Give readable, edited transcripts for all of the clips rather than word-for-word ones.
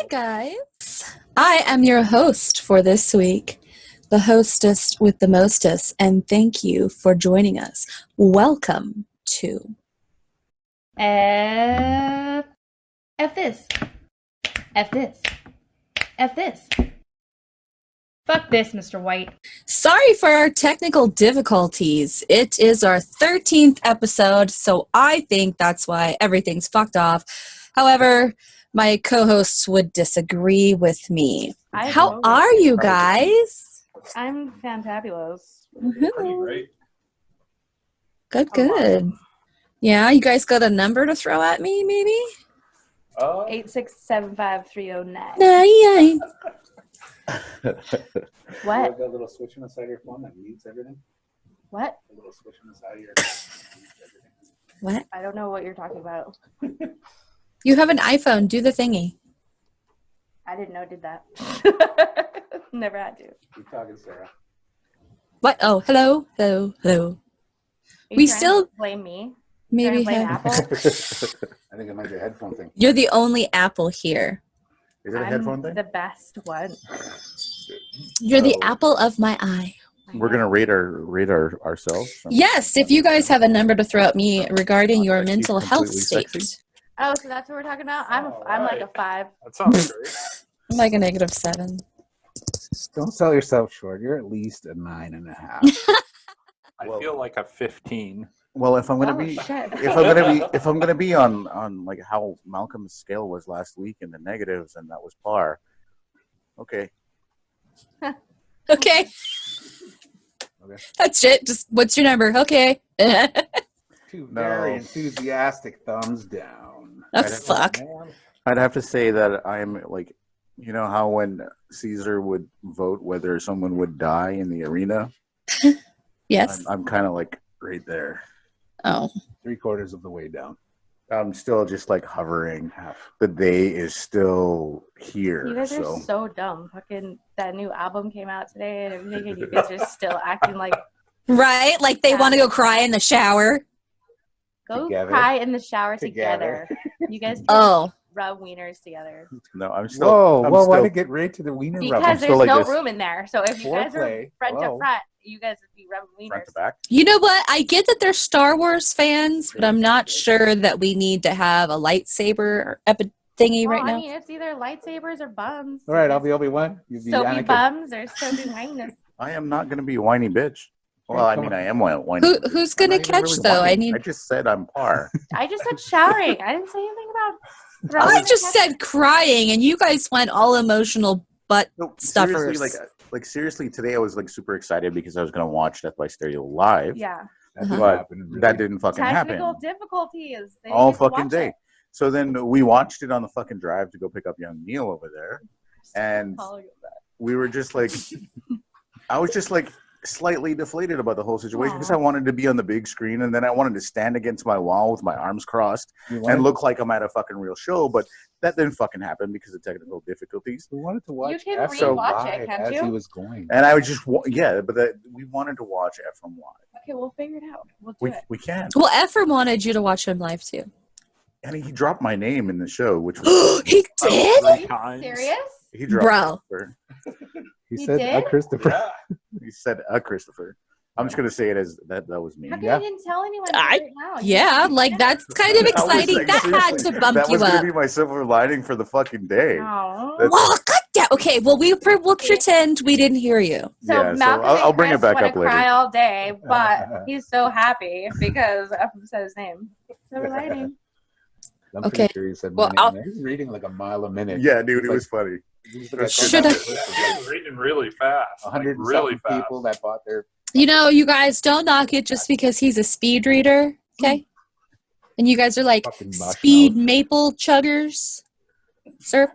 Hi, guys. I am your host for this week, the hostess with the mostest, and thank you for joining us. Welcome to F this. F this. F this. Fuck this, Mr. White. Sorry for our technical difficulties. It is our 13th episode, so I think that's why everything's fucked off. However, my co-hosts would disagree with me. How are you guys? I'm fantabulous. Woohoo. Good. Yeah, you guys got a number to throw at me, maybe? 8675309. Nine. What? You have that little switch on the side of your phone that mutes everything? What? The little switch on the side of your phone that mutes everything. What? I don't know what you're talking about. You have an iPhone. Do the thingy. I didn't know it did that. Never had to. Keep talking, Sarah. What? Oh, hello. Are you We trying still- to blame me? Maybe Trying to blame have- Apple? I think it might be a headphone thing. You're the only Apple here. Is it a I'm headphone thing? the best one. You're the So- apple of my eye. We're gonna rate ourselves. Yes, if you guys have a number to throw at me regarding your mental health completely state. sexy? Oh, so that's what we're talking about? I'm like a 5. That sounds great. I'm like a -7. Don't sell yourself short. You're at least a 9.5. I Well- feel like a 15. Well, if I'm gonna Oh, be, shit. if I'm gonna be on like how Malcolm's scale was last week in the negatives, and that was par. Okay. Okay. Okay. That's it. Just what's your number? Okay. Oh, Two No. very enthusiastic thumbs down. fuck. I'd have to say that I'm like, you know how when Caesar would vote whether someone would die in the arena? Yes. I'm kind of like right there. Oh. 3/4 of the way down. I'm still just like hovering. The day is still here. You guys are so dumb. Fucking that new album came out today and everything, and you guys are still acting like Right? Like they want to go cry in the shower. go Together. cry in the shower Together. together. You guys can Oh. rub wieners together No, I'm still. Whoa, I'm why still- to get right to the wiener rub? because still there's like no this. room in there. So if you guys are Foreplay. front to Whoa. front, you guys would be rubbing front wieners. to back. You know what? I get that they're Star Wars fans, but I'm not sure that we need to have a lightsaber thingy Well, right now. I mean, it's either lightsabers or bums. All right, I'll be Obi-Wan. You be so be Anakin. bums or so be wieners. I am not going to be a whiny bitch. Well, I Come mean, on. I am whiny. Who's I'm gonna not even catch really though? I whiny. need. I just said I'm par. I just said showering. I didn't say anything about throwing I the just ketchup. said crying, and you guys went all emotional butt No, stuffers. seriously, today I was like super excited because I was going to watch Death by Stereo live. Yeah. That Uh-huh. didn't But happen, really. that didn't fucking Technical happen difficulties. They all didn't get to fucking watch day. it. So then we watched it on the fucking drive to go pick up young Neil over there, and we were just like, I was just like slightly deflated about the whole situation because Aw. I wanted to be on the big screen, and then I wanted to stand against my wall with my arms crossed We wanted, and look like I'm at a fucking real show, but that didn't fucking happen because of technical difficulties. we wanted to watch can Ephraim rewatch it, live can't as you? he was going. And I was just, we wanted to watch Ephraim live. Okay, we'll figure it out. We'll do it. We can. Well, Ephraim wanted you to watch him live too. And he dropped my name in the show, which was He did? Are you Times. serious? he dropped Bro. Christopher. He He said, did? Christopher. Yeah. He said Christopher. I'm just gonna say it as that was me. How come Yeah. you didn't tell anyone I- right now? Yeah, like that's kind of That was, exciting. like, That had seriously, to bump that you was gonna up. be my silver lining for the fucking day. No. That's- Well, goddamn. Okay, well we'll pretend we didn't hear you. So Yeah, so Malcolm I'll and bring it Chris back wanna up later. cry all day, but he's so happy because Ephraim said his name. Silver lining. I'm Okay. pretty sure he said Well, my name. He was reading like a mile a minute. Yeah, dude, it Like- was funny. Should I- I was reading really fast. Like 100 really fast. people that bought their. You know, you guys don't knock it just because he's a speed reader, okay? And you guys are like Fucking mush speed mouth. maple chuggers. Sir,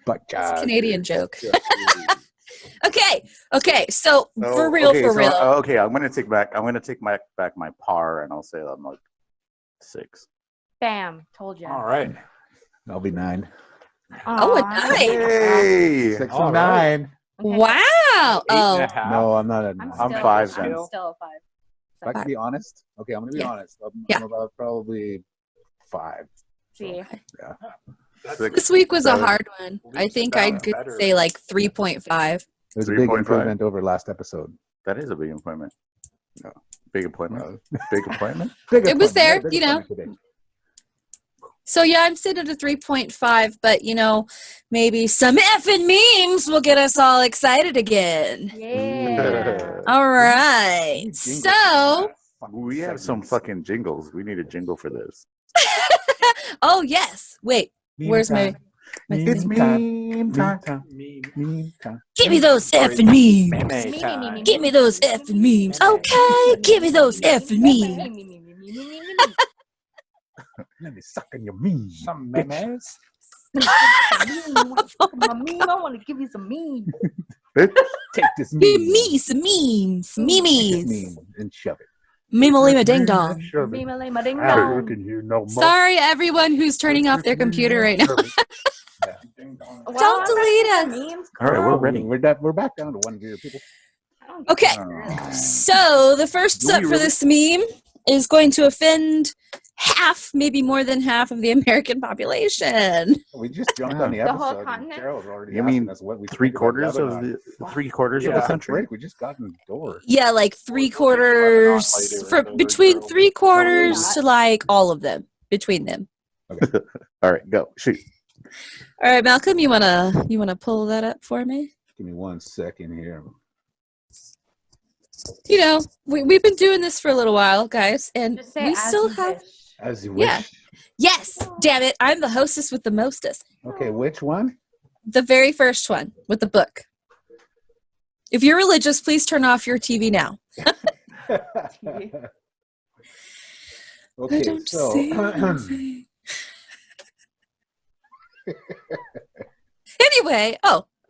But it's a Canadian joke. Okay. So for real, Okay, I'm gonna take back my par, and I'll say I'm like 6. Bam. Told you. All right. I'll be 9. Oh, a Aw. 9. Hey, 6 All and right. 9. Okay. Wow. Eight and Oh, a half. No, I'm not a 9. I'm I'm 5 then. I'm still a 5. If I can be honest. Okay, I'm gonna be Yeah. honest. Yeah. I'm about probably 5. See. This week was a 7. hard one. I Leaps think and I'd bounds could better. say like 3.5. It was a big 3.5. improvement over last episode. That is a big appointment. Big appointment. Big appointment. Big It was appointment. there, Big you know. appointment today. So yeah, I'm sitting at a 3.5, but you know, maybe some effing memes will get us all excited again. Yeah. All right. Jingles. So, We have some fucking jingles. We need a jingle for this. oh yes. Wait, where's my It's thing? meme time. Meme time. Give me those effing memes. Meme time. Give me those effing memes. Okay, give me those effing memes. Let me suck on your meme. Some memes. My meme, I want to give you some meme. Take this meme. Give me some memes. Take this Memes. meme and shove it. Meme ding dong. Meme a lame a ding I dong. can hear no more. Sorry, everyone who's turning off their computer right now. Well, Don't I'm delete ready us. for memes, All right, we're girl. ready. We're back down to 1 viewer, people. I don't Okay. care. So the first Do we up for really- this meme is going to offend half, maybe more than half of the American population. We just jumped on the The whole episode. and continent? Carol's already You mean asking us what we think 3/4 about of Lebanon. the 3/4 Yeah, of the it's a country? break. We just got in the door. Yeah, like three Lebanon quarters, later, from so between they're 3/4 not. to like all of them, between them. All right, go. Shoot. All right, Malcolm, you wanna pull that up for me? Give me 1 second here. You know, we've been doing this for a little while, guys, and Just say we as still you have. wish. As you wish. Yeah. Yes, damn it, I'm the hostess with the mostest. Okay, which one? The very first one with the book. If you're religious, please turn off your TV now. I Okay, don't so see anything. Anyway,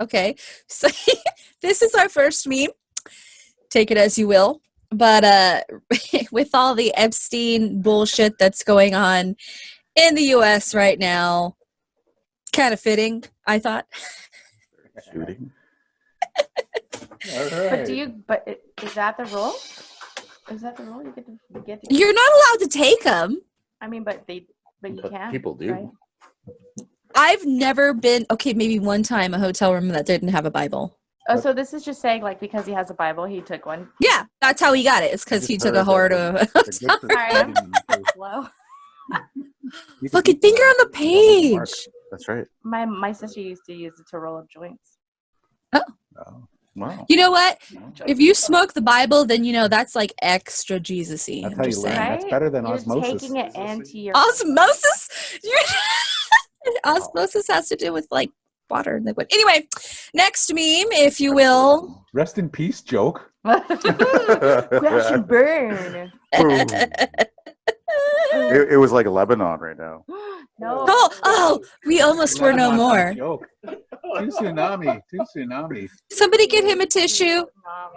okay. So this is our first meme. Take it as you will. But with all the Epstein bullshit that's going on in the US right now, kind of fitting, I thought. Shooting. all right. But is that the rule? Is that the rule? You get to You're not allowed to take them. I mean, but you But can. people do. Right? I've never been, okay, maybe one time a hotel room that didn't have a Bible. Oh, so this is just saying, like, because he has a Bible, he took one. Yeah, that's how he got it. It's because he took a whore to a They're good for Sorry, I'm- studying, so Hello. you can fucking keep finger on the Mark. page. That's right. My sister used to use it to roll up joints. Oh. Wow. You know what? If you smoke the Bible, then you know that's like extra Jesus-y. That's I'm how you just learn. saying. That's better than You're osmosis. taking it into your. Osmosis? Osmosis has to do with like water and liquid. Anyway, next meme, if you will. Rest in peace, joke. Crash and burn. It was like Lebanon right now. No. Oh, we almost were no more. Joke. Too tsunami. Somebody get him a tissue.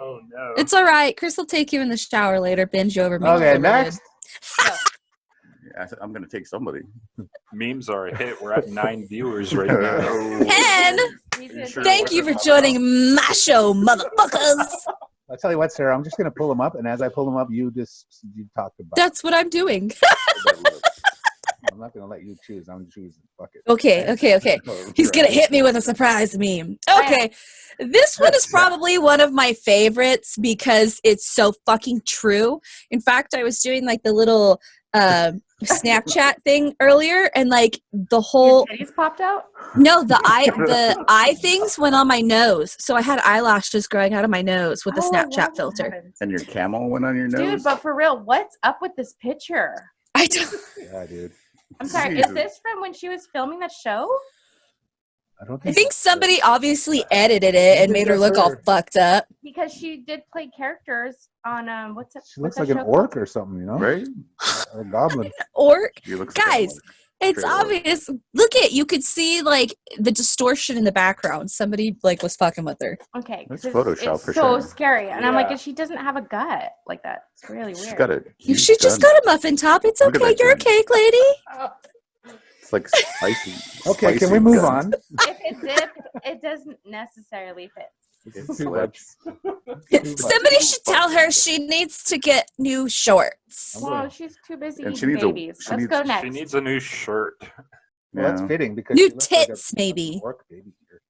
Oh no. It's all right. Chris will take you in the shower later, binge you over. make you Okay, feel really next. Yeah, I'm gonna take somebody. Memes are a hit. We're at 9 viewers right now. good. Ken, Sure thank you for joining my show, motherfuckers. I'll tell you what, Sarah. I'm just gonna pull them up, and as I pull them up, you talk about. That's what I'm doing. I'm not gonna let you choose. I'm choosing. Fuck it. Okay. He's gonna hit me with a surprise meme. Okay, this one is probably one of my favorites because it's so fucking true. In fact, I was doing like the little Snapchat thing earlier, and like the whole Your titties popped out. the eye things went on my nose, so I had eyelashes growing out of my nose with the Oh, Snapchat Lord filter. heavens. And your camel went on your nose. Dude, but for real, what's up with this picture? I don't. Yeah, dude. I'm sorry. Jesus. Is this from when she was filming that show? I don't I think somebody obviously edited it and made her look all fucked up. Because she did play characters on what's it? She looks what's like that an show orc or something, you know? right? Or a goblin. Orc. You look Guys, it's Trailer. obvious. Look at you could see like the distortion in the background. Somebody like was fucking with her. called? Okay, 'cause That's Photoshop it's for so sure. scary, and I'm like, Yeah. if she doesn't have a gut like that, it's really weird. She's got it. If she just got a muffin top, it's Look at okay. that You're a gun. cake lady. It's like spicy. Okay, can spicy we move gun. on? If it zipped, it doesn't necessarily fit. It's Too much. Somebody should tell her she needs to get new shorts. I'm Well, gonna- she's too busy And she eating needs a- babies. she Let's needs- go next. She needs a new shirt. Well, that's Yeah. fitting because New she looks like tits, a maybe. pork baby here.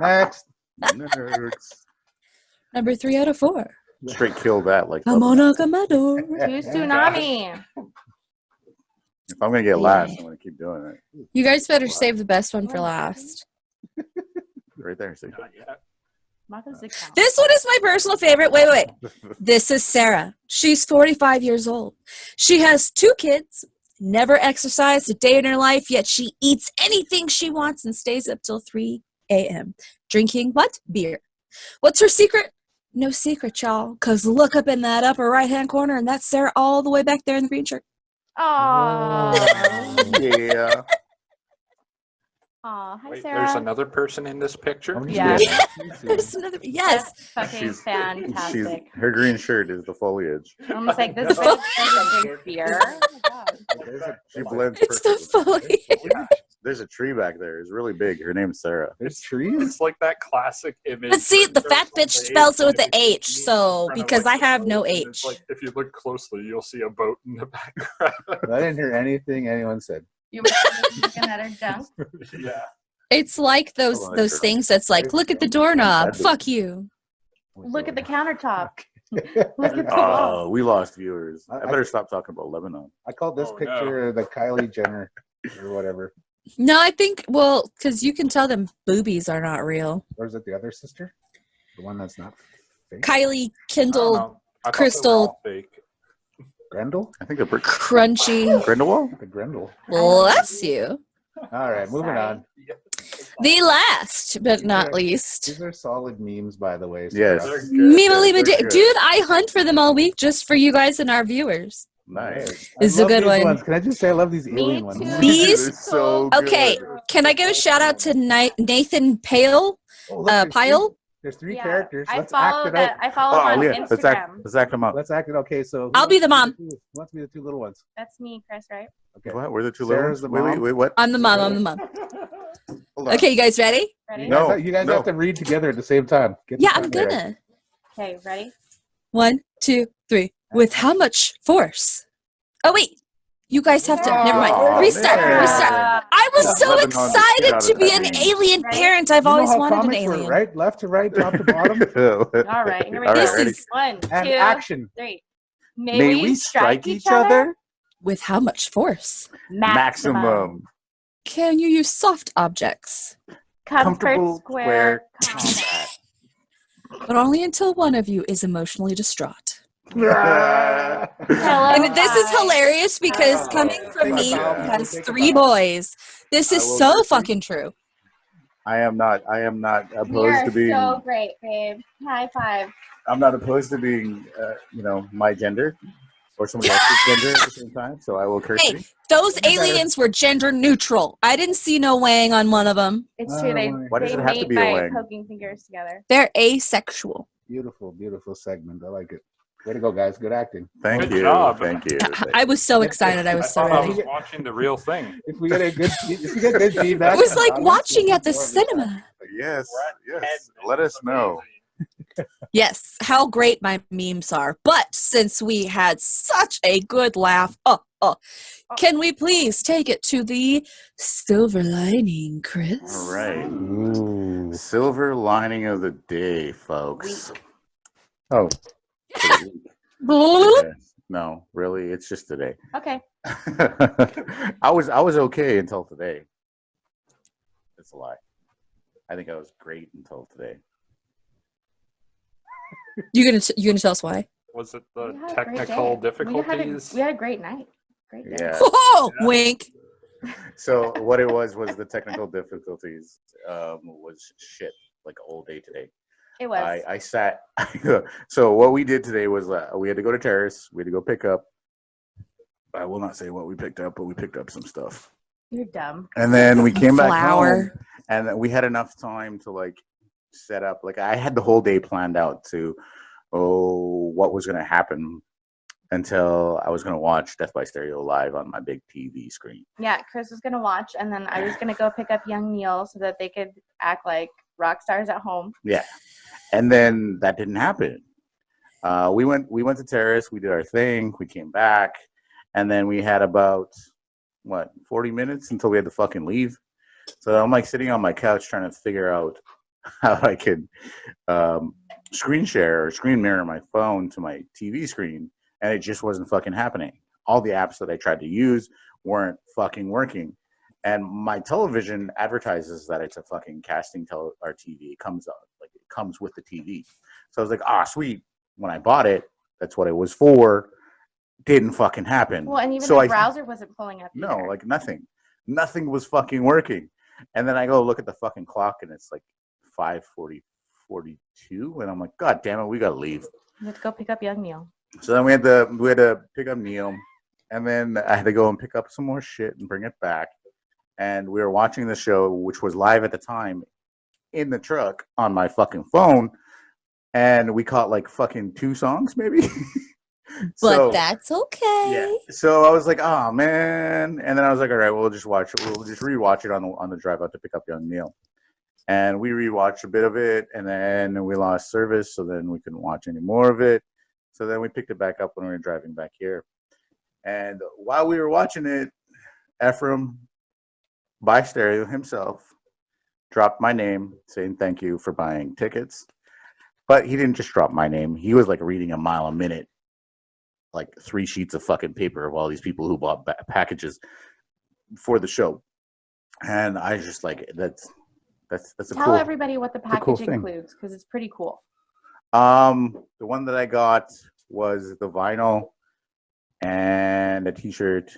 Next. Nerds. Number 3 out of 4. Straight kill that. Like, Come on, knock on my door. To tsunami. if I'm gonna get last, I'm gonna keep doing it. You guys better save the best one for last. Right there. See? Not yet. Mother's account. This one is my personal favorite. Wait. This is Sarah. She's 45 years old. She has 2 kids, never exercised a day in her life, yet she eats anything she wants and stays up till 3 a.m. Drinking what? Beer. What's her secret? No secret, y'all, because look up in that upper right-hand corner, and that's Sarah all the way back there in the green shirt. Aww. Yeah. Aw, hi Wait, Sarah. there's another person in this picture? Yeah. There's another, yes. That's fucking fantastic. Her green shirt is the foliage. I'm just like, this bitch doesn't drink beer. Oh my God. She blends It's the perfectly. foliage. There's a tree back there. It's really big. Her name's Sarah. There's trees. It's like that classic image. But see, where the there's fat like bitch the spells it with H, the H, so kinda because like I have the no boat, and H. it's like, if you look closely, you'll see a boat in the background. I didn't hear anything anyone said. You were looking at her junk. Yeah. It's like those Oh, those sure. things that's like, look at the doorknob. That'd be- Fuck you. Look at the countertop. Look at the wall. Oh, we lost viewers. I I- better stop talking about Lebanon. I called this Oh, picture the Kylie Jenner or whatever. No, I think, well, because you can tell them boobies are not real. Or is it the other sister? The one that's not fake? Kylie I don't Kindle know. I thought they were Crystal- all fake. Grendel? I think they're Crunchy. Grindelwald. The Grendel. Bless you. All right, moving Sorry. on. The last but not least. These are solid memes, by the way. So Yes. They're good. Mima Lima they're Di- good. Dude, I hunt for them all week just for you guys and our viewers. Nice. I This is a love good these one. ones. Can I just say I love these Me alien too. ones? These- They're so Okay, good. can I give a shout out to Nathan Pale? Oh, look, there's Pyle? There's 3 Yeah, characters. I Let's follow act it that. out. I follow him Oh on yeah, Instagram. let's act them up. Let's act it. Okay, so who I'll be wants the to mom. Who wants to be the 2 little ones? That's me, Chris, right? Okay. What? We're the 2 Sarah's little the ones? mom. Wait, what? I'm the mom. I'm the mom. Hold on. Okay, you guys ready? Ready? No. You guys no. have to read together at the same time. Get the Yeah, I'm timer right. gonna. Okay, ready? 1, 2, 3. With how much force? Oh wait, you guys have to. Never mind. Oh, Restart. man. Restart. I was Yeah, so Lebanon just shit excited out to of be that an name. alien Ready? parent. I've You know always how wanted an comics work, alien. right? Left to right, top to bottom. All right, here we All go. right, This ready? is 1, 2, And action. 3. May we strike each other? with how much force? Maximum. Can you use soft objects? Comfort square combat. combat. But only until one of you is emotionally distraught. Hello. And this is Hi. hilarious because Oh, coming from me, who yeah. has 3 boys, this I is will so curse you. fucking true. I am not opposed You're to being. so great, babe. High five. I'm not opposed to being, my gender or somebody else's gender at the same time. So I will curse Hey, you. those better. aliens were gender neutral. I didn't see no wang on one of them. It's true. They, Why does they it have to mate be a by wang? poking fingers together. They're asexual. Beautiful, beautiful segment. I like it. Way to go, guys. Good acting. Thank Good you. job. Thank you. I was so excited. I I was so thought I ready. was watching the real thing. If we get good feedback, It was from the like audience, watching we'll at the do more of this. cinema. Yes. We're at 10 Yes. Let us know. Yes, how great my memes are. But since we had such a good laugh, can we please take it to the silver lining, Chris? All right. Ooh. Silver lining of the day, folks. Oh, Yes. No, really, it's just today. Okay. I was okay until today. It's a lie. I think I was great until today. You gonna tell us why? Was it We the had a great technical day. difficulties? We had a great night. Great day. Yeah. Oh, Yeah. wink. So what it was the technical difficulties was shit like all day today. It was. I sat. So what we did today was we had to go to Terrace. We had to go pick up. I will not say what we picked up, but we picked up some stuff. You're dumb. And then we came back Flour. home, and we had enough time to like set up. Like I had the whole day planned out to, what was going to happen until I was going to watch Death by Stereo live on my big TV screen. Yeah, Chris was gonna watch, and then I was gonna go pick up young Neil so that they could act like rock stars at home. Yeah, and then that didn't happen. We went to Terrace. We did our thing. We came back, and then we had about what, 40 minutes until we had to fucking leave. So I'm like sitting on my couch trying to figure out how I could screen share or screen mirror my phone to my TV screen, and it just wasn't fucking happening. All the apps that I tried to use weren't fucking working. And my television advertises that it's a fucking casting or TV. It comes up, like it comes with the TV. So I was like, sweet. When I bought it, that's what it was for. Didn't fucking happen. Well, and even so the browser wasn't pulling up No, either. like nothing. Nothing was fucking working. And then I go look at the fucking clock and it's like 5:42, and I'm like, God damn it, we gotta leave. You have to go pick up young Neil. So then we had to pick up Neil, and then I had to go and pick up some more shit and bring it back. And we were watching the show, which was live at the time, in the truck on my fucking phone, and we caught like fucking 2 songs maybe. But that's okay. Yeah. So I was like, oh man, and then I was like, all right, we'll just watch it. We'll just rewatch it on the drive out to pick up young Neil. And we rewatched a bit of it, and then we lost service, so then we couldn't watch any more of it. So then we picked it back up when we were driving back here. And while we were watching it, Ephraim, by stereo himself, dropped my name saying thank you for buying tickets. But he didn't just drop my name. He was like reading a mile a minute, like 3 sheets of fucking paper of all these people who bought packages for the show. And I was just like, that's a Tell cool. everybody what the package cool thing. includes, because it's pretty cool. The one that I got was the vinyl and a T-shirt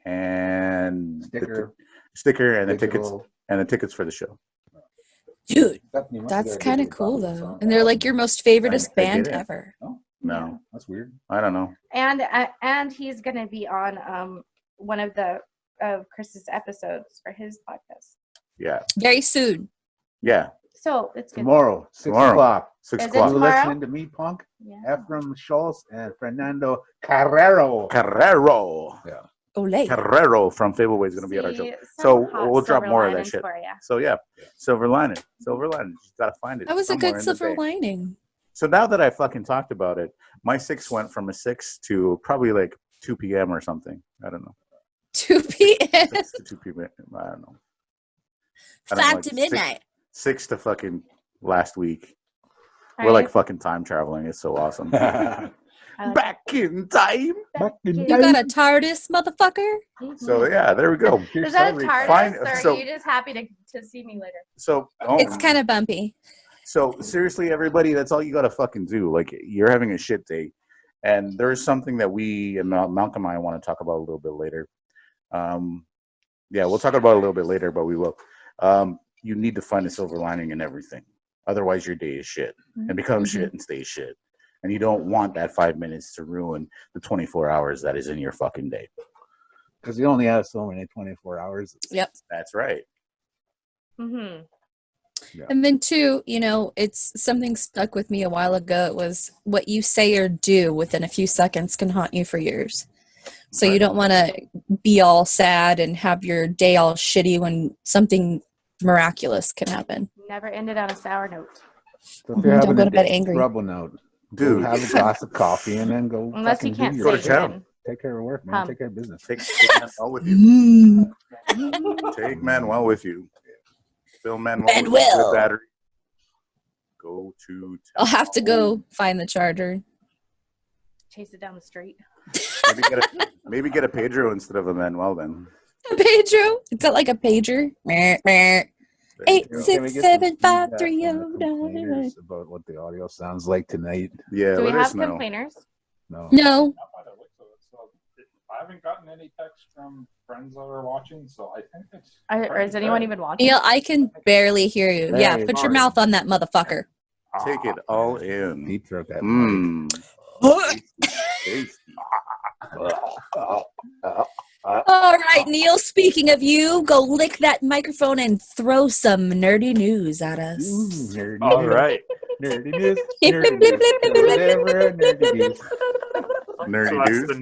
and sticker and the tickets for the show. Dude, that's kind of cool though. And they're like your most favoriteest band ever. No, that's weird. I don't know. And he's gonna be on one of Chris's episodes for his podcast. Yeah. Very soon. Yeah. So it's good. Tomorrow, 6 Tomorrow. o'clock. 6 Is it o'clock. You're tomorrow? listening to me, Punk, Yeah. Ephraim Schultz, and Fernando Carrero. Carrero. Yeah. Olay. Carrero from Fableways is going to be at our show. See, So some hot we'll drop silver more of that linings shit. for ya. So yeah, Silver Lining. Silver Lining. Just got to find it. That was a somewhere good in the silver day. lining. So now that I fucking talked about it, my 6 went from a 6 to probably like 2 p.m. or something. I don't know. 2 p.m. 6 to 2 p.m. I don't know. 5 to midnight. 6 to fucking last week. All We're like right. fucking time traveling. It's so awesome. I like Back in time. You got a TARDIS, motherfucker? it. So yeah, there we go. Is that a TARDIS, Fine, or so- are you just happy to see me later? So It's kind of bumpy. So seriously, everybody, that's all you gotta fucking do. Like you're having a shit day, and there's something that we and Malcolm and I want to talk about a little bit later. Yeah, we'll talk about it a little bit later, but we will. You need to find a silver lining in everything. Otherwise, your day is shit and becomes shit and stays shit. And you don't want that 5 minutes to ruin the 24 hours that is in your fucking day. Because you only have so many 24 hours. Yep. That's right. Mm-hmm. And then two, it's something stuck with me a while ago. It was what you say or do within a few seconds can haunt you for years. So you don't want to be all sad and have your day all shitty when something miraculous can happen. Never ended on a sour note. So if you're Don't having go a to bed day, angry. rub a note. Dude. Go have a glass of coffee and then go. Unless you fucking can't do Go your to say town. it. Take care of work, man. Come. Take care of business. Take Manuel with you. Mm. Take Manuel with you. Fill Manuel with Manuel. the battery. Go to. I'll have to town. go find the charger. Chase it down the street. Maybe get a Pedro instead of a Manuel then. Pedro? Is that like a pager? Meh, meh. There you Eight, go. six, Can we get seven, some five, feedback three, from the oh, complainers about what the audio sounds like tonight? Yeah, Do we let have us know. complainers? No. No. I haven't gotten any texts from friends that are watching, so I think it's. Or is anyone even watching? Neil, I can barely hear you. Hey, Yeah, put your sorry. mouth on that motherfucker. Take it all in. Deep throat that. Mmm. Tasty. All right, Neil, speaking of you, go lick that microphone and throw some nerdy news at us. Nerdy All news. right. Nerdy news. Blip, Nerdy blip, news. blip, blip, blip, Whatever nerdy news. Nerdy So that's dude. the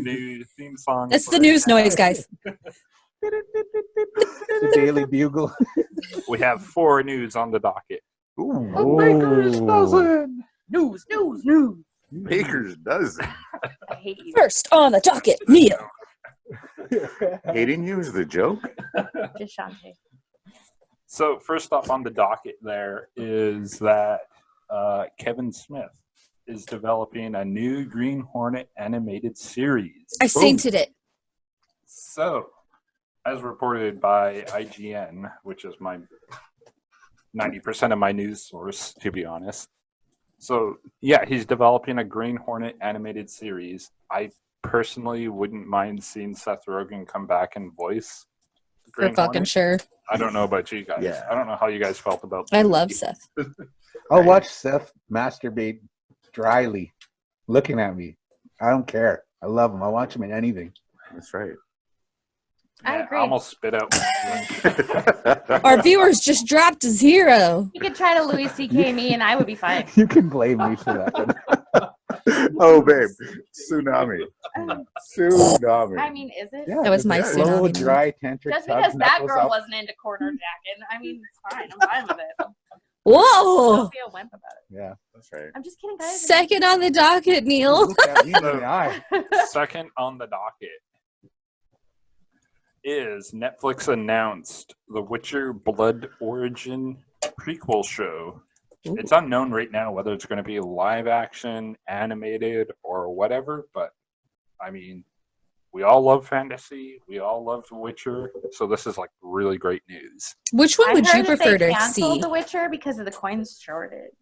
new theme song. That's for- the news noise, guys. The Daily Bugle. We have 4 news on the docket. Ooh, Baker's dozen. News, news, news. Baker's dozen. I hate you. First on the docket, Neil. Hating you is the joke? Tefichalties. So first off on the docket there is that Kevin Smith is developing a new Green Hornet animated series. I sainted it. So, as reported by IGN, which is my 90% of my news source, to be honest. So, yeah, he's developing a Green Hornet animated series. I personally wouldn't mind seeing Seth Rogen come back and voice For fucking sure. I don't know about you guys. Yeah. I don't know how you guys felt about I love Seth. I'll watch Seth masturbate dryly, looking at me. I don't care. I love him. I'll watch him in anything. That's right. I agree. I almost spit out my drink. Our viewers just dropped to 0. You could try to Louis C.K. me, and I would be fine. You can blame me for that. Oh, babe. Tsunami. I Tsunami. mean, is it? Yeah, That was my just a little tsunami. dry tantric. Just tub, because that knuckles girl up. wasn't into corner jacking, I mean, it's fine. I'm fine with it. Whoa! Don't be a wimp about it. Yeah. That's right. I'm just kidding, guys. Second on the docket, Neil. Look at me in the eye. Second on the docket is Netflix announced The Witcher Blood Origin prequel show. Ooh. It's unknown right now whether it's going to be live action, animated, or whatever, but I mean, we all love fantasy. We all love The Witcher, so this is like really great news. Which one I would heard you that prefer they to canceled see? The Witcher because of the coin shortage.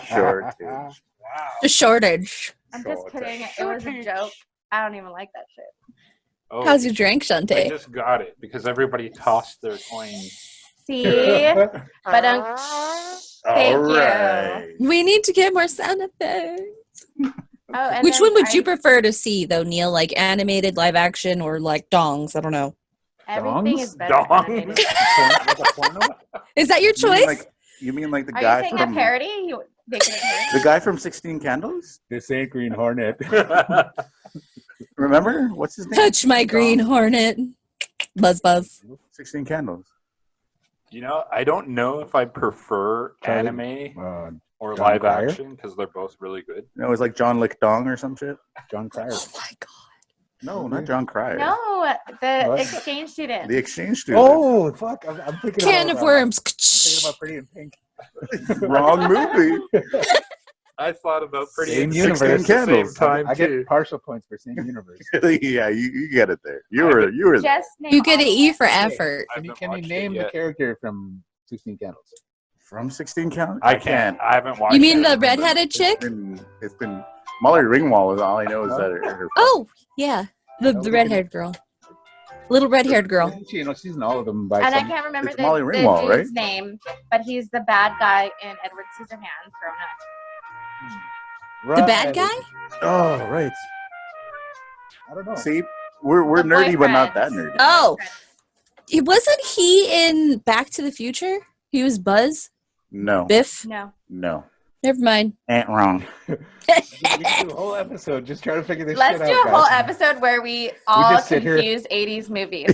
Shortage. The shortage. I'm just kidding. It was a joke. I don't even like that shit. Oh, How's your drink, I Shante? just got it because everybody tossed their coins. See? But thank All you. right. We need to get more sound effects. Oh, and Which then one would you prefer to see, though, Neil? Like animated, live action, or like dongs? I don't know. Everything Dongs? is better Dongs? animated. Like a porno? Is that your You mean choice? you mean like the Are you guy saying from a parody? You making a parody? the guy from 16 Candles? This ain't Green Hornet. Remember? What's his name? Touch my green hornet. Buzz buzz. 16 Candles. You know, I don't know if I prefer Charlie- anime or John live Cryer? action because they're both really good. No, it was like John Lick Dong or some shit. John Cryer. Oh my god. No, not John Cryer. No, the What? exchange student. The exchange student. Oh, fuck. I'm thinking Can about, of worms. thinking about Pretty in Pink. Wrong movie. I thought about Pretty Same in universe. 16 Candles. Same time I too. get partial points for same universe. Yeah, you get it there. You were there. Just name You get all an E of for it. effort. I Can you haven't watched it name the yet. character from 16 Candles? From 16 Candles. I can't. I haven't watched. You mean it. the redheaded chick? It's been Molly Ringwald is all I know is that her. Oh, yeah. The red-haired girl. Little red-haired girl. She, she's in all of them by And I some... can't remember It's the Molly dude's Ringwald, right? name, but he's the bad guy in Edward Scissorhands Grown Up. The bad guy? Oh, right. I don't know. See, we're The nerdy, but not that boyfriend. nerdy. Oh. Wasn't he in Back to the Future? He was Buzz? No, Biff? No. Never mind. ain't wrong. We can do a whole episode just trying to figure this Let's shit do out, a whole guys. episode where we all just sit here- confuse 80s movies.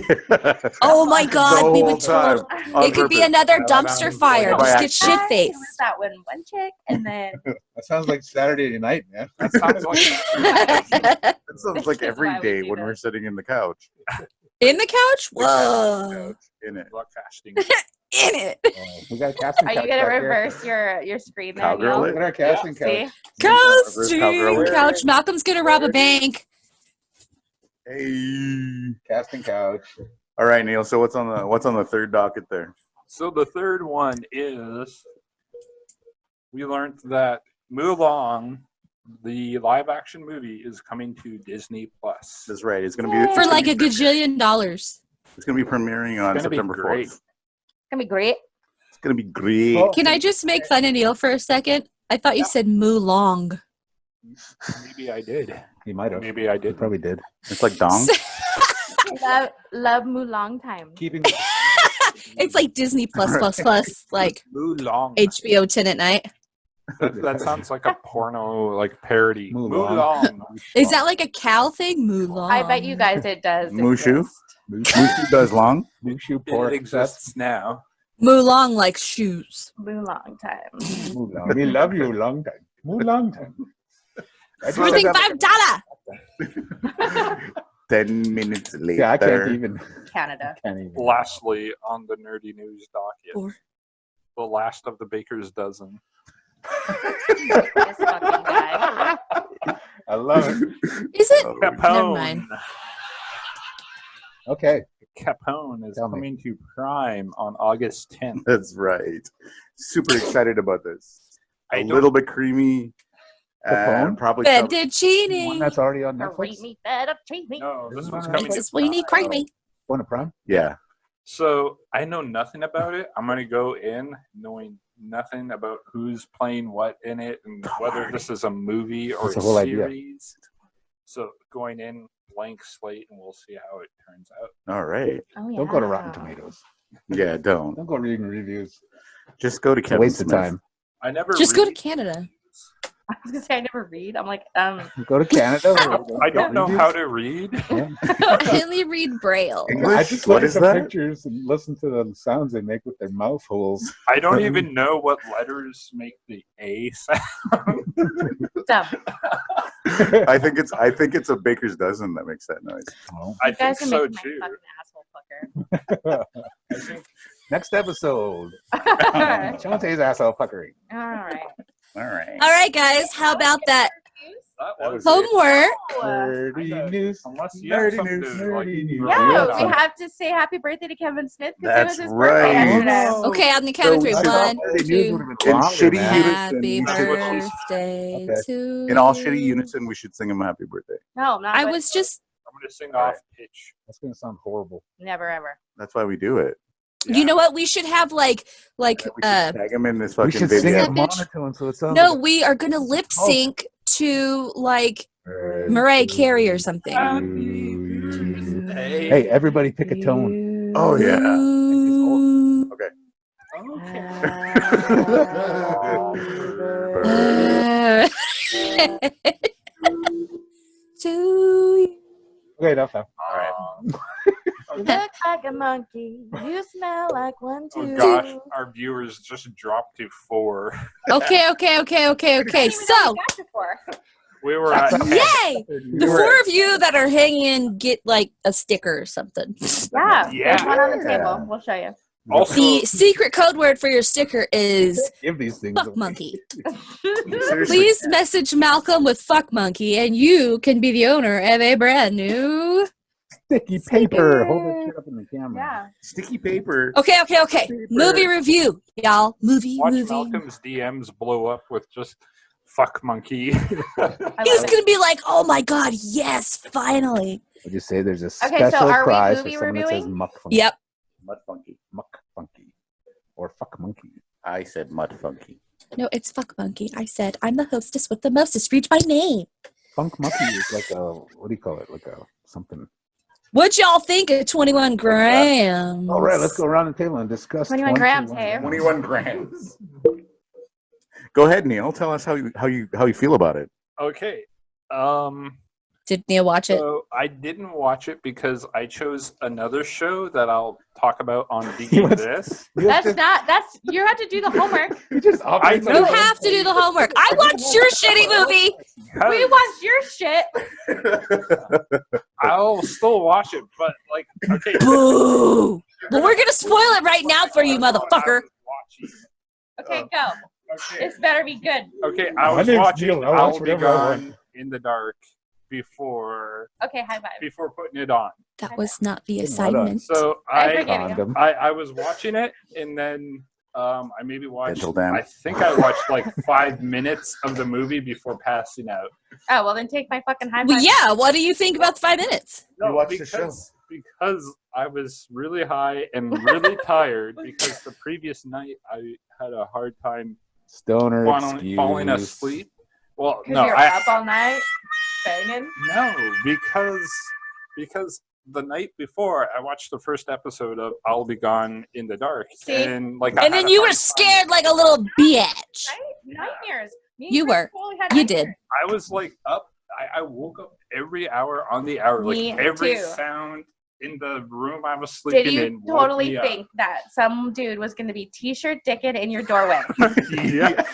Oh my The god, we whole would time. totally. On It could be purpose. another That dumpster sounds fire. like Just by get accident. shit faced. Who was that one chick? And then That sounds like Saturday night, man. That sounds like That sounds like This is every why we day do when this. we're sitting in the couch. In the couch? Whoa. In it. block fasting. In it. We got a casting are you couch gonna back here. reverse your screen there, Cowgirl Neil? it? Look at our casting See? couch. Coasting couch. Malcolm's gonna rob a bank. Hey. Casting couch. All right, Neil. So what's on the third docket there? So the third one is we learned that Mulan, the live action movie, is coming to Disney Plus. That's right. It's gonna Yay. be For like a gajillion dollars. It's gonna be premiering on It's gonna be September great. 4th. It's gonna be great. It's gonna be great. Well, Can I just make fun of Neil for a second? I thought you said Mulong. Maybe I did. He might have. Maybe I He did. probably did. It's like dong. Love Mulan time. Keeping It's like Disney plus plus plus, like Mulan. HBO 10 at night. That sounds like a porno like parody. Mulan. Mulan. Is that like a cow thing? Mulong. I bet you guys it does. Mushu? exist. Mushu does long. Mushu It pork. exists now. Mulong like shoes. Mulan time. Mulan. We love you long time. Mulan time. Everything $5. 10 minutes later. Yeah, I can't even. Canada. Lastly, on the nerdy news docket, Or- the last of the baker's dozen. This fucking guy. I love it. Is it? Oh, Never Capone. mind. Okay. Capone is Tell me. coming to Prime on August 10th. That's right. Super excited about this. I A don't- little bit creamy. Capone? Probably One Fettuccine. that's already on Netflix. Rate me fettuccine. No, this one's It's coming It's to a Sweeney Prime. creamy. One to Prime. Yeah. So I know nothing about it. I'm going to go in knowing nothing about who's playing what in it and whether this is a movie or That's a the whole idea. series. So going in blank slate and we'll see how it turns out. All right. Oh, yeah. Don't go to Rotten Tomatoes. Yeah, don't. Don't go reading reviews. Just go to It's a Kevin waste of Smith. time. I never Just go to read- Canada. I was gonna say I never read. I'm like, Go to Canada. I don't know how to read. Yeah. I only read Braille. English? I just What look at is the that? pictures and listen to the sounds they make with their mouth holes. I don't even know what letters make the A sound. dumb. I think it's a baker's dozen that makes that noise. Oh. I You guys think are so making too. my fucking asshole pucker. I think Next episode. All right. Shantae's asshole puckering. All right. All right. All right, guys. How about that that was homework? Nerdy news. Unless you have Nerdy something news. to, like, Nerdy news. throw Yeah, in we on it. have to say happy birthday to Kevin Smith because it was That's his birthday right. yesterday. Oh, Okay, on the count of three. So, One, Nerdy news would two. have been In longer, shitty man. unison, Happy we should- birthday Okay. to In all you. shitty unison, we should sing him happy birthday. No, not I good. was just, I'm going to sing All off right. pitch. That's gonna sound horrible. never ever. That's why we do it. you know what? We should have like, We should tag him in this We fucking should sing video. it That bitch- monotone so it sounds no, like we are gonna lip sync to like Mariah Carey or something. Hey, everybody pick a tone. Oh, yeah. Ooh. Okay. To you. Okay, enough now. All right. You look like a monkey. You smell like one Oh too. gosh, our viewers just dropped to 4. Okay. So, We were at yay! The 4 of you that are hanging in get like a sticker or something. Yeah, Yeah. there's one on the table. We'll show you. Also, The secret code word for your sticker is Give these things. fuck away. monkey. Seriously. Please message Malcolm with fuck monkey, and you can be the owner of a brand new. Sticky paper. Hold that shit up in the camera. Yeah. Sticky paper. Okay. Movie review, y'all. Movie. watch Malcolm's DMs blow up with just fuck monkey. I He's love it. gonna be like, "Oh my god, yes, finally!" Would you say there's a Okay, so special are we prize for movie someone that says reviewing? muck funky? Yep. Mud funky. Muck funky. Or fuck monkey. I said mud funky. No, it's fuck monkey. I said I'm the hostess with the mostest. Read my name. Funk monkey is like a, what do you call it? Like a something. What y'all think of 21 grams? All right, let's go around the table and discuss 21 grams, hey? 21 grams. Go ahead, Neil. Tell us how you feel about it. Okay. Did Neil watch it? So I didn't watch it because I chose another show that I'll talk about on He Digging was- This. You have You have to do the homework. you just operates I on You know. your- have to do the homework. I watched your shitty movie. We watched your shit. I'll still watch it, but like, okay. Boo! Well, we're gonna spoil it right now for you, motherfucker. Okay, go. Okay. This better be good. Okay, I My was name's watching Neil. I'll watch I'll Be whatever I want. Gone in the Dark before Okay, high five. putting it on. That was not the Hold on. assignment. So I I forget. Condom. I was watching it and then I maybe watched Dental dam. I think I watched like 5 minutes of the movie before passing out. Oh, well, then take my fucking high five. Well, yeah. What do you think about the 5 minutes? You watched the show. Because I was really high and really tired because the previous night I had a hard time Stoner falling excuse. asleep. Well, Because no, you're up all night banging. no, because the night before I watched the first episode of I'll Be Gone in the Dark, See? and like, And then you were scared like a little bitch. Right? Nightmares. Me and You Chris were. totally had You nightmares. did. I was like up. I woke up every hour on the hour, like Me every too. sound in the room I was sleeping Did you in. woke totally me up. think that some dude was going to be t-shirt dicking in your doorway? Yeah.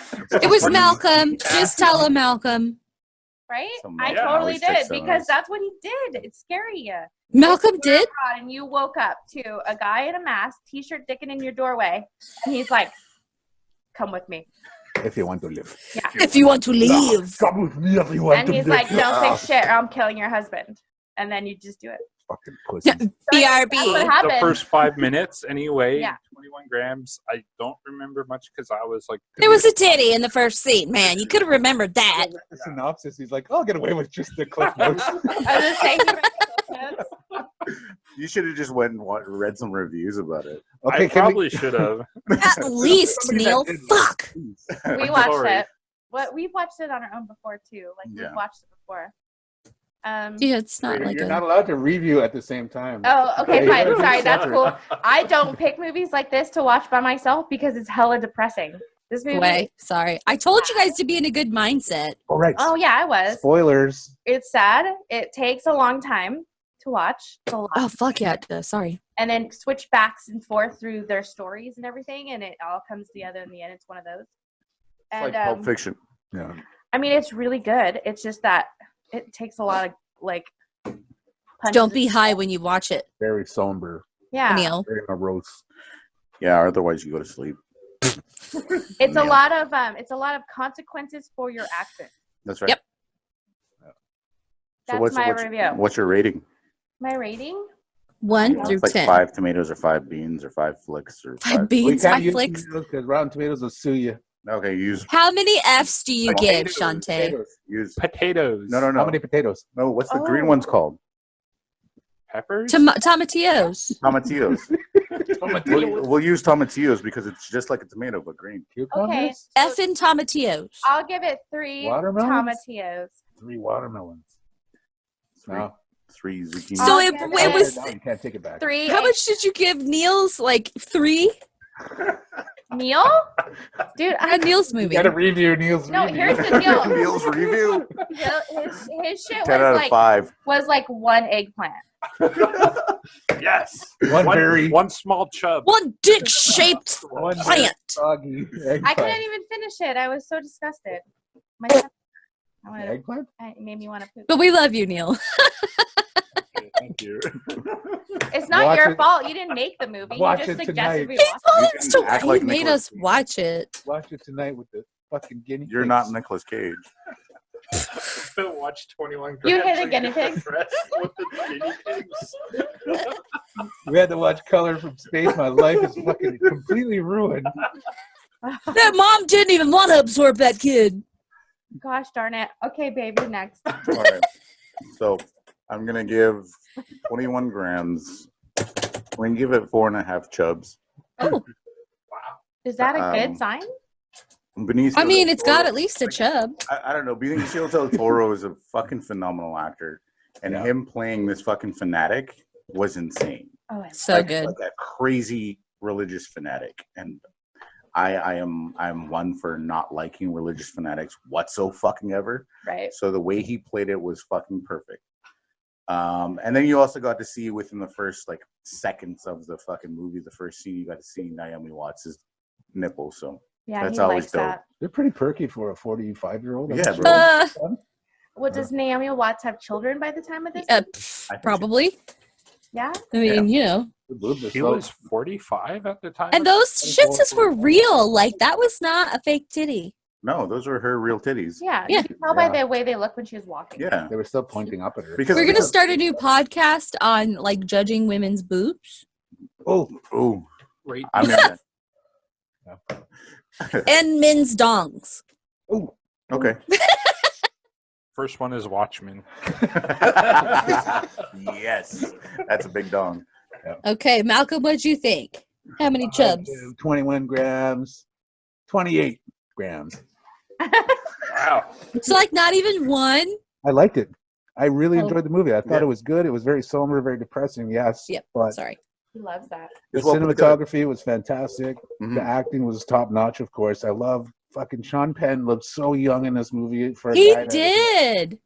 It was Malcolm. Just tell him, Malcolm. right? Some I Yeah, totally always check did some because of that's what he did. It's scary. Malcolm did? And you woke up to a guy in a mask, t-shirt, dicking in your doorway, and he's like, "Come with me." If you want to live. Yeah. If you want to leave. Come with me if you want And to he's live. like, "Don't say shit, or I'm killing your husband." And then you just do it. Fucking pussy. That's what BRB. happened. The first 5 minutes, anyway. Yeah. 21 grams. I don't remember much because I was like. There was a titty in the first scene, man. You could have remembered that. The synopsis, he's like, I'll get away with just the cliff notes. I was gonna say, he read the notes. You should have just went and read some reviews about it. Okay, I probably should have. At least, somebody that Neil. did- Fuck. We watched Sorry. it. What we've watched it on our own before too. Like Yeah. we've watched it before. Yeah, it's not like You're a... not allowed to review at the same time. Oh, okay, Yeah, fine. you're Sorry, that's separate. cool. I don't pick movies like this to watch by myself because it's hella depressing. This movie. way. Sorry. I told you guys to be in a good mindset. All right. Oh yeah, I was. Spoilers. It's sad. It takes a long time to watch. It's a lot. Oh, fuck yeah. it does. Sorry. And then switch backs and forth through their stories and everything, and it all comes together in the end. It's one of those. It's And like Pulp Fiction. Yeah. I mean, it's really good. It's just that it takes a lot of like. punches Don't be and- high when you watch it, Very somber. Yeah, Neil. Very morose. Yeah, otherwise you go to sleep. it's Yeah. a lot of consequences for your actions. That's right. Yep. That's my review. What's your rating? My rating? 1 through It's like 10. 5 tomatoes or 5 beans or 5 flicks or 5 5. beans, 5 flicks. Because Rotten Tomatoes will sue you. Okay, use How many F's do you give, Potatoes. Shantae? Potatoes. use. Potatoes. No. How many potatoes? No, what's the Oh. green ones called? Peppers. Tomatillos. Tomatillos. we'll use tomatillos because it's just like a tomato but green. Cucumbers? F in tomatillos. I'll give it 3 Watermelons? tomatillos. 3 watermelons. No. 3 zucchini. So I'll it, give it was. No, you can't take it back. 3. How much did you give Neil's? Like 3? Neil? Dude, A Neil's movie. You got to review Neil's no. review. Here's the deal. Meals review. His shit 10 out was of 5. like 1 eggplant. Yes. One berry. One small chub. One dick-shaped One plant. soggy I eggplant. couldn't even finish it. I was so disgusted. My son- I wanted to, Eggplant? it made me want to poop. But we love you, Neil. Okay, thank you. It's not Watch your it. fault. You didn't make the movie. Watch You just it suggested tonight. we He watch told it. us to. Act He like made Nicolas us Cage. watch it. Watch it tonight with the fucking guinea You're pigs. not Nicolas Cage. Watch 21 You hit grams a and guinea get pig? impressed with the guinea pigs. We had to watch Color from Space. My life is fucking completely ruined. That mom didn't even want to absorb that kid. Gosh darn it. Okay, babe, you're next. All right. So I'm going to give 21 grams. We're going to give it 4.5 chubs. Oh, Is that a good Um, sign? Benicio I mean, del it's got Toro- at least a chub. I don't know. Benicio del Toro is a fucking phenomenal actor. And Yeah. him playing this fucking fanatic was insane. Oh, it's So like, good. Like a crazy religious fanatic. And I'm one for not liking religious fanatics whatsoever. right. So the way he played it was fucking perfect. And then you also got to see within the first like seconds of the fucking movie, the first scene, you got to see Naomi Watts' nipples. So Yeah, That's he always likes dope. that. They're pretty perky for a 45-year-old. Yeah, bro. Well, does Naomi Watts have children by the time of this? I think Probably. Yeah. I mean, you know. He was 45 at the time. And those shits were real. Like, that was not a fake titty. No, those were her real titties. Yeah. Yeah. You can tell by Yeah. the way they look when she was walking. Yeah. They were still pointing up at her. Because We're going to start a new podcast on, like, judging women's boobs Oh, Ooh, Right. I'm in that. and men's dongs. oh. Okay. First one is Watchmen. Yes. That's a big dong. Okay, Malcolm, what'd you think? How many chubs? 21 grams. 28 grams. Wow. So, like, not even one? I liked it. I really Oh. enjoyed the movie. I thought Yeah. it was good. It was very somber, very depressing, yes. Yep, But sorry. He loves that. the It's well put cinematography was fantastic. Mhm. The acting was top notch, of course. I love fucking Sean Penn looked so young in this movie for a He guy that- did.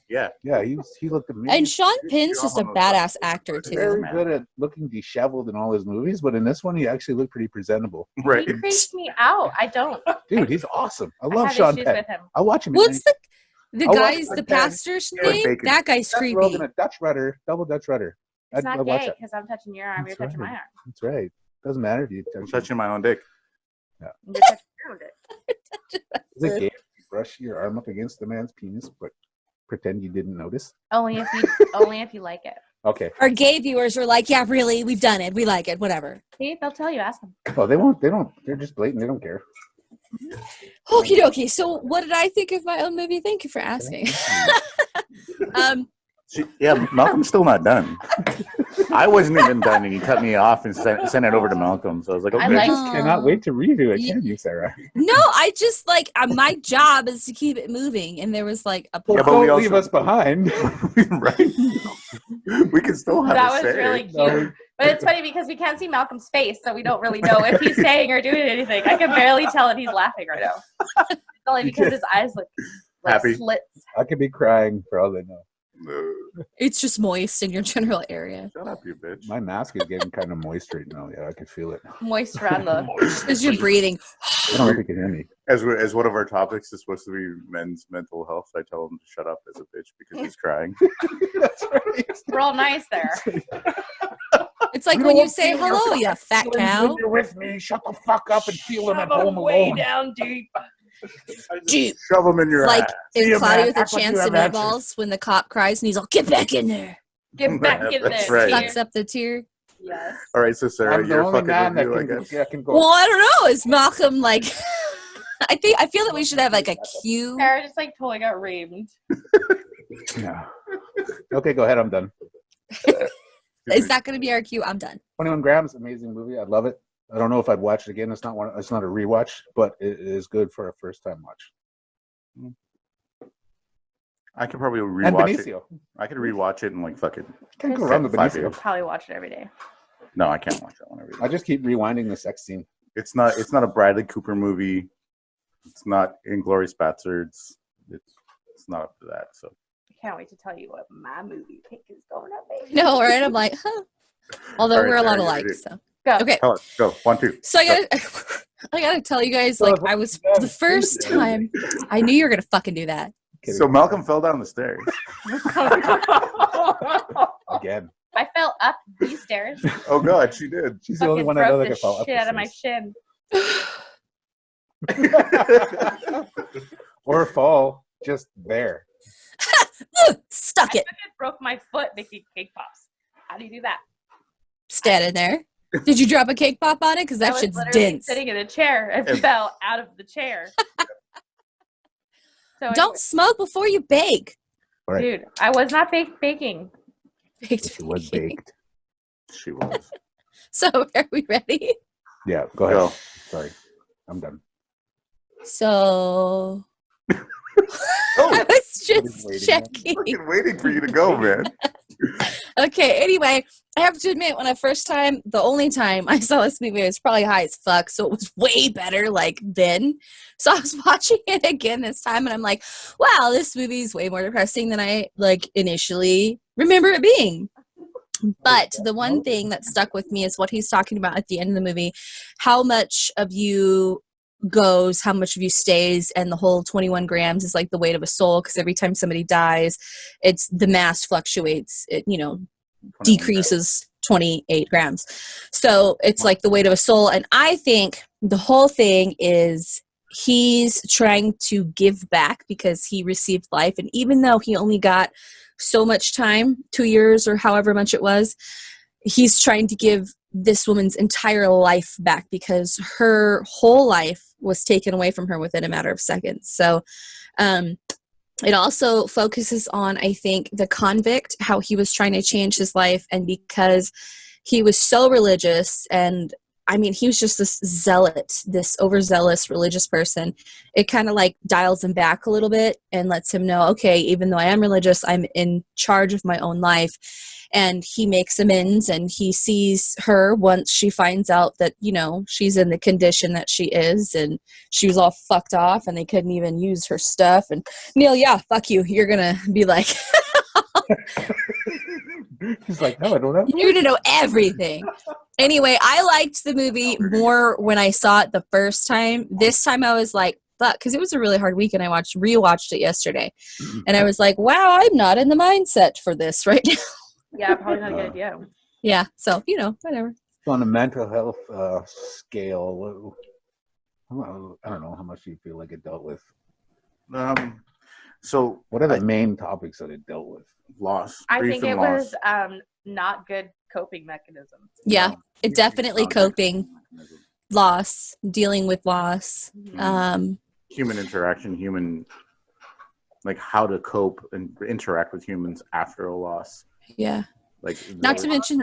Yeah. Yeah, he looked amazing. And Sean Good Penn's job just a on those badass guys. actor, too. very man. good at looking disheveled in all his movies, but in this one he actually looked pretty presentable. Right. He creeps me out. I don't. Dude, he's awesome. I I love have Sean issues Penn. with him. I watch him. What's the The I'll watch guy's it the if I can. pastor's Yeah, name? bacon. That guy's Seth creepy. Rogen, a Dutch rudder, double Dutch rudder. It's not I'd watch gay it. because I'm touching your arm. That's You're touching right. my arm. That's right. Doesn't matter if you I'm touch. touching my own dick. You're touching your own dick. Is it gay if you brush your arm up against the man's penis, but pretend you didn't notice? Only if you like it. Okay. Our gay viewers are like, yeah, really, we've done it. We like it. Whatever. See, they'll tell you. Ask them. Well, they won't. They don't. They're just blatant. They don't care. Okie dokie. So, what did I think of my own movie? Thank you for asking. Malcolm's still not done. I wasn't even done, and he cut me off and sent it over to Malcolm. So I was like, okay. I I like- just cannot wait to redo it. Yeah. Can you, Sarah? No, I just like my job is to keep it moving, and there was like a Well, Yeah, but don't we leave also- us behind. Right? We can still have That a was say. really cute. No. But it's funny because we can't see Malcolm's face, so we don't really know if he's saying or doing anything. I can barely tell if he's laughing right now. It's only because his eyes look like Happy. slits. I could be crying for all they know. it's just moist in your general area. Shut up, you bitch. My mask is getting kind of moist right now. Yeah, I can feel it. Moist around the. Because you're breathing. I don't know if you can hear me. As one of our topics is supposed to be men's mental health, I tell him to shut up as a bitch because he's crying. That's right. We're all nice there. It's like when you say hello, you fat cow. You're with me. Shut the fuck up and feel them at Shove 'em home way alone. down deep. Dude, Shove him in your like ass. in See you, Cloudy man. with a Act like Chance you of have answers. Meatballs when the cop cries and he's all, get back in there. Get back in there. That's right. Sucks up the tear. Yes. All right, so Sarah, I'm the your only fucking man that review, I can, guess. yeah, can go. Well, I don't know. Is Malcolm like I feel that we should have like a cue. Sarah just like totally got reamed. No. Okay, go ahead. I'm done. Is that gonna be our cue? I'm done. 21 Grams, amazing movie. I love it. I don't know if I'd watch it again. It's not one. It's not a rewatch, but it is good for a first time watch. I could probably And rewatch it. Benicio. I could rewatch it in like fucking. Can't go wrong with 5 Benicio. years. Probably watch it every day. No, I can't watch that one every day. I just keep rewinding the sex scene. It's not a Bradley Cooper movie. It's not Inglourious Basterds. It's not up to that. So I can't wait to tell you what my movie pick is going up. Baby. No, right? I'm like, huh. Although All right, we're a lot Sarah, alike, you're so Go. okay. tell us. Go 1, 2. So I gotta tell you guys, like, I was the first time I knew you were gonna fucking do that. Kidding. So Malcolm fell down the stairs. Again. I fell up these stairs. Oh God, she did. She's the only Fucking one I know broke that can fall the up shit the out of my stairs. shin. Or fall just there. Stuck it. I broke my foot making cake pops. How do you do that? Standing there. Did you drop a cake pop on it? Because I that was shit's literally dense. sitting in a chair and And- fell out of the chair. So Don't smoke before you bake. All right. dude, I was not baking. Baked She was baking. baked. She was. So are we ready? Yeah, go ahead. Go. Sorry. I'm done. So Oh, I was just waiting. checking. fucking waiting for you to go, man. Okay, anyway, I have to admit, the only time I saw this movie, it was probably high as fuck, so it was way better, like, then. So I was watching it again this time, and I'm like, wow, this movie is way more depressing than I, like, initially remember it being. But the one thing that stuck with me is what he's talking about at the end of the movie, how much of you goes, how much of you stays, and the whole 21 grams is like the weight of a soul, because every time somebody dies, it's the mass fluctuates, it, decreases 28 grams. So it's like the weight of a soul. And I think the whole thing is he's trying to give back because he received life. And even though he only got so much time, 2 years or however much it was, he's trying to give this woman's entire life back because her whole life was taken away from her within a matter of seconds. So, it also focuses on, I think, the convict, how he was trying to change his life. And because he was so religious, and I mean, he was just this zealot, this overzealous religious person, it kind of like dials him back a little bit and lets him know, okay, even though I am religious, I'm in charge of my own life. And he makes amends, and he sees her once she finds out that, she's in the condition that she is, and she was all fucked off and they couldn't even use her stuff. And Neil, yeah, fuck you. You're going to be like, He's like, no, I don't have. you're going to know everything. Anyway, I liked the movie more when I saw it the first time. This time I was like, fuck, because it was a really hard week, and I rewatched it yesterday, and I was like, wow, I'm not in the mindset for this right now. Yeah, probably not a good idea. Yeah, so whatever. On a mental health scale, I don't know how much you feel like it dealt with. So What are the main topics that it dealt with? loss. I grief think and it loss. was not good coping mechanisms. Yeah, No, it definitely not coping, mechanism. loss, dealing with loss. Human interaction, like how to cope and interact with humans after a loss. Yeah. Like Not to mention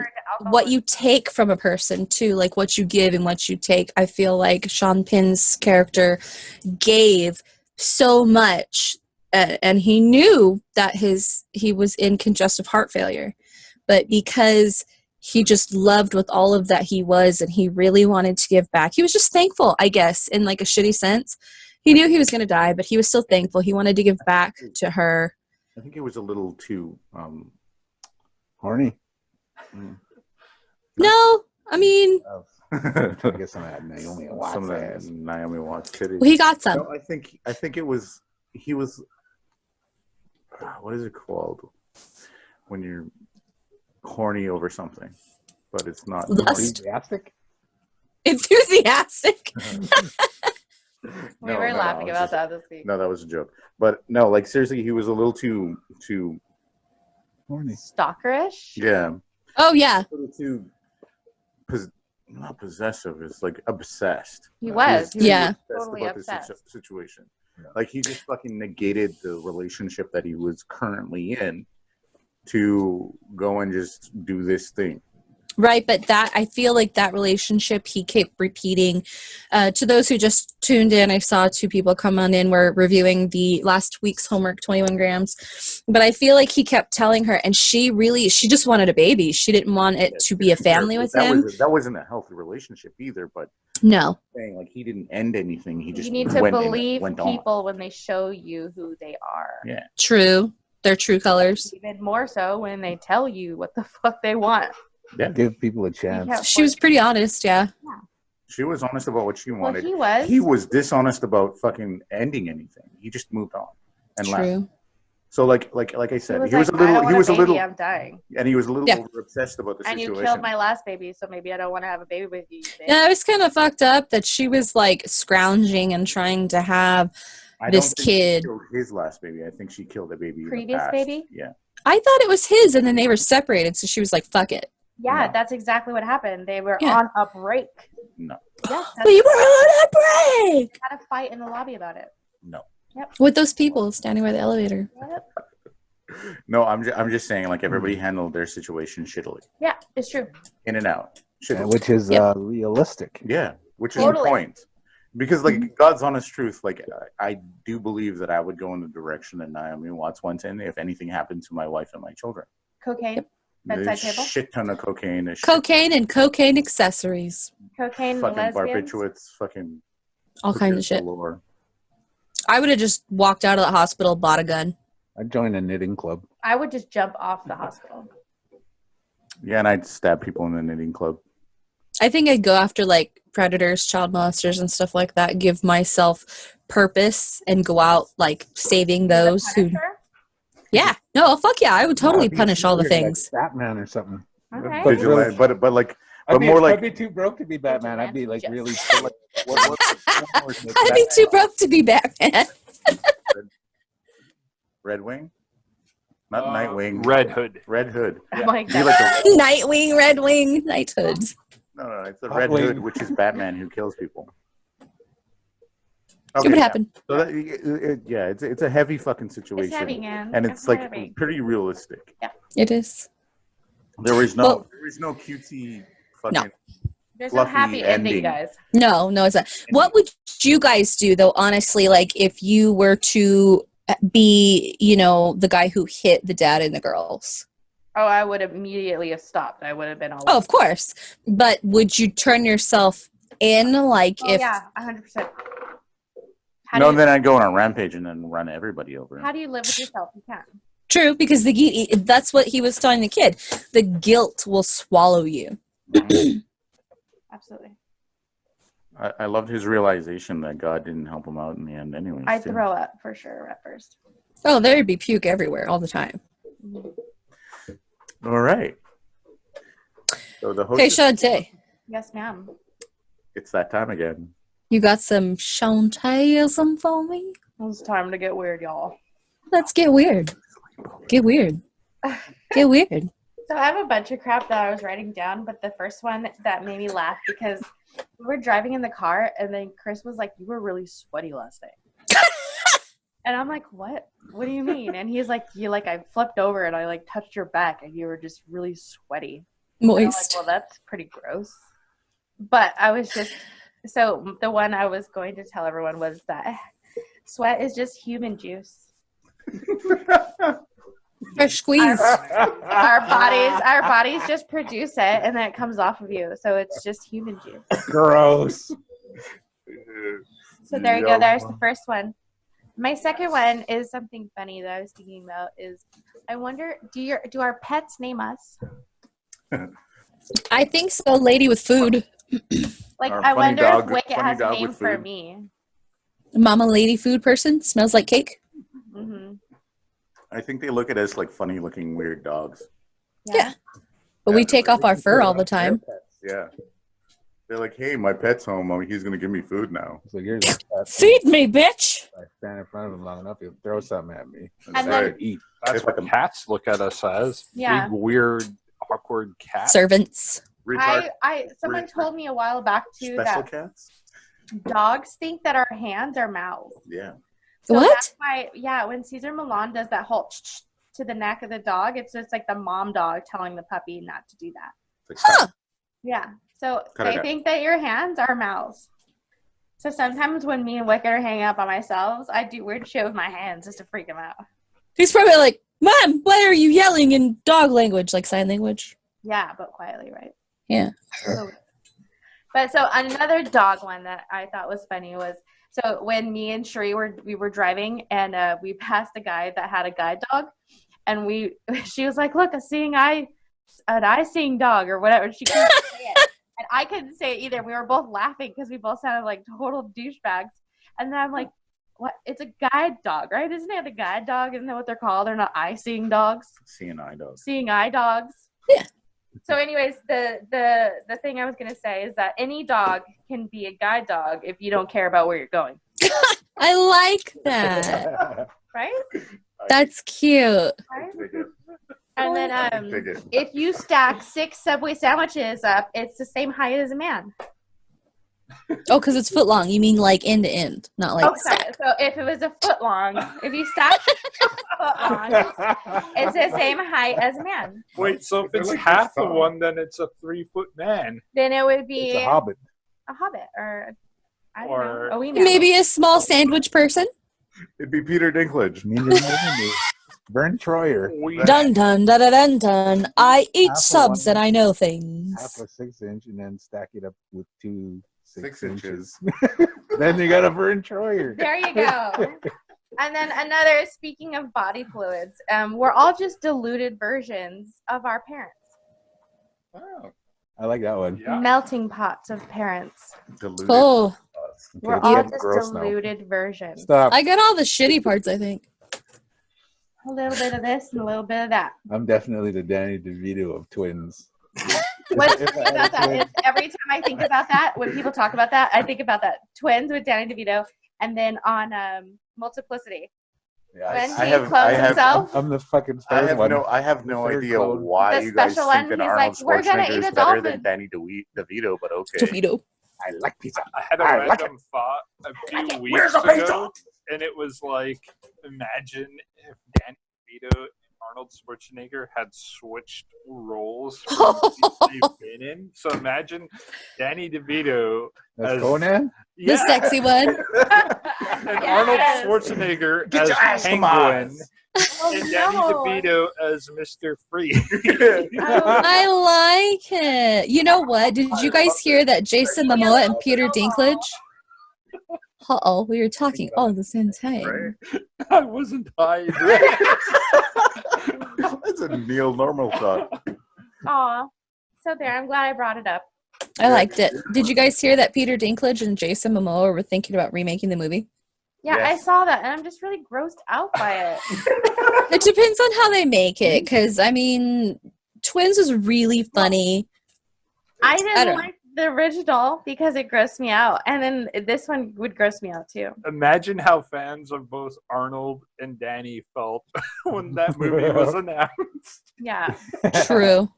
what you take from a person too, like what you give and what you take. I feel like Sean Penn's character gave so much, and he knew that he was in congestive heart failure, but because he just loved with all of that he was, and he really wanted to give back. He was just thankful, I guess, in like a shitty sense. He knew he was going to die, but he was still thankful. He wanted to give back to her. I think it was a little too Horny? No, I mean, I guess some of that Naomi Watts. some of that Naomi Watts titties. well, he got some. No, I think it was he was what is it called when you're horny over something, but it's not Lust. Enthusiastic? Enthusiastic. We were laughing about that this week. No, that was a joke. But no, like seriously, he was a little too Horny. Stalkerish? yeah, Oh yeah. a little too not possessive. It's like obsessed. He was. He was Yeah. obsessed Totally about obsessed. this situation. Yeah. Like he just fucking negated the relationship that he was currently in to go and just do this thing. Right, but that I feel like that relationship he kept repeating. To those who just tuned in, I saw two people come on in. We're reviewing the last week's homework, 21 grams. But I feel like he kept telling her, and she just wanted a baby. She didn't want it to be a family with him. That wasn't a healthy relationship either. But No. saying like he didn't end anything. He just You need to went and believe went on. people when they show you who they are. Yeah. True. Their true colors. Even more so when they tell you what the fuck they want. Yeah. Give people a chance. Yeah. She was pretty honest, yeah. She was honest about what she Well, wanted. he was. He was dishonest about fucking ending anything. He just moved on and left. True. So like I said, he was like, a little. I don't He want was a baby, little, I'm dying. and he was a little Yeah. over obsessed about the And you situation. killed my last baby, so maybe I don't want to have a baby with you. bitch. Yeah, it was kind of fucked up that she was like scrounging and trying to have I this don't think kid. She killed his last baby. I think she killed a baby. in the Previous past. baby? Yeah. I thought it was his, and then they were separated, so she was like, fuck it. Yeah, No. that's exactly what happened. They were Yeah. on a break. No. Yeah, We were on a break! had a fight in the lobby about it. No. With those people standing by the elevator. Yep. No. I'm just saying like everybody handled their situation shittily, Yeah, it's true. in and out. Yeah, Shittily. which is Yep. realistic. Yeah, which is Totally. the point. Because like God's honest truth, like I do believe that I would go in the direction that Naomi Watts went in if anything happened to my wife and my children. Cocaine, bedside There's table, shit ton of cocaine, Cocaine and cocaine accessories. cocaine, fucking lesbians. barbiturates, fucking All kinds of shit. galore. I would have just walked out of the hospital, bought a gun. I'd join a knitting club. I would just jump off the hospital. Yeah, and I'd stab people in the knitting club. I think I'd go after like predators, child molesters, and stuff like that. Give myself purpose and go out like saving those who. Punisher? Yeah, no, fuck yeah, I would totally punish all the Like things. Batman or something. Okay. But Vigilante, really- but like I'd be, more like- I'd be too broke to be Batman. I'd be like really. Vigilante I'd be too broke to be Batman. Red Wing, not Uh, Nightwing. Red Hood. Red Hood. Oh my Be God. like the Nightwing, Red Wing, Knighthood. no, it's the Hot Red Wing. Hood, which is Batman who kills people. It would yeah. happen. So that, yeah, it's a heavy fucking situation, It's heavy, man. and it's like heavy. pretty realistic. It is. There is Well- no cutesy fucking. There's no fluffy happy ending, ending. guys. No, it's not. What would you guys do though, honestly, like if you were to be, the guy who hit the dad and the girls? Oh, I would immediately have stopped. I would have been all. Oh, of course. But would you turn yourself in, like Oh, if yeah, 100%. No, then I'd go on a rampage and then run everybody over. How do you live with yourself? You can't. True, because that's what he was telling the kid. The guilt will swallow you. Absolutely. I loved his realization that God didn't help him out in the end anyways. I'd too. throw up for sure at first. Oh, there'd be puke everywhere all the time. All right. So the Okay, host, Shantae, Yes, ma'am. it's that time again. you got some Shantaeism for me? It's time to get weird, y'all. Let's get weird. Get weird. Get weird. So I have a bunch of crap that I was writing down, but the first one that made me laugh because we were driving in the car and then Chris was like, "You were really sweaty last night." And I'm like, "What? What do you mean?" And he's like, I flipped over and I like touched your back and you were just really sweaty." And I'm like, Moist. well, that's pretty gross. But I was just so the one I was going to tell everyone was that sweat is just human juice. Fresh squeeze. Our bodies just produce it and then it comes off of you. So it's just human juice. Gross. So there you go. There's the first one. My second one is something funny that I was thinking about is I wonder, do our pets name us? I think so, lady with food. Like, Our I funny wonder dog- if Wicket funny has a dog name with for food. me. Mama lady food person. Smells like cake. Mm-hmm. I think they look at us like funny looking weird dogs. Yeah. But we take off our fur all the time. Yeah. They're like, hey, my pet's home. He's going to give me food now. So here's a cat. Feed me, bitch. I stand in front of him long enough, he'll throw something at me. And start then- to eat. That's If what I can- cats look at us as. Yeah. Big, weird, awkward cats. Servants. Retard, Someone Re- told me a while back too special that cats? dogs think that our hands are mouths. Yeah. So What? That's why, yeah, when Caesar Milan does that whole to the neck of the dog, it's just like the mom dog telling the puppy not to do that. It's like, Huh. Yeah. So Cut it they out. think that your hands are mouths. So sometimes when me and Wicket are hanging out by myself, I do weird shit with my hands just to freak him out. He's probably like, Mom, why are you yelling in dog language, like sign language? Yeah, but quietly, right? Yeah. But so another dog one that I thought was funny was so when me and Sheree were driving and we passed a guy that had a guide dog, and she was like, "Look, an eye seeing dog" or whatever. She couldn't say it, and I couldn't say it either. We were both laughing because we both sounded like total douchebags. And then I'm like, "What? It's a guide dog, right? Isn't it a guide dog? Isn't that what they're called? They're not eye seeing dogs. seeing eye dogs. Seeing eye dogs." Yeah. So anyways, the thing I was going to say is that any dog can be a guide dog if you don't care about where you're going, I like that. right? That's cute. Right? Dig it. And then Dig it. if you stack 6 Subway sandwiches up, it's the same height as a man. Oh, because it's foot long. You mean like end to end, not like Okay, stack. so if it was a foot long, if you stack foot long, it's the same height as a man. Wait, so if They're it's like half this of tall. one, then it's a 3-foot man. Then it would be It's a hobbit. a hobbit or I don't Or- know. Oh, we know. Maybe a small sandwich person. It'd be Peter Dinklage. Vern Troyer. We, Dun dun dun dun dun dun. I eat Half of subs one. and I know Half things. a 6-inch and then stack it up with 2 6 6 inches. inches. Then you got a Vern Troyer. There you go. And then another, speaking of body fluids, we're all just diluted versions of our parents. Oh, I like that one. yeah. Melting pots of parents. Diluted. Oh, We're Okay, all yeah, just gross now. diluted versions. Stop. I got all the shitty parts, I think. A little bit of this and a little bit of that. I'm definitely the Danny DeVito of twins. What's If funny I had about a that twin- is every time I think about that, when people talk about that, I think about that. Twins with Danny DeVito, and then on Multiplicity. Yeah, When I he have- clones I have- himself. I'm the fucking I third have one. no Third idea clone. why The you guys special think one, that he's Arnold like, "We're gonna Schwarzenegger eat is a better dolphin." than Danny DeVito, but okay. DeVito. I like pizza. I had a I like random thought a Where's few weeks the pizza? ago, and it was like, imagine if Danny DeVito and Arnold Schwarzenegger had switched roles from they've been in. So imagine Danny DeVito That's as Conan? The sexy one. and Arnold Yes. Schwarzenegger Get as your ass to Penguin, Mars. Oh, and Danny no. DeVito as Mr. Free. I like it. You know what? Did you guys hear that Jason Momoa and Peter Dinklage? Uh-oh, we were talking all at the same time. I wasn't high. That's a Neil normal thought. Aw. So there, I'm glad I brought it up. I liked it. Did you guys hear that Peter Dinklage and Jason Momoa were thinking about remaking the movie? Yeah, Yes. I saw that, and I'm just really grossed out by it. It depends on how they make it, because, I mean, Twins was really funny. I I didn't don't like the original because it grossed me out, and then this one would gross me out too. Imagine how fans of both Arnold and Danny felt when that movie was announced. Yeah. True.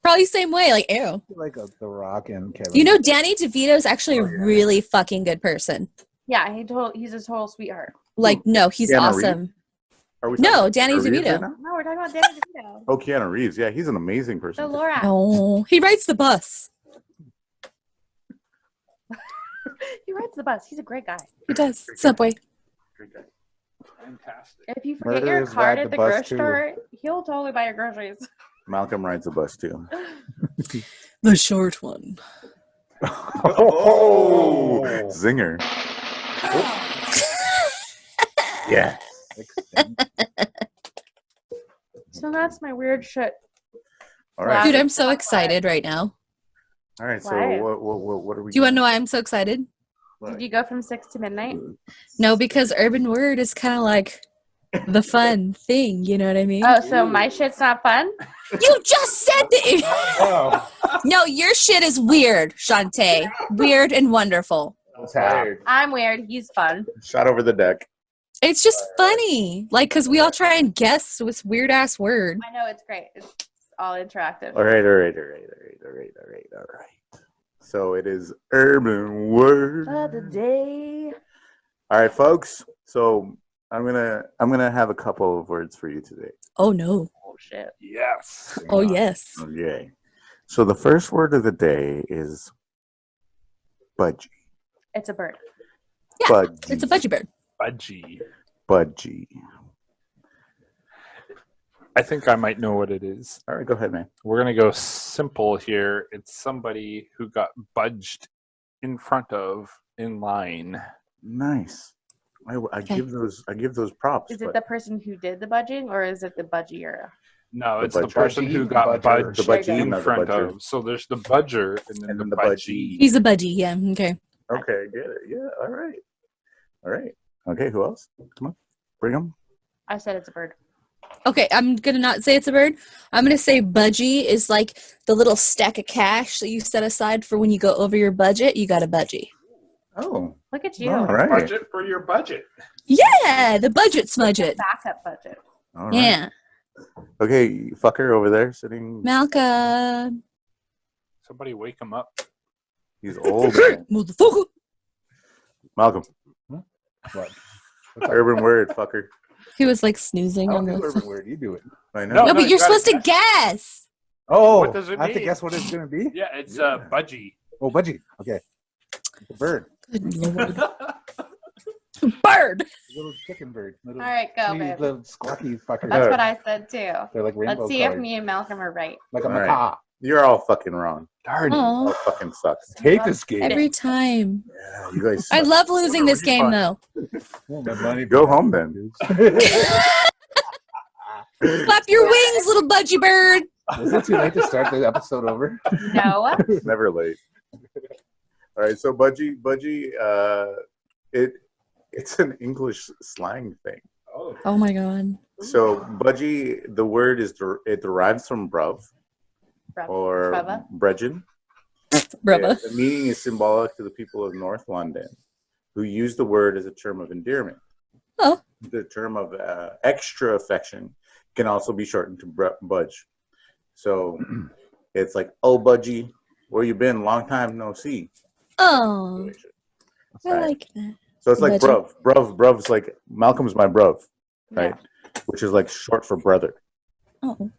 Probably same way, like, ew. Like The Rock and Kevin. You know, Danny DeVito's actually Oh, a yeah. really fucking good person. Yeah, he's a total sweetheart. Like, no, he's Keanu awesome. Are we No, talking about Danny Keanu Reeves DeVito. right now? No, we're talking about Danny DeVito. Oh, Keanu Reeves. Yeah, he's an amazing person. The Lorax. No, he rides the bus. He rides the bus. He's a great guy. He does. Subway. Fantastic. If you forget your Murderers card ride at the the bus, grocery too. store, he'll totally buy your groceries. Malcolm rides the bus too. The short one. Oh, zinger. Yeah. So that's my weird shit. All right. Dude, I'm so excited right now. All right. So Why? what are we? Do you want to know why I'm so excited? Did you go from 6 to midnight? No, because Urban Word is kind of like the fun thing. You know what I mean? Oh, so my shit's not fun? You just said that. Oh, No, your shit is weird, Shantae. Weird and wonderful. Tired. I'm weird. He's fun. Shot over the deck. It's just funny. Like, because we all try and guess this weird ass word. I know, it's great. It's all interactive. All right. So it is Urban Word. The day. All right, folks. So I'm gonna have a couple of words for you today. Oh, no. Oh, shit. Yes. Oh, yes. Okay. So the first word of the day is budgie. It's a bird. Yeah, Budgie. it's a budgie bird. Budgie. Budgie. I think I might know what it is. All right, go ahead, man. We're going to go simple here. It's somebody who got budged in front of in line. Nice. I give those props. Is it but the person who did the budging, or is it the budgier? No, The it's the budger. person who The got budger. The budged budgie, in not the front budger. of. So there's the budger and then the budgie. He's a budgie, yeah. Okay. Okay, get it. Yeah, all right. Okay, who else? Come on. Bring them. I said it's a bird. Okay, I'm going to not say it's a bird. I'm going to say budgie is like the little stack of cash that you set aside for when you go over your budget. You got a budgie. Oh, Look at you. all right. Budget for your budget. Yeah, the budget smudget. Backup budget. All right. Yeah. Okay, fucker over there sitting. Malcolm. Somebody wake him up. He's old. Man. Motherfucker. Malcolm. what? Urban Word, fucker. He was like snoozing I on don't do the. Urban Word. You do it. I know. No, No, but you you're gotta supposed to guess. Oh, What does it I have to mean? guess what it's gonna be. Yeah, it's budgie. Oh, budgie. Okay. It's a bird. Good lord. Bird. Little chicken bird. Little, All right, go, sweet babe. little squawky fucker. That's what I said too. They're like rainbow Let's see if colored. me and Malcolm are right. Like a All right. macaw. You're all fucking wrong. Darn it. All Oh, fucking sucks. Hate this game. every time. Yeah, you guys. I suck. love losing this game though. Oh, my money. Go home then. Clap your wings, little budgie bird. Is it too late to start the episode over? No. Never late. All right, so budgie, it's an English slang thing. Oh. Oh my god. So budgie, the word it derives from bruv Bruv. or Brava. bregin. Brother. The meaning is symbolic to the people of North London, who use the word as a term of endearment. Oh. The term of extra affection can also be shortened to budge. So it's like, oh, budgie, where you been? Long time no see. Oh, I Right. like that. So it's like Budgie. bruv's like Malcolm's my bruv, right? Yeah. Which is like short for brother, Oh,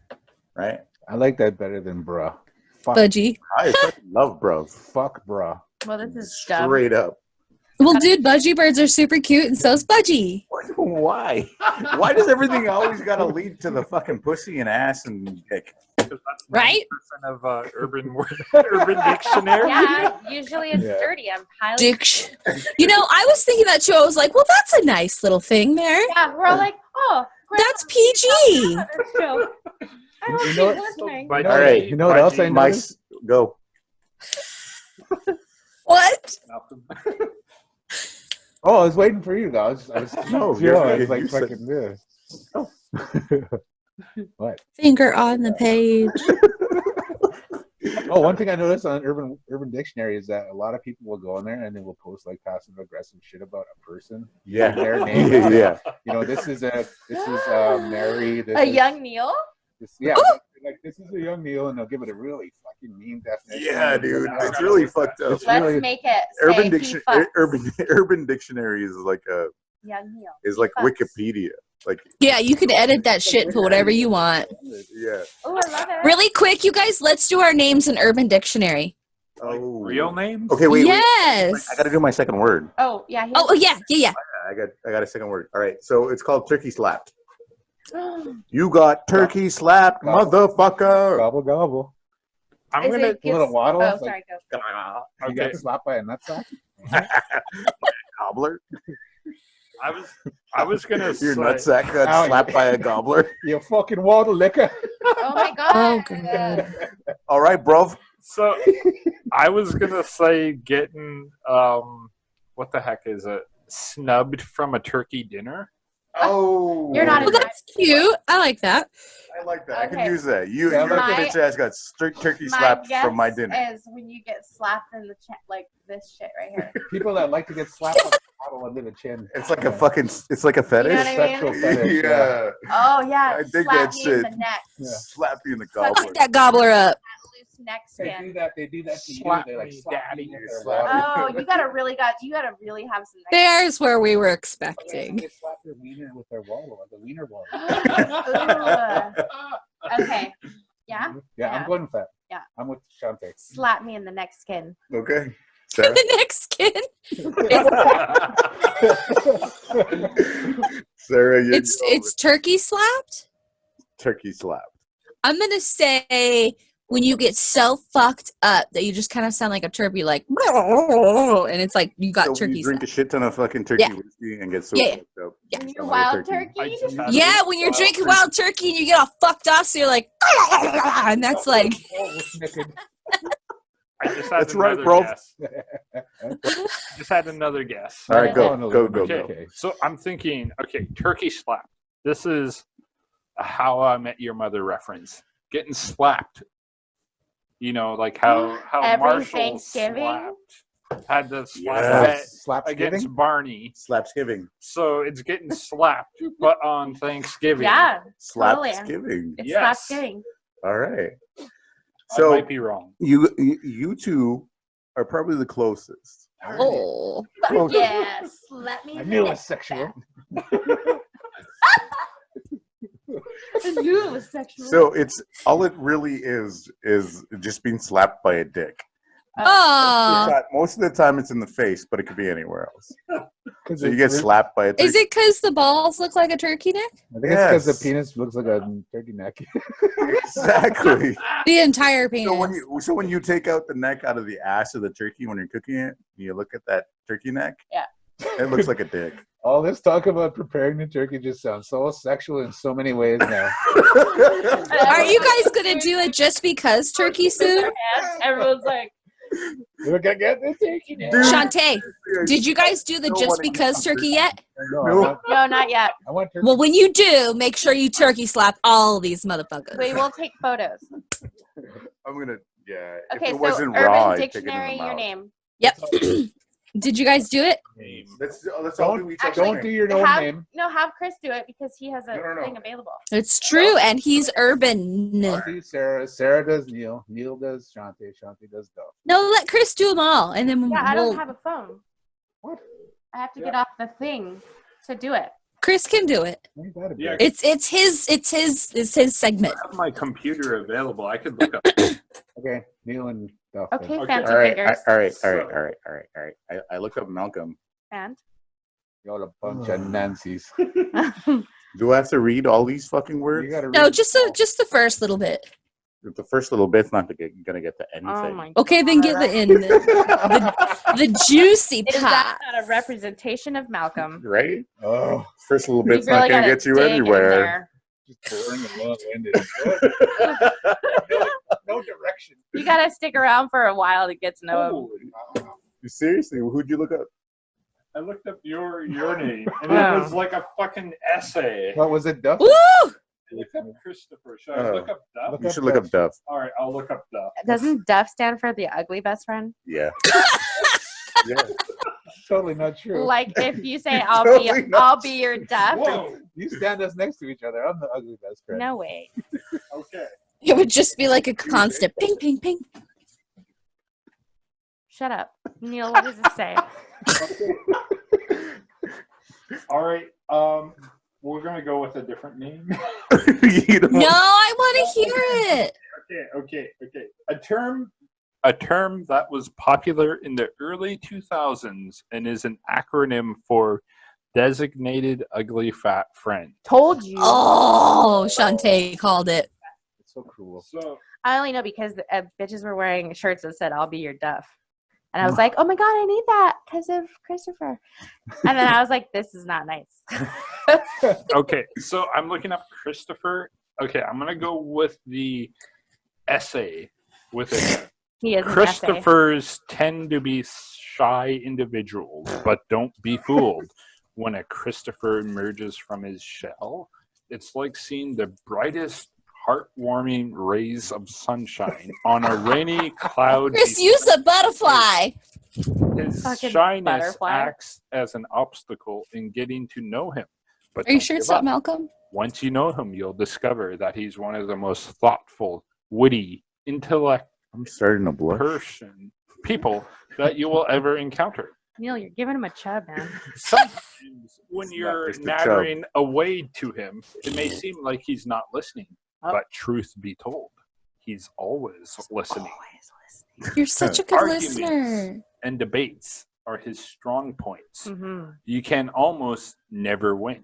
right? I like that better than bruh. Fuck, budgie. I fucking love bruv. fuck bruh. Well, this is dumb. Straight up. Well, dude, budgie birds are super cute, and so's budgie. Why? Why does everything always gotta lead to the fucking pussy and ass and dick? Right? 90% of Urban Dictionary. Yeah, usually it's Yeah. dirty. I'm highly. Dick. You know, I was thinking that too. I was like, well, that's a nice little thing there. Yeah, we're all like, oh, great. That's PG. That's true. I hope You she's know what? listening. Budgie, All right. You know what else I My noticed? go. What? Malcolm. Oh, I was waiting for you, guys. I was No, yeah, I you was like said- fucking this. What? Finger on the page. Oh, one thing I noticed on Urban Dictionary is that a lot of people will go in there and they will post like passive aggressive shit about a person. Yeah. Their name. Yeah. You know, this is Mary. This A is, young Neil? yeah, like this is a young Neil, and they'll give it a really fucking mean definition. Yeah, dude. It's really fucked up. It's Let's really- make it Urban, say he fucks. Urban Dictionary is like Young Neil. like He fucks. Wikipedia. Like, Yeah, you can edit that shit for whatever you want. yeah. Oh, I love it. Really quick, you guys, let's do our names in Urban Dictionary. Oh, Real names? Okay, wait. Yes. I got to do my second word. Oh, yeah. Oh, yeah. I got a second word. All right, so it's called turkey slapped. You got turkey slapped, motherfucker. Gobble gobble. I'm gonna. A little waddle. Oh, Like, sorry. Go. you got slapped by a nutsack. Gobbler. I was gonna Your say. nutsack got Ow, slapped by a gobbler. You fucking waddle liquor. Oh, my God. Oh, God. All right, bro. So I was gonna say getting what the heck is it? Snubbed from a turkey dinner. Oh, You're not Well, that's cute. I like that. I like that. I can Okay. use that. Your My- bitch ass got turkey My slapped guess from my dinner. is when you get slapped in the chin, like this shit right here. People that like to get slapped on the bottle under the chin. It's like a fucking. It's like a fetish. You know what I mean? Sexual fetish. Yeah. Oh, yeah. I dig slap that me shit. in the neck. Yeah. Slap you in the Suck gobbler. Fuck that gobbler up. That loose neck They do skin. that. They do that to you. Slap They like me, slap daddy. you with their Slap waddle. Oh, you gotta really have some neck. There's where we were Yeah, expecting. they slap their wiener with their waddle, the wiener waddle. Ooh. Okay. Yeah? Yeah, I'm going with that. Yeah. I'm with Shante. Slap me in the neck skin. Okay. Sarah? The next skin. Sarah, you're It's turkey slapped. turkey slapped. I'm gonna say when you get so fucked up that you just kind of sound like a turkey, like, and it's like you got So when turkey you drink slapped. a shit ton of fucking turkey Yeah. whiskey and get so Yeah. fucked up. Yeah. When you you're sound like a wild turkey. I just had Yeah, when you're drinking wild turkey and you get all fucked off, so you're like, and that's like, I just had That's right, another bro. guess. Just had another guess. All right, go, Oh, no, go, go, okay. go. So I'm thinking, okay, turkey slap. This is a How I Met Your Mother reference. Getting slapped. You know, like how Every Marshall Thanksgiving? had to slap Yes. bet against Slapsgiving? Barney. Slapsgiving. So it's getting slapped, but on Thanksgiving. Yeah. Totally. Slapsgiving. It's Yes. Thanksgiving. All right. I So might be wrong. you two are probably the closest. oh, Oh. Yes. Let me. I knew it was sexual. I knew it was sexual. So it's all it really is just being slapped by a dick. oh. Most of the time it's in the face, but it could be anywhere else. 'Cause So you it's get slapped by a Is turkey. it because the balls look like a turkey neck? I think it's because Yes. the penis looks like a turkey neck. Exactly. The entire penis. So when you take out the neck out of the ass of the turkey when you're cooking it, you look at that turkey neck. Yeah. It looks like a dick. All this talk about preparing the turkey just sounds so sexual in so many ways now. Are you guys gonna do it just because turkey soon? Everyone's like, We're gonna get the turkey now. Dude. Shantae, did you guys do the No just one because turkey yet? No, No. no, not yet. I want turkey. Well, when you do, make sure you turkey slap all these motherfuckers. We will take photos. I'm gonna if Okay, it so wasn't Urban raw, I'd take it in the Dictionary, your mouth. name. Yep. Did you guys do it? Let's all do each other's Don't name. do your own name. Have Chris do it because he has a No. thing available. It's true, and he's urban. I'll do Sarah. Sarah does Neil. Neil does Shante. Shante does Duff. No, let Chris do them all, and then Yeah, I we'll. don't have a phone. What? I have to get off the thing to do it. Chris can do it. Ain't that a Yeah. bitch? It's his segment. I have my computer available. I could look up. Okay, Neil and Duff. Okay, Okay. fancy All right, fingers. all right. I looked up Malcolm. And Y'all a bunch of Nancy's. Do I have to read all these fucking You words? gotta No, read just the first little bit. The first little bit's not gonna get to anything. oh my Okay, then get the in the juicy Is part. that not a representation of Malcolm? Right? Oh, First little You bit's not gonna gotta get you dig in anywhere. there. Just boring and long-winded. No direction. You gotta stick around for a while to get to know him. Holy- Seriously, who'd you look up? I looked up your name, and it was like a fucking essay. What was it, Duff? Woo! I looked up Christopher. Should I look up Duff? You should look up Duff. All right, I'll look up Duff. Doesn't Duff stand for the ugly best friend? Yeah. Yeah. Totally not true. Like if you say Totally not I'll be your Duff. Whoa. You stand us next to each other. I'm the ugly best friend. No way. Okay. It would just be like a constant ping, ping, ping. Shut up. Neil, what does it say? All right. We're gonna go with a different name. You don't- No, I want to hear it. Okay. A term that was popular in the early 2000s and is an acronym for designated ugly fat friend. Told you. Oh, Shantae called it. It's so cruel. So I only know because the bitches were wearing shirts that said I'll be your Duff. And I was like, oh my God, I need that because of Christopher. And then I was like, this is not nice. okay, so I'm looking up Christopher. Okay, I'm gonna go with the essay with it. He is an essay. Christophers tend to be shy individuals, but don't be fooled. When a Christopher emerges from his shell, it's like seeing the brightest, heartwarming rays of sunshine on a rainy, cloudy. Chris, use a butterfly. His Fucking shyness butterfly. acts as an obstacle in getting to know him. But Are you don't sure give it's not up. Malcolm? Once you know him, you'll discover that he's one of the most thoughtful, witty, intellect I'm starting to blush. people that you will ever encounter. Neil, you're giving him a chub, man. Sometimes when It's not you're just a nattering away to him, it may seem like he's not listening. Oh. But truth be told, he's always listening. You're such a good Arguments listener. and debates are his strong points. Mm-hmm. You can almost never win.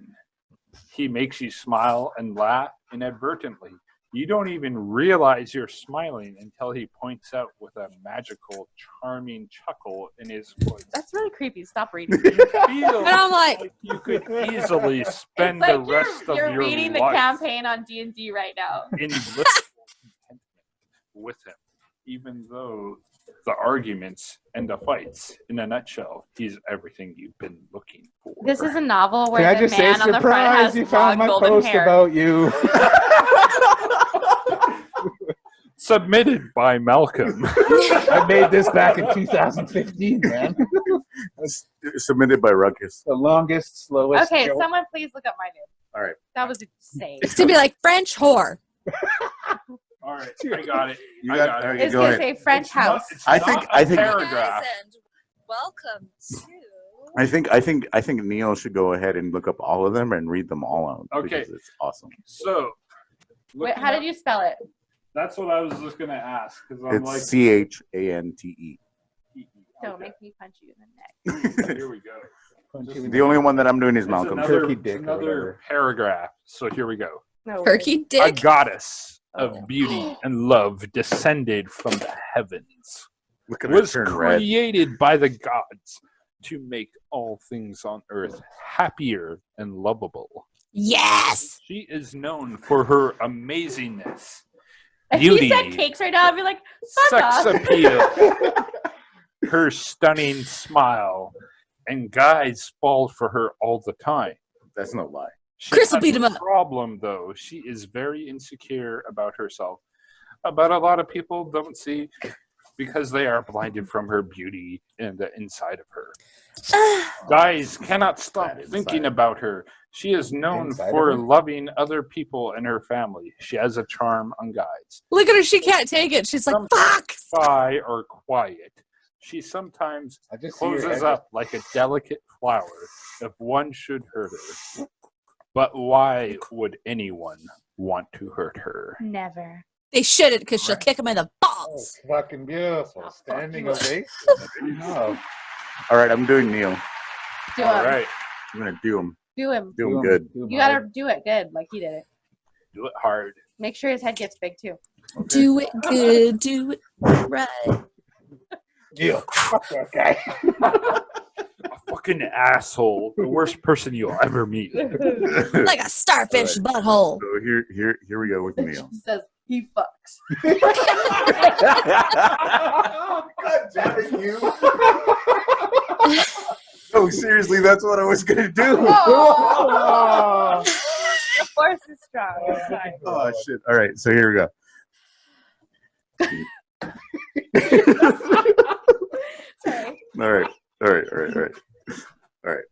He makes you smile and laugh inadvertently. You don't even realize you're smiling until he points out with a magical, charming chuckle in his voice. That's really creepy. Stop reading. You feel And I'm like, you could easily spend It's the like rest of you're your reading the life campaign on D&D right now. in blissful contentment with him, even though the arguments and the fights, in a nutshell, he's everything you've been looking for. This is a novel where Can I the just say, man on the front surprise, has you found long my golden post hair. about you. Submitted by Malcolm. I made this back in 2015, man. Submitted by Ruckus. The longest, slowest. Okay, joke. someone please look up my name. All right. That was insane. it's going to be like French whore. All right, I got it. You I got- got all it. right, It's go going to ahead. say French It's not- house. it's I not think- a I think- paragraph. welcome to. I think Neil should go ahead and look up all of them and read them all out. Okay. Because it's awesome. So, Wait, how did you spell it? That's what I was just gonna ask because I'm It's like, CHANTE. Don't okay, make me punch you in the neck. here we go. The only one that I'm doing is It's Malcolm. another, Turkey dick or another whatever. paragraph. So here we go. No way. Turkey A dick. goddess Oh. of beauty and love descended from the heavens, Look at her was turn red. created by the gods to make all things on earth happier and lovable. Yes. She is known for her amazingness, If beauty, you said cakes right now, I'd be like, fuck sex off. appeal, her stunning smile, and guys fall for her all the time. That's no lie. She Chris will has beat him a up. problem, though. She is very insecure about herself. But a lot of people don't see because they are blinded from her beauty and the inside of her. Guys cannot stop That thinking inside. about her. She is known Inside of for her? loving other people and her family. She has a charm on guys. Look at her. She can't take it. She's like, fuck. Shy or quiet. She sometimes I just see your closes head. up like a delicate flower if one should hurt her. But why would anyone want to hurt her? Never. They shouldn't because she'll Right. kick him in the Oh, balls. fucking beautiful. Oh, Standing fuck ovation. Oh, All right, I'm doing Neil. Do All him. right, I'm gonna do him. Do him. Do him good. You gotta do it good, like he did it. do it hard. Make sure his head gets big too. Do it good. Do it right. Yeah. Fuck that guy. I'll fucking asshole. The worst person you'll ever meet. Like a starfish butthole. So here we go with Neil. She says he fucks. God damn it, you! No, seriously, that's what I was gonna do. Oh. The force is strong. It's fine. Oh shit! All right, so here we go. Sorry. All right.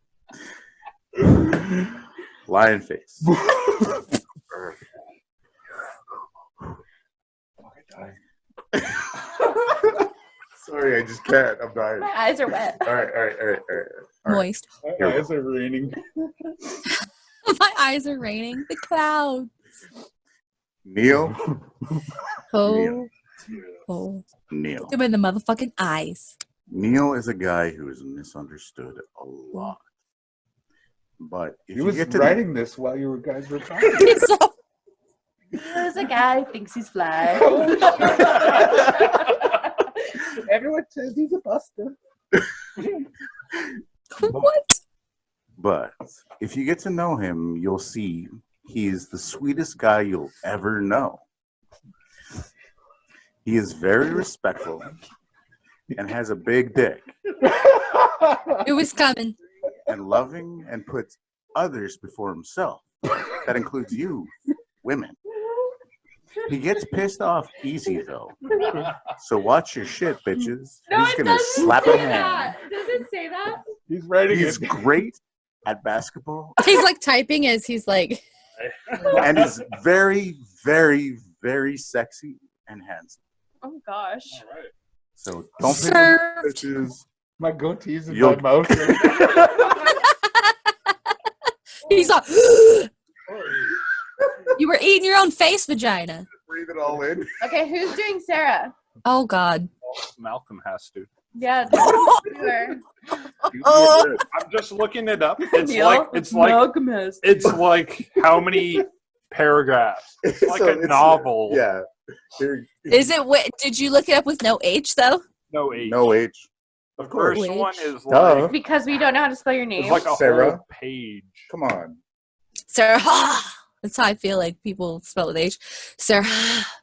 Lion face. Sorry, I just can't. I'm dying. My eyes are wet. All right. Moist. My eyes are raining. My eyes are raining. The clouds. Neil. Oh. Oh. Neil. Give me the motherfucking eyes. Neil is a guy who is misunderstood a lot. But if He you was get to writing this while you guys were talking. So, There's a guy who thinks he's fly. Everyone says he's a buster. what? But if you get to know him, you'll see he is the sweetest guy you'll ever know. He is very respectful and has a big dick It was coming. and loving and puts others before himself. That includes you, women. He gets pissed off easy though. So watch your shit, bitches. No, He's it gonna doesn't slap say a hand. that. Does it say that? He's writing He's it. great at basketball He's like typing as he's like, and is very, very, very sexy and handsome. Oh gosh. So don't pick served. bitches. My goatee's in You'll- my mouth. He's like, you were eating your own face vagina. Breathe it all in. Okay, who's doing Sarah? Oh, God. Malcolm has to. Yeah, do her. Oh. I'm just looking it up. It's Neil, like Malcolm has. it's like how many paragraphs? It's like So a it's- novel. Yeah. Here- Is it, did you look it up with no H, though? No H. No H. The Of course. first Wait. one is Duh. like Because we don't know how to spell your name. it's like a Sarah. whole page. Come on. Sarah. That's how I feel like people spell with H. Sarah.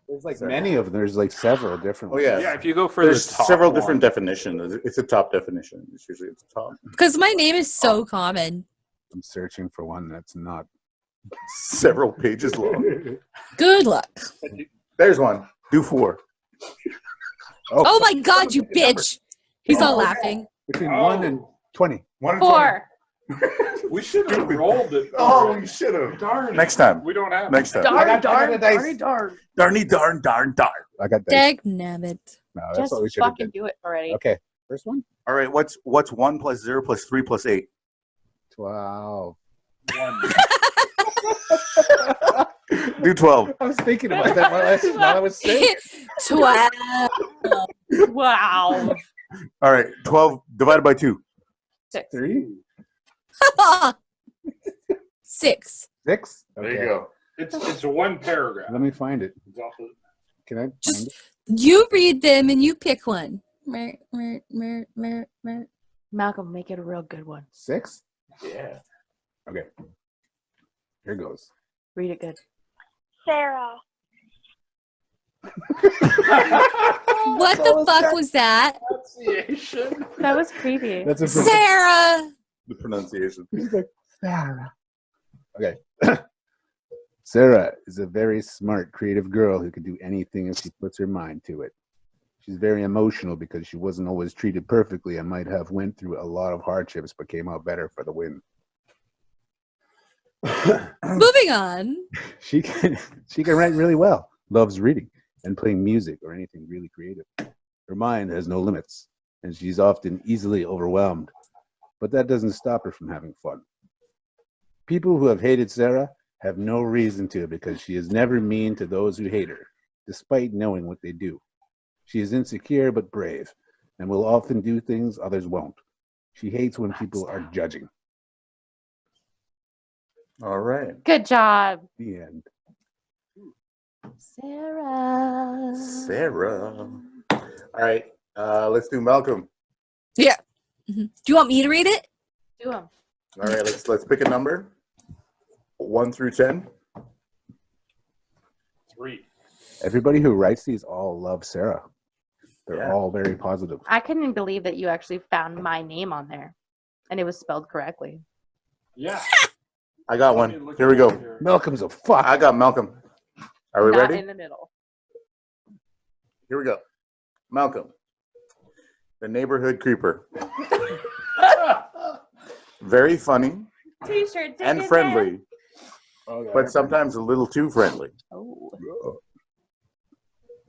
There's like many of them. There's like several different Oh, ones. yeah. Yeah, if you go for There's the top several one, different definitions. It's a top definition. It's usually at the top. Because my name is so common. I'm searching for one that's not. Several pages long. Good luck. There's one. Do 4. Oh, my God, you bitch. He's all laughing. Between Oh. 1 and 20. 1 and 4. we should have rolled it. Oh, we should have. Darn it. Next time. We don't have Next time. I got Darn, a dice. darn. Darny darn darn darn. I got that. Dag nabbit. No, that's Just what we should have fucking done. do it already. Okay. First one? All right. What's 1 plus 0 plus 3 plus 8? 12. one. Do 12. I was thinking about that while I was saying. 12. Wow. All right. 12 divided by 2. 6. 3? 6. 6? There you go. It's one paragraph. Let me find it. It's off the- Can I find Just- it? You read them and you pick one. Mer, mer, mer, mer, mer. Malcolm, make it a real good one. 6? Yeah. Okay. Here goes. Read it good. Sarah. What the fuck was that? Pronunciation. That was creepy. That's a Sarah! The pronunciation. He's like, Sarah. Okay. Sarah is a very smart, creative girl who can do anything if she puts her mind to it. She's very emotional because she wasn't always treated perfectly and might have went through a lot of hardships but came out better for the win. Moving on. She can write really well, loves reading and playing music or anything really creative. Her mind has no limits, and she's often easily overwhelmed, but that doesn't stop her from having fun. People who have hated Sarah have no reason to because she is never mean to those who hate her, despite knowing what they do. She is insecure but brave, and will often do things others won't. She hates when people are judging. All right. Good job. The end. Sarah. Sarah. All right. Let's do Malcolm. Do you want me to read it? Do them. All right, let's pick a number. 1 through 10. 3. Everybody who writes these all love Sarah. They're Yeah. all very positive. I couldn't believe that you actually found my name on there, and it was spelled correctly. Yeah. I got one. Here we go. Malcolm's a fuck. I got Malcolm. Are we Not ready? in the middle. Here we go. Malcolm, the neighborhood creeper. Very funny T-shirt. and friendly, Okay. but sometimes a little too friendly. Oh.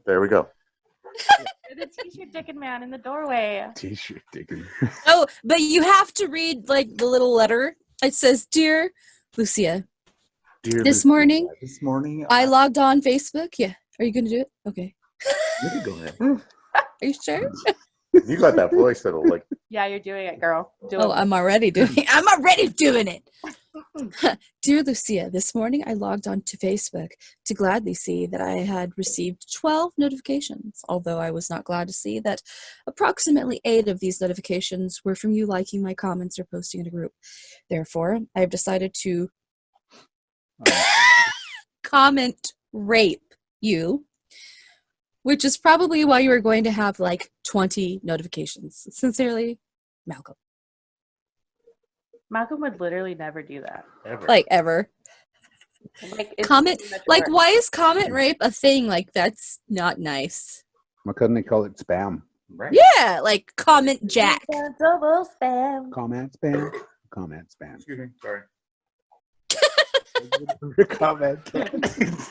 There we go. The T-shirt dicking man in the doorway. T-shirt digging. Oh, but you have to read like the little letter. It says, "Dear Lucia, Dear This Lucia, morning, This morning. I logged on Facebook." Yeah. Are you gonna do it? Okay. You can go ahead. Are you sure? You got that voice that'll like. Yeah, you're doing it, girl. Do Oh, it. I'm already doing it. I'm already doing it. Dear Lucia, this morning I logged on to Facebook to gladly see that I had received 12 notifications, although I was not glad to see that approximately 8 of these notifications were from you liking my comments or posting in a group. Therefore, I have decided to comment rape you, which is probably why you are going to have like 20 notifications. Sincerely, Malcolm. Malcolm would literally never do that. Ever. Like, ever. Like, it's Comment, too much like, work. why is comment rape a thing? Like, that's not nice. Why couldn't they call it spam? Right. Yeah, like comment jack. Double spam. Comment spam. Comment spam. Excuse me. Sorry. Comment.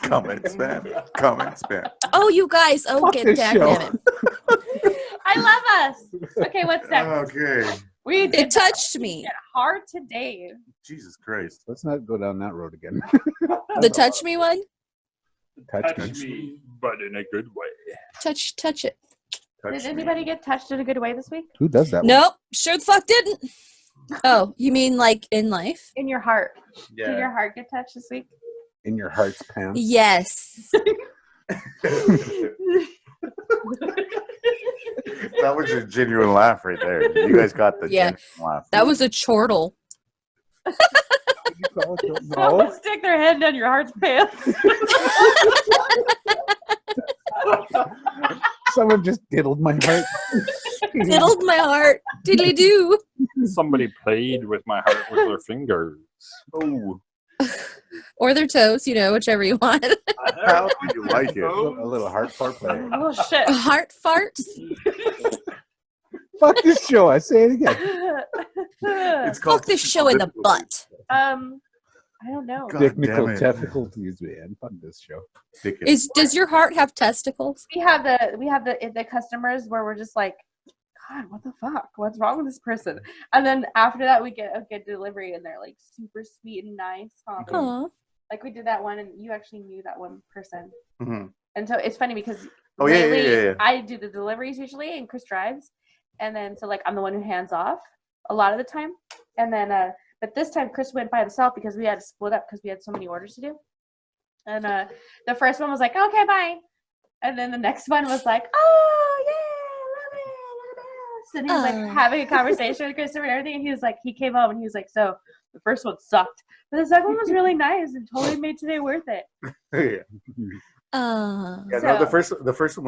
Comment spam. Comment spam. Oh, you guys. Oh, Fuck get this damn show. it. I love us. Okay, what's next? Okay. We It did touched me. it hard today. Jesus Christ. Let's not go down that road again. The touch me one? Touch Touch me. me, but in a good way. Touch it. Touch Did me. anybody get touched in a good way this week? Who does that? Nope, sure the fuck didn't. Oh, you mean like in life? In your heart. Did Yeah. your heart get touched this week? One? In your heart's pants? Yes. That was a genuine laugh right there. You guys got the Yeah. genuine laugh. That was a chortle. You call it? Someone No. stick their head down your heart's pants. Someone just diddled my heart. Diddled my heart. Diddly do. Somebody played with my heart with their fingers. Oh, Or their toes, whichever you want. how do you like it? A little heart fart play. Oh shit. A heart fart? Fuck this show. I say it again. It's called Fuck this show in the butt. I don't know. God damn Dicknical it. Tefichalties, man. Fuck this show. Does your heart have testicles? We have the customers where we're just like, God, what the fuck? What's wrong with this person? And then after that, we get a good delivery, and they're like super sweet and nice. Aw. Like we did that one, and you actually knew that one person. Mhm. And so it's funny because Oh, yeah, lately yeah. I do the deliveries usually, and Chris drives, and then so like I'm the one who hands off a lot of the time, and then but this time Chris went by himself because we had to split up because we had so many orders to do, and the first one was like, okay, bye, and then the next one was like, oh yeah, love it, and he was like having a conversation with Christopher and everything, and he came home and he was like, so the first one sucked, but the second one was really nice and totally made today worth it. Yeah. Yeah, no, the first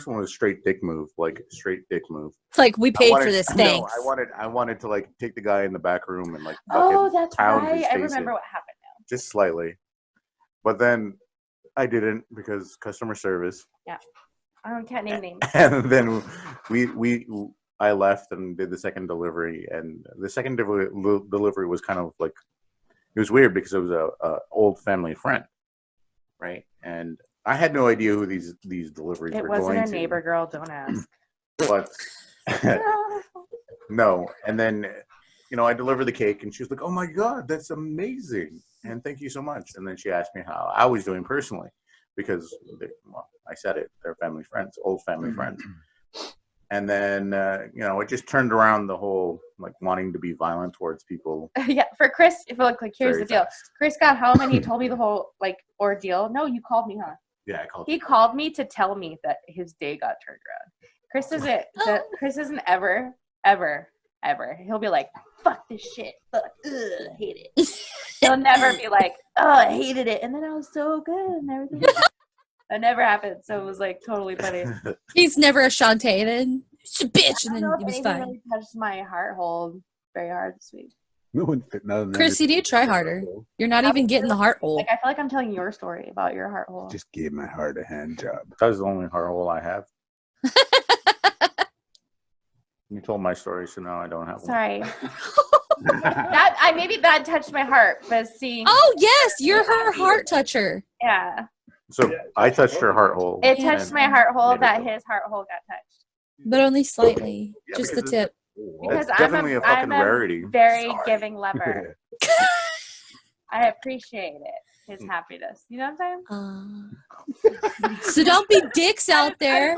one was straight dick move, like straight dick move. Like, we paid for this, No, thanks. I wanted to like take the guy in the back room and like Oh, fucking that's pound right. his I face remember in, what happened now. just slightly, but then I didn't because customer service, I can't name names. and then I left and did the second delivery, and the second delivery was kind of like, it was weird because it was a old family friend, right? And I had no idea who these deliveries It were wasn't going a to. neighbor girl. Don't ask. But no, and then I delivered the cake, and she was like, "Oh my God, that's amazing, and thank you so much." And then she asked me how I was doing personally, because I said it, they're family friends, old family friends. And then it just turned around the whole like wanting to be violent towards people. Yeah, for Chris, if look like here's very the deal. fast. Chris got home and he told me the whole like ordeal. No, you called me, huh? Yeah, I called. He called me to tell me that his day got turned around. Chris isn't ever. He'll be like, fuck this shit. Fuck, ugh, hate it. He'll never be like, oh, I hated it. And then I was so good and everything. That never happened. So it was like totally funny. He's never a Shantae. She's a bitch, and I don't then know if he was anything fine. really touched my heart hole very hard this week. No one fit. No, Chris, you need to try harder. You're not even getting the heart hole. Like, I feel like I'm telling your story about your heart hole. Just gave my heart a hand job. That was the only heart hole I have. You told my story, so now I don't have one. Sorry. Maybe that touched my heart, but seeing. Oh, yes, you're her heart toucher. Yeah. So I touched her heart hole. It touched and my heart hole made it that go. his heart hole got touched. But only slightly. Yeah, Just the because tip. Because That's definitely a fucking rarity. Very Sorry. giving lover. I appreciate it. His happiness. You know what I'm saying? So don't be dicks out there.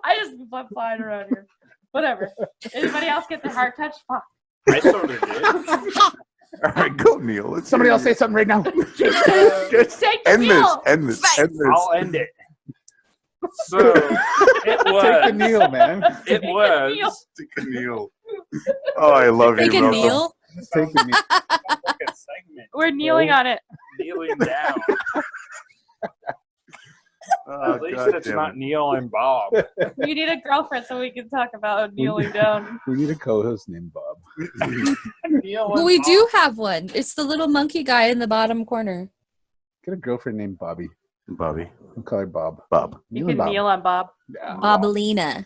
I just flip flying around here. Whatever. Anybody else get their heart touched? Fuck. I sort of did. All right, go, Neil. Let's Somebody hear else say it. something right now. Just Take the end this. deal. End this. Fight. End this. I'll end it. So it Take the was. Neil, man. It was. Take a Neil. Oh, I love Take you, a Malcolm. meal. Take the Neil. Like a segment. We're kneeling on it. Kneeling down. Oh, At least God it's damn not it. Neil and Bob. We need a girlfriend so we can talk about kneeling down. We need a co-host named Bob. Neil Well, and we Bob. do have one. It's the little monkey guy in the bottom corner. Get a girlfriend named Bobby. Bobby. I'll call her Bob. Bob. You Neil can and Bob. kneel on Bob. Yeah. Bobalina.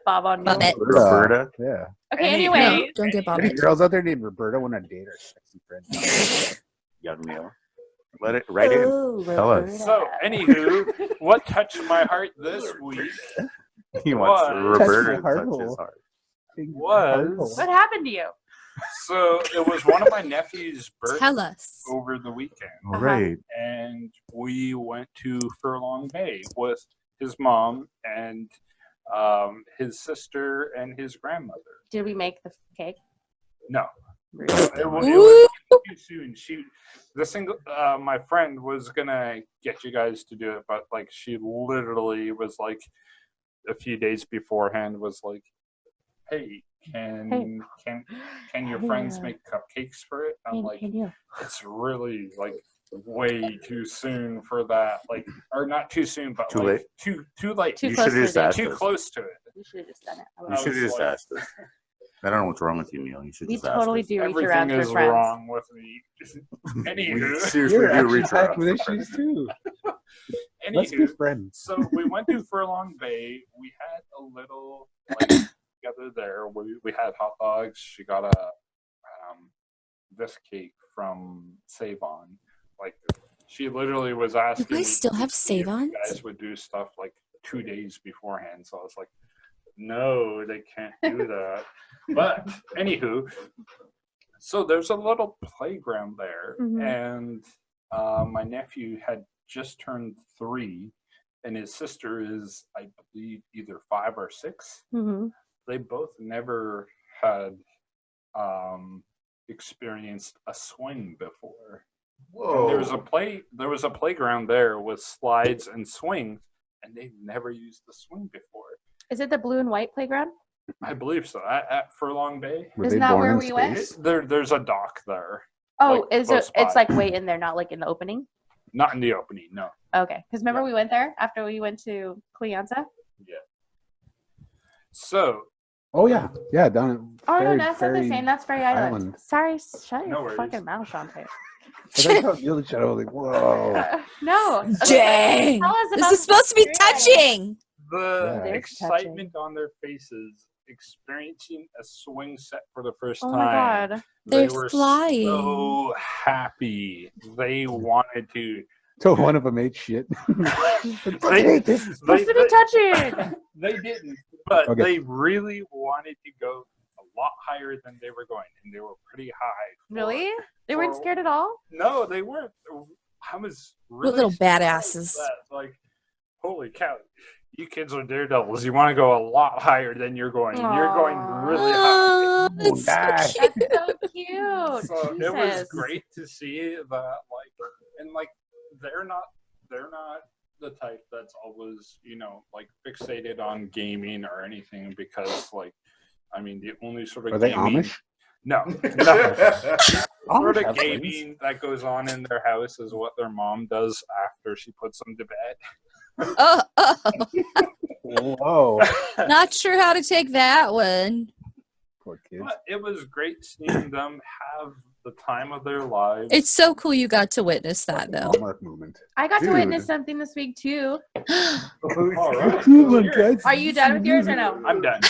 Bob on kneel. Bobbit. Roberta. Yeah. Okay, Any- No, anyway. don't get Any Bobbit. girls out there named Roberta want to date our sexy friend? Young Neil. Let it right in. Oh, Tell us. Roberta. So, anywho, what touched my heart this week He wants What? Roberta to Touch my heart touch his hole. heart. Was- What happened to you? So it was one of my nephew's birthdays Tell us. over the weekend, All right. and we went to Furlong Bay with his mom and his sister and his grandmother. Did we make the cake? No, Rude. it was Ooh. too soon. My friend was gonna get you guys to do it, but like she literally was like a few days beforehand was like, "Hey, can your friends make cupcakes for it?" I'm like, it's really like way too soon for that. Like, or not too soon, but Too like, late? Too late. Too You close should to have just the date. asked Too us. close to it. You should have just done it. You should have just like- asked us. I don't know what's wrong with you, Neil. You should We just totally ask us. do reach around Everything for is friends. wrong with me. We Anywho, seriously You're do actually reach packed around. with for issues friends. too. Let's be anywho, friends. so we went to Furlong Bay. We had a little like together there. We had hot dogs. She got a this cake from Save On. Like she literally was asking. You guys me still have to see if Save-Ons? You guys would do stuff like 2 days beforehand. So I was like, no, they can't do that. But anywho, so there's a little playground there, Mhm. and my nephew had just turned 3, and his sister is, I believe, either 5 or 6. Mm-hmm. They both never had experienced a swing before. Whoa. And there was a playground there with slides and swings, and they've never used the swing before. Is it the blue and white playground? I believe so. At Furlong Bay, Were Isn't they that born where in we went? space? there's a dock there. Oh, Like, is close it? It's by. like way in there, not like in the opening. Not in the opening, no. Okay, because remember we went there after we went to Cleanza. So Oh yeah, yeah. Down at Oh Ferry- no, that's not the Ferry same. That's Ferry Island. Island. Sorry, shut No your worries. fucking mouth, Shantae. But that's how Neil shut up. Like, whoa. No. Dang. Tell us This about is supposed to be Ferry Island. touching. the Yeah. excitement on their faces, experiencing a swing set for the first Oh time. my god. They They're were flying. so happy. They wanted to. So one of them ate shit. They, Supposed to be touching. they didn't, but Okay. they really wanted to go a lot higher than they were going, and they were pretty high. for- Really? They weren't for- scared at all? No, they weren't. I was really little surprised badasses. that, like, holy cow, you kids are daredevils. You want to go a lot higher than you're going. You're going Aw. really high. Oh, that's so Gosh. cute. That's so cute. So it was Jesus. great to see that, like, and like they're not the type that's always, like fixated on gaming or anything, because, like, I mean, the only sort of Are they gaming, Amish? No. Sort of gaming that goes on in their house is what their mom does after she puts them to bed. Oh, Whoa. not sure how to take that one. Poor kids. But it was great seeing them have the time of their lives. It's so cool you got to witness that, though. Hallmark movement. I got to Dude. witness something this week too. All right. Are you done with yours or no? I'm done.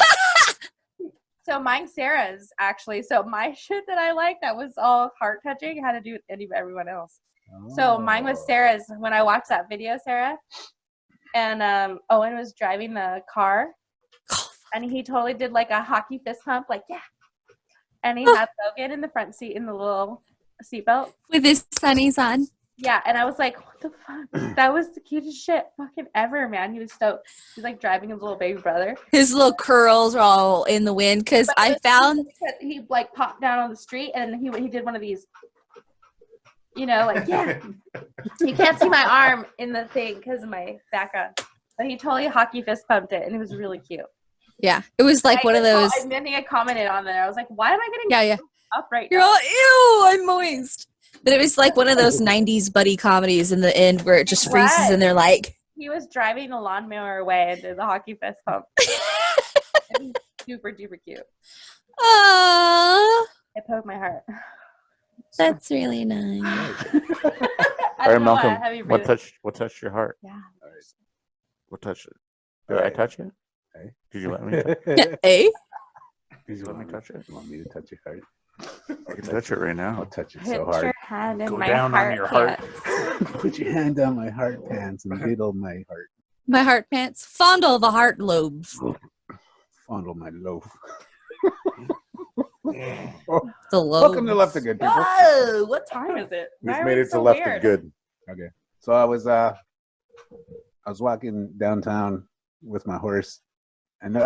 So mine's Sarah's actually. So my shit that I like that was all heart touching had to do with everyone else. So mine was Sarah's when I watched that video, Sarah. And Owen was driving the car, and he totally did like a hockey fist pump, like yeah. And he had Logan in the front seat in the little seatbelt With his sunnies on. Yeah, and I was like, what the fuck? That was the cutest shit fucking ever, man. He was stoked. He's like driving his little baby brother. His little curls are all in the wind because But I found he like popped down on the street and he did one of these, you know, like yeah. You can't see my arm in the thing because of my background, but he totally hockey fist pumped it, and it was really cute. yeah, it was like one of those. I think I commented on there. I was like, why am I getting Yeah. up right You're now? all ew, I'm moist. But it was like one of those '90s buddy comedies in the end where it just It freezes was. and they're like, He was driving the lawnmower away and did the hockey fist pump. It was super duper cute. "Aww, It poked my heart. that's really nice." I All right, don't know why. Malcolm. Have you What read it? touched your heart? Yeah. What touched it? Did I touch it? Hey. Did you let me? Touch Eh? Did you let me touch it? You want me to touch your heart? I can touch it right I'll now. touch it Put so hard. your hand in Go my down on heart. your heart. pants. Put your hand down my heart pants and diddle my heart. My heart pants. Fondle the heart lobes. Fondle my loaf. The lobes. Welcome to Left of Good People. Whoa! What time is it? We've Why are made we it to so left weird? of good. Okay. So I was walking downtown with my horse, and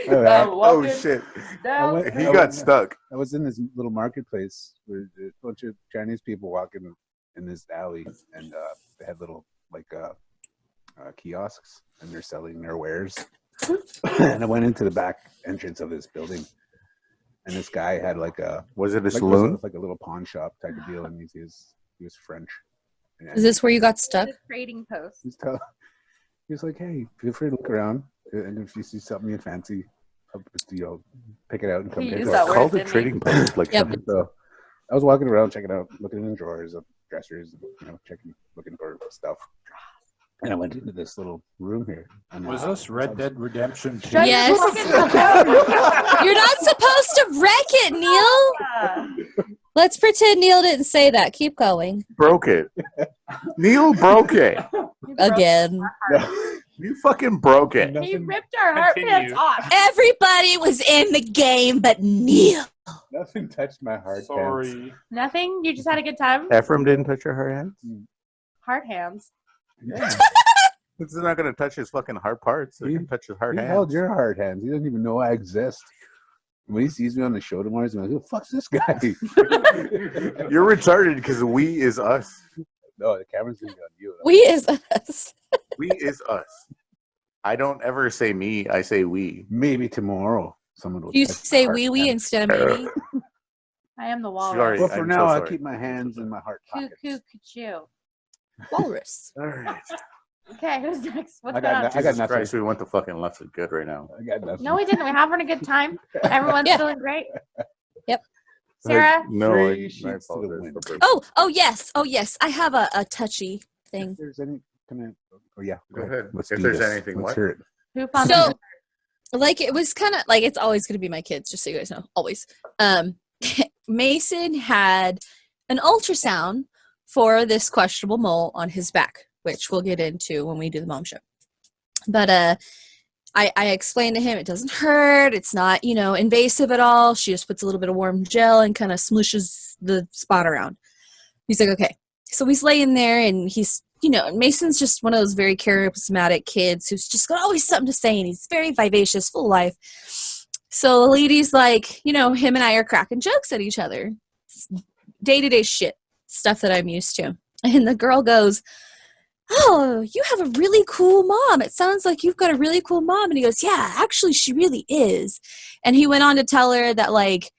Oh shit! Down. He got stuck. I was in this little marketplace with a bunch of Chinese people walking in this alley, and they had little like kiosks, and they're selling their wares. And I went into the back entrance of this building, and this guy had like a Was it a like, saloon? like a little pawn shop type of deal, and he was French. And Is this where you got stuck? The trading post. he was like, "Hey, feel free to look around, and if you see something you fancy, pick it out and come He take used it." that word, Called didn't it he? trading post. Like Yep. So I was walking around, checking out, looking in drawers of dressers, looking for stuff. And I went into this little room here. And, Was this Red Dead Redemption 2? Shut Yes. your fucking mouth. You're not supposed to wreck it, Neil. Let's pretend Neil didn't say that. Keep going. broke it. Neil broke it. You broke Again. our heart. You fucking broke it. He ripped our heart pants Continue. off. Everybody was in the game but Neil. Nothing touched my heart. pants. Sorry. Nothing? You just had a good time? Ephraim didn't touch your heart hands. Heart hands. Yeah. This is not gonna touch his fucking heart parts. It's gonna touch his heart He hands. held your hard hands. He doesn't even know I exist. When he sees me on the show tomorrow, he's like, "Who the fuck's this guy?" You're retarded because we is us. No, the camera's gonna be on you. We is us. We is us. I don't ever say me. I say we. Maybe tomorrow someone will. You touch say my wee heart wee hands. instead of maybe. I am the walrus. Sorry. But for I'm now, so I'll sorry. keep my hands in my heart pockets. Cuckoo, cuckoo. Walrus. All right. Okay, who's next? What's I going got on? I got Jesus nothing. Christ, we went to fucking left of good right now. I got nothing. No, we didn't. We're having a good time. Everyone's Yeah. feeling great. Yep. Sarah? No, Three I sheets to the apologize wind. for breaking. Oh yes. I have a touchy thing. If there's any, oh yeah, Go ahead. Let's If do there's this. anything, let's what? hear it. Who found So, the like, it was kind of like it's always going to be my kids, just so you guys know, always. Mason had an ultrasound for this questionable mole on his back, which we'll get into when we do the mom show. But I explained to him it doesn't hurt, it's not invasive at all. She just puts a little bit of warm gel and kind of smooshes the spot around. He's like, okay. So he's laying there, and he's Mason's just one of those very charismatic kids who's just got always something to say, and he's very vivacious, full of life. So the lady's like, him and I are cracking jokes at each other. Day-to-day shit, stuff that I'm used to. And the girl goes, oh, you have a really cool mom. It sounds like you've got a really cool mom. And he goes, yeah, actually, she really is. And he went on to tell her that, like,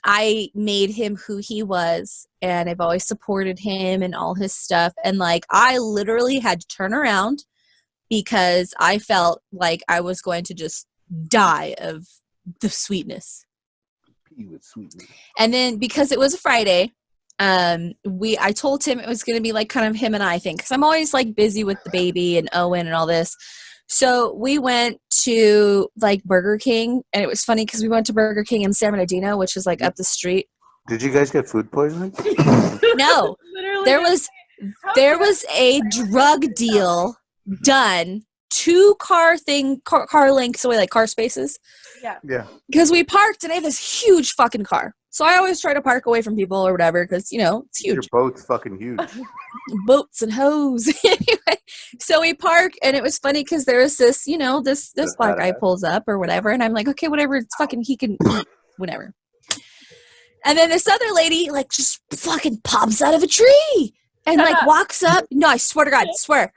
I made him who he was, and I've always supported him and all his stuff. And, like, I literally had to turn around because I felt like I was going to just die of the sweetness. Pea with sweetness. And then because it was a Friday, I told him it was going to be like kind of him and I thing, because I'm always like busy with the baby and Owen and all this. So we went to like Burger King, and it was funny because we went to Burger King in San Bernardino, which is like up the street. Did you guys get food poisoning? No, there was a drug deal done 2 car lengths away, like car spaces. Yeah. Because we parked, and I have this huge fucking car. So I always try to park away from people or whatever, because, you know, it's huge. Your boat's fucking huge. Boats and hoes. Anyway, so we park, and it was funny because there was this, you know, this black guy pulls up or whatever, and I'm like, okay, whatever, it's fucking, he can eat, whatever. And then this other lady, like, just fucking pops out of a tree and, like, walks up. No, I swear to God, swear.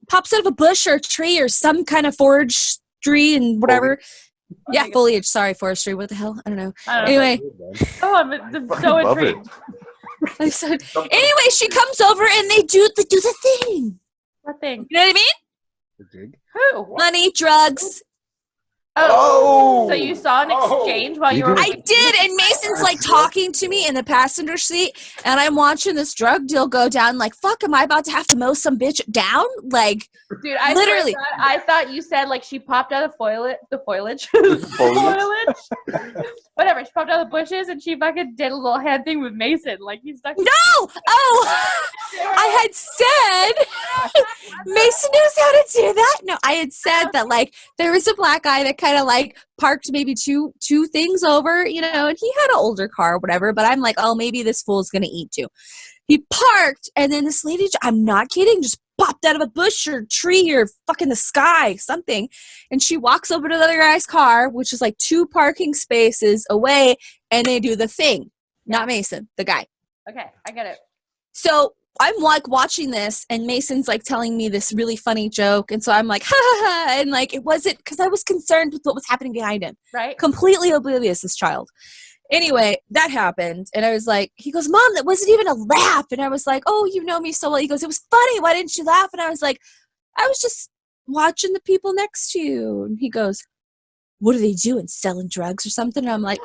Pops out of a bush or a tree or some kind of forestry and whatever. Yeah, foliage. Sorry, forestry. What the hell? I don't know. Anyway. Oh, I'm so intrigued. Anyway, she comes over and they do the thing. What thing? You know what I mean? The jig? Who? Money, drugs. Oh. So you saw an exchange while you were. I did, and Mason's like talking to me in the passenger seat, and I'm watching this drug deal go down. Like, fuck, am I about to have to mow some bitch down? Like, dude, I literally. I thought you said like she popped out of the foliage. Whatever. She popped out of the bushes and she fucking did a little hand thing with Mason. Like he's stuck. No! Oh! I had said Mason knows how to do that. No, I had said that like there was a black guy that kind of like parked maybe two things over, you know, and he had an older car or whatever, but I'm like, oh, maybe this fool's gonna eat too. He parked, and then this lady, I'm not kidding, just popped out of a bush or tree or fucking the sky, something. And she walks over to the other guy's car, which is like 2 parking spaces away, and they do the thing. Not Mason, the guy. Okay, I get it. So I'm like watching this, and Mason's like telling me this really funny joke. And so I'm like, ha ha ha. And like, it wasn't, because I was concerned with what was happening behind him. Right. Completely oblivious, this child. Anyway, that happened, and I was like, he goes, Mom, that wasn't even a laugh. And I was like, oh, you know me so well. He goes, it was funny. Why didn't you laugh? And I was like, I was just watching the people next to you. And he goes, what are they doing? Selling drugs or something? And I'm like,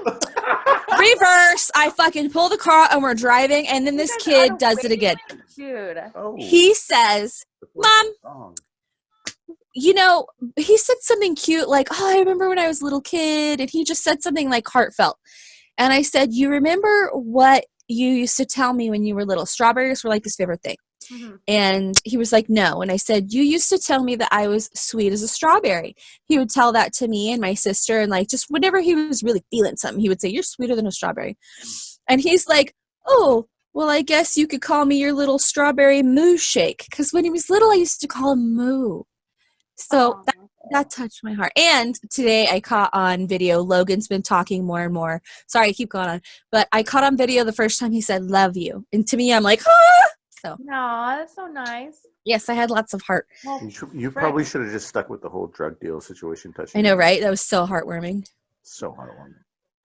reverse. I fucking pull the car, and we're driving, and then this kid does it again. Dude. Oh. He says, Mom, you know, he said something cute, like, oh, I remember when I was a little kid, and he just said something like heartfelt. And I said, you remember what you used to tell me when you were little? Strawberries were like his favorite thing. Mm-hmm. And he was like, no. And I said, you used to tell me that I was sweet as a strawberry. He would tell that to me and my sister, and like just whenever he was really feeling something, he would say, you're sweeter than a strawberry. And he's like, oh, well, I guess you could call me your little strawberry moo shake. Because when he was little, I used to call him moo. So that touched my heart. And today I caught on video, Logan's been talking more and more. Sorry, I keep going on. But I caught on video the first time he said, love you. And to me, I'm like, ah! So. No, that's so nice. Yes, I had lots of heart. Well, You probably should have just stuck with the whole drug deal situation. Touching I know, right? That was so heartwarming. So heartwarming.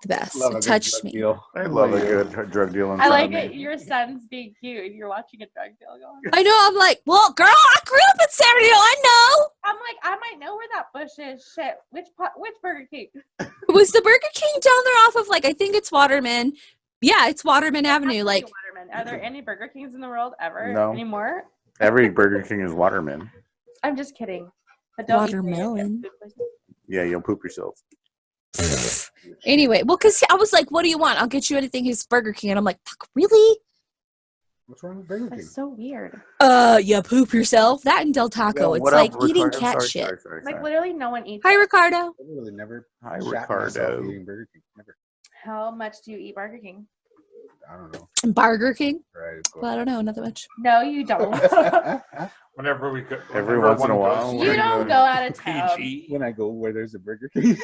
The best. It touched me. I love a good drug deal. I like it. Your son's being cute, and you're watching a drug deal going. I know. I'm like, well, girl, I grew up in San Bernardino. I know. I'm like, I might know where that bush is. Shit, which Burger King? It was the Burger King down there off of like, I think it's Waterman. Yeah, it's Waterman Avenue. Like, Waterman. Are there any Burger Kings in the world ever anymore? Every Burger King is Waterman. I'm just kidding. But don't Watermelon. Yeah, you'll poop yourself. Anyway, well, because I was like, what do you want? I'll get you anything. He's Burger King. And I'm like, fuck, really? What's wrong with Burger King? That's so weird. You poop yourself. That and Del Taco. Yeah, it's like up, eating Ricardo? cat Sorry, shit. sorry. Like, literally no one eats Hi, it. Ricardo. I literally never Hi, shot Ricardo. myself eating Burger King. Never. How much do you eat Burger King? I don't know. Burger King? Right. Well, I don't know. Not that much. No, you don't. Whenever we go, Every once in a while. You don't go out of town. PG. When I go where there's a Burger King.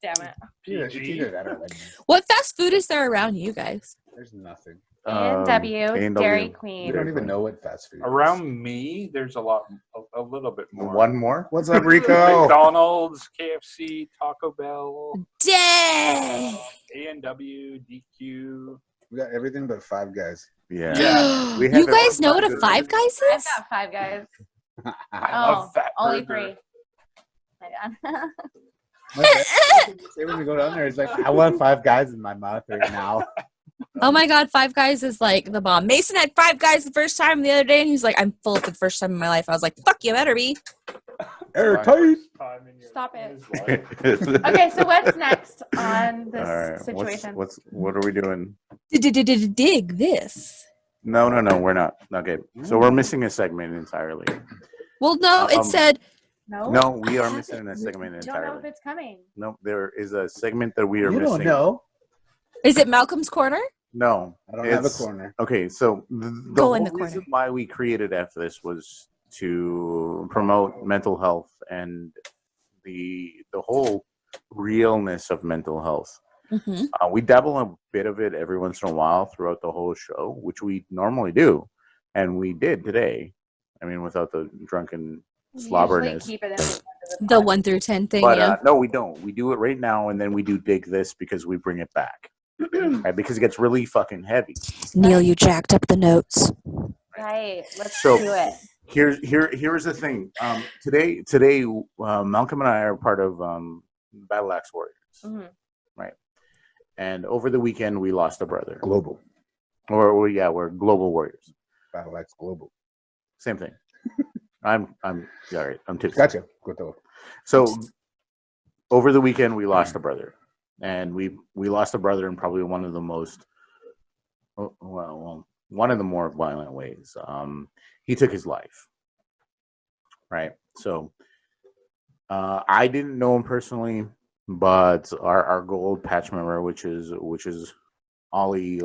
Damn it. Yeah, PG. I don't like it. What fast food is there around you guys? There's nothing. A&W, A&W. Dairy We Queen. don't even know what fast food is. Around me, there's a little bit more. One more. What's up, Rico? McDonald's, KFC, Taco Bell, Dang! A&W, DQ. We got everything but Five Guys. Yeah. We You have guys know what a everything. Five Guys I've is? got 5 guys. I love Fat only Burger. 3. My bad. Say when we go down there, it's like, I want Five Guys in my mouth right now. Oh my God, Five Guys is like the bomb. Mason had Five Guys the first time the other day, and he was like, "I'm full for the first time in my life." I was like, "Fuck you, better be." Airtight. Stop it. Okay, so what's next on this All right. situation? What are we doing? Dig this. No, we're not. Okay. So we're missing a segment entirely. Well, no, it said No, we are missing a segment I don't know if entirely. it's coming. No, there is a segment that we are You missing. don't know. Is it Malcolm's Corner? No. I don't have a it's- corner. Okay, so the Go whole in the reason corner. why we created after this was to promote mental health and the whole realness of mental health. Mm-hmm. We dabble a bit of it every once in a while throughout the whole show, which we normally do, and we did today. I mean, without the drunken We slobberness. usually keep it in The 1 through 10 thing, But yeah. no, we don't. We do it right now, and then we do dig this because we bring it back, right? Because it gets really fucking heavy. Neil, you jacked up the notes. Right. Let's So- do it. Here's the thing. Today, Malcolm and I are part of Battle Axe Warriors, Mhm. right? And over the weekend, we lost a brother. Global. We're global warriors. Battle Axe Global. Same thing. I'm all right. I'm tipsy. Gotcha. Good though. So over the weekend, we lost a brother, and we lost a brother in probably one of the most one of the more violent ways. He took his life, right? So I didn't know him personally, but our gold patch member, which is Ali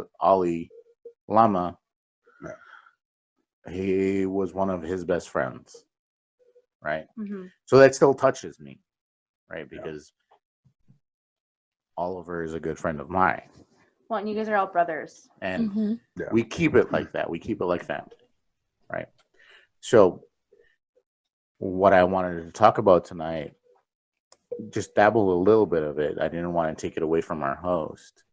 Lama, he was one of his best friends, right? Mhm. So that still touches me, right? Because Oliver is a good friend of mine, Well, and you guys are all brothers. and Mm-hmm. Yeah. we keep it like that. We keep it like family, right? So what I wanted to talk about tonight, just dabble a little bit of it. I didn't want to take it away from our host,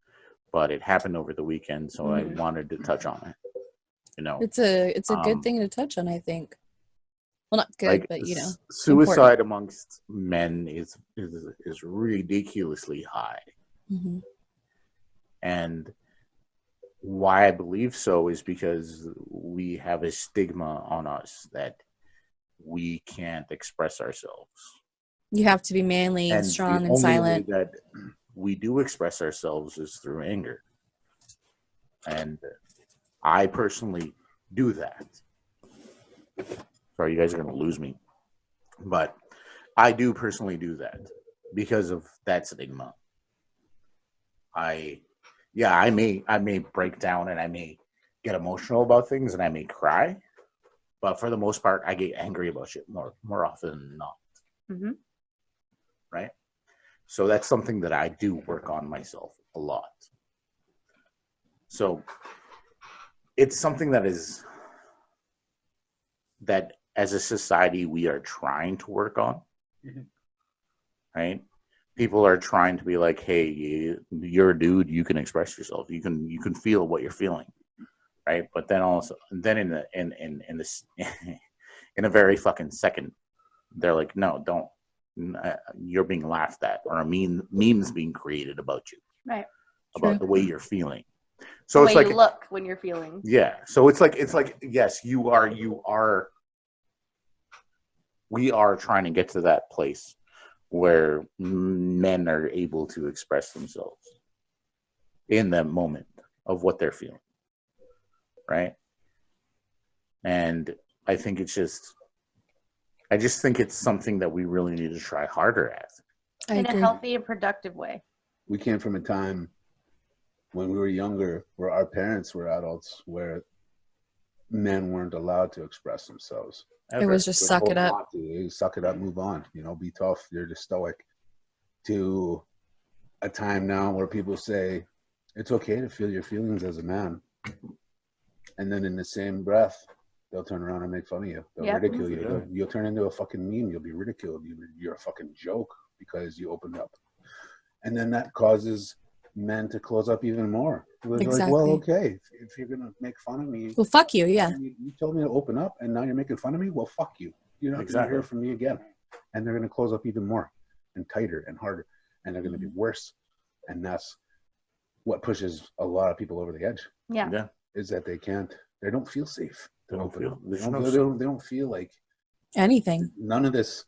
but it happened over the weekend, so I wanted to touch on it. You know, It's a good Um, thing to touch on, I think. Well, not good, like but you know. suicide amongst men is ridiculously high. Mm-hmm. And why I believe so is because we have a stigma on us that we can't express ourselves. You have to be manly and strong the and only silent. way that we do express ourselves is through anger. And I personally do that. Sorry, you guys are going to lose me. But I do personally do that because of that stigma. I may break down and I may get emotional about things and I may cry, but for the most part, I get angry about shit more often than not. Mhm. Right? So that's something that I do work on myself a lot. So it's something that as a society we are trying to work on. Mhm. Right? People are trying to be like, hey, you're a dude, you can express yourself, you can feel what you're feeling, right? But then in this in a very fucking second, they're like, no, don't. You're being laughed at, or a memes being created about you, Right. about True. the way you're feeling. The So way it's like, you look when you're feeling. yeah. So it's like yes, we are trying to get to that place where men are able to express themselves in that moment of what they're feeling, right? And I think I just think it's something that we really need to try harder at. I In a agree. healthy and productive way. We came from a time when we were younger where our parents were adults, where men weren't allowed to express themselves. It was just suck it up. Suck it up, move on. Be tough. You're just stoic. To a time now where people say it's okay to feel your feelings as a man. And then in the same breath, they'll turn around and make fun of you. They'll Yep. ridicule you. Yeah. You'll turn into a fucking meme. You'll be ridiculed. You're a fucking joke because you opened up. And then that causes men to close up even more. It was like, well, okay, if you're going to make fun of me. Well, fuck you, yeah. You told me to open up, and now you're making fun of me? Well, fuck you. You're not going to hear from me again. And they're going to close up even more and tighter and harder. And they're going to be worse. And that's what pushes a lot of people over the edge. Yeah. Is that they don't feel safe. They don't feel. They don't feel like Anything. none of this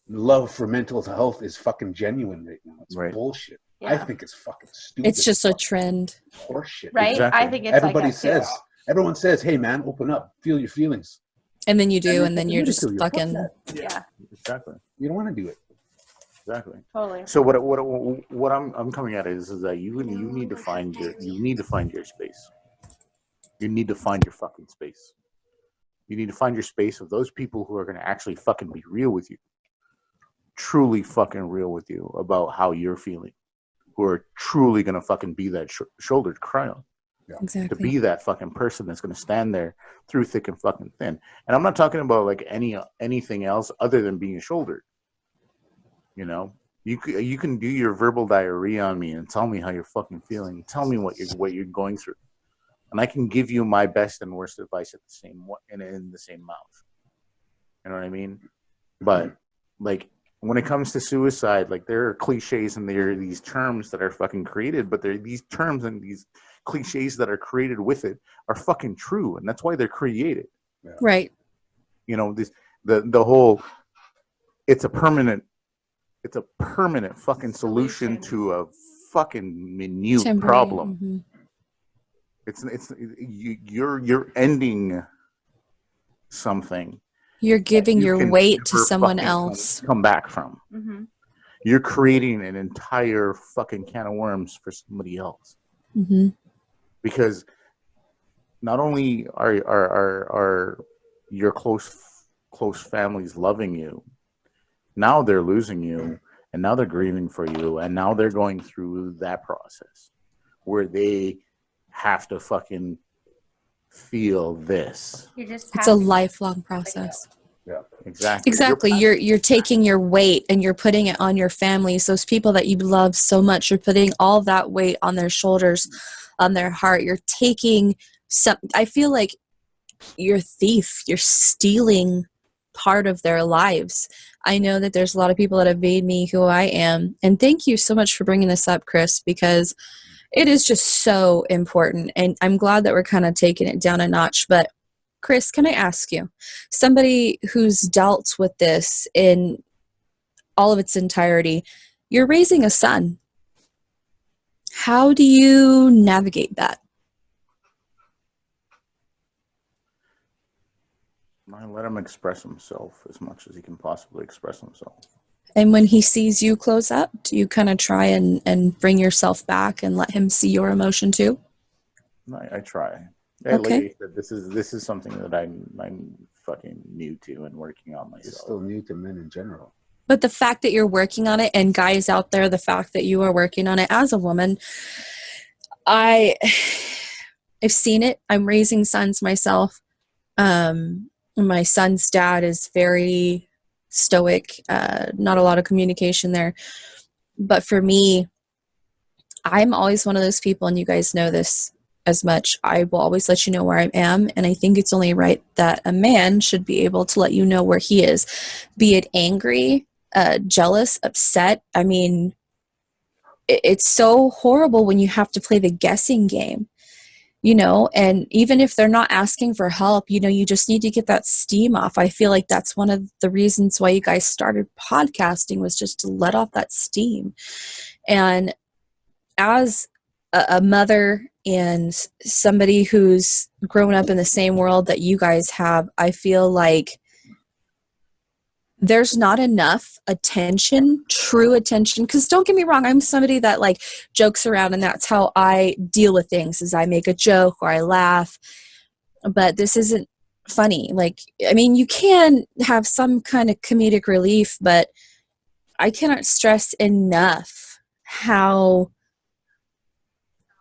love for mental health is fucking genuine right now. It's bullshit. Yeah. I think it's fucking stupid. It's just a trend. Horseshit. Right? Exactly. I think it's Everyone says, hey man, open up, feel your feelings. And then you do, and then fucking you're just ridicule you. Fuck fucking. that. Yeah, Exactly. You don't want to do it. Exactly. totally. So what I'm coming at is that you need to find your space. You need to find your fucking space. You need to find your space of those people who are going to actually fucking be real with you. Truly fucking real with you about how you're feeling. Who are truly going to fucking be that shoulder to cry on. Exactly. To be that fucking person that's going to stand there through thick and fucking thin. And I'm not talking about like anything else other than being a shoulder. You know, you can do your verbal diarrhea on me and tell me how you're fucking feeling. Tell me what you're going through, and I can give you my best and worst advice at the same in the same mouth. You know what I mean? But like when it comes to suicide, like there are cliches and there are these terms that are fucking created, but there these terms and these cliches that are created with it are fucking true, and that's why they're created. Yeah. Right. You know, the whole it's a permanent fucking solution to a fucking minute Temporary. problem. Mm-hmm. You're ending something. You're giving you your can weight to never someone fucking else. come back from. Mm-hmm. You're creating an entire fucking can of worms for somebody else. Mm-hmm. Because not only are your close families loving you, now they're losing you, and now they're grieving for you, and now they're going through that process where they have to fucking feel this. It's a lifelong process. Yeah, Exactly. You're taking your weight and you're putting it on your families. Those people that you love so much, you're putting all that weight on their shoulders, on their heart. You're taking some. I feel like you're a thief. You're stealing part of their lives. I know that there's a lot of people that have made me who I am, and thank you so much for bringing this up, Chris, because it is just so important, and I'm glad that we're kind of taking it down a notch. But Chris, can I ask you, somebody who's dealt with this in all of its entirety, you're raising a son. How do you navigate that? I let him express himself as much as he can possibly express himself. And when he sees you close up, do you kind of try and bring yourself back and let him see your emotion too? I try. Okay. Like I said, this is something that I'm fucking new to and working on myself. it's still new to men in general. But the fact that you're working on it, and guys out there, the fact that you are working on it as a woman, I've seen it. I'm raising sons myself. My son's dad is very stoic, not a lot of communication there. But for me, I'm always one of those people, and you guys know this as much. I will always let you know where I am, and I think it's only right that a man should be able to let you know where he is, be it angry, jealous, upset. I mean, it's so horrible when you have to play the guessing game, you know, and even if they're not asking for help, you know, you just need to get that steam off. I feel like that's one of the reasons why you guys started podcasting, was just to let off that steam. And as a mother and somebody who's grown up in the same world that you guys have, I feel like there's not enough attention, true attention. Because don't get me wrong, I'm somebody that like jokes around, and that's how I deal with things, is I make a joke or I laugh. But this isn't funny. Like, I mean, you can have some kind of comedic relief, but I cannot stress enough how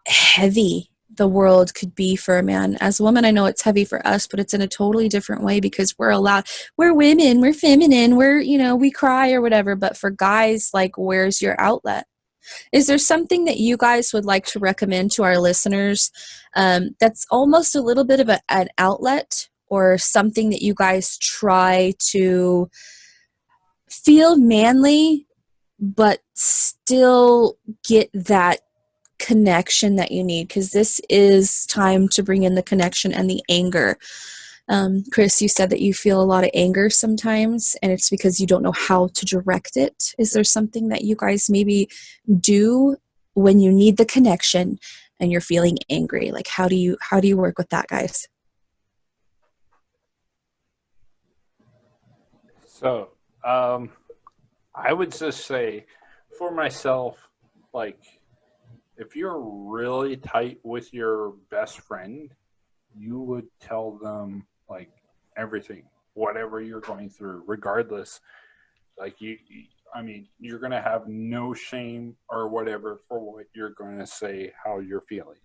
heavy the world could be for a man. As a woman, I know it's heavy for us, but it's in a totally different way because we're women, we're feminine, we cry or whatever. But for guys, like, where's your outlet? Is there something that you guys would like to recommend to our listeners that's almost a little bit of an outlet, or something that you guys try to feel manly but still get that connection that you need? Because this is time to bring in the connection and the anger. Chris, you said that you feel a lot of anger sometimes, and it's because you don't know how to direct it. Is there something that you guys maybe do when you need the connection and you're feeling angry? Like, how do you work with that, guys? So, I would just say for myself, like, if you're really tight with your best friend, you would tell them, like, everything, whatever you're going through, regardless. Like, you're going to have no shame or whatever for what you're going to say, how you're feeling.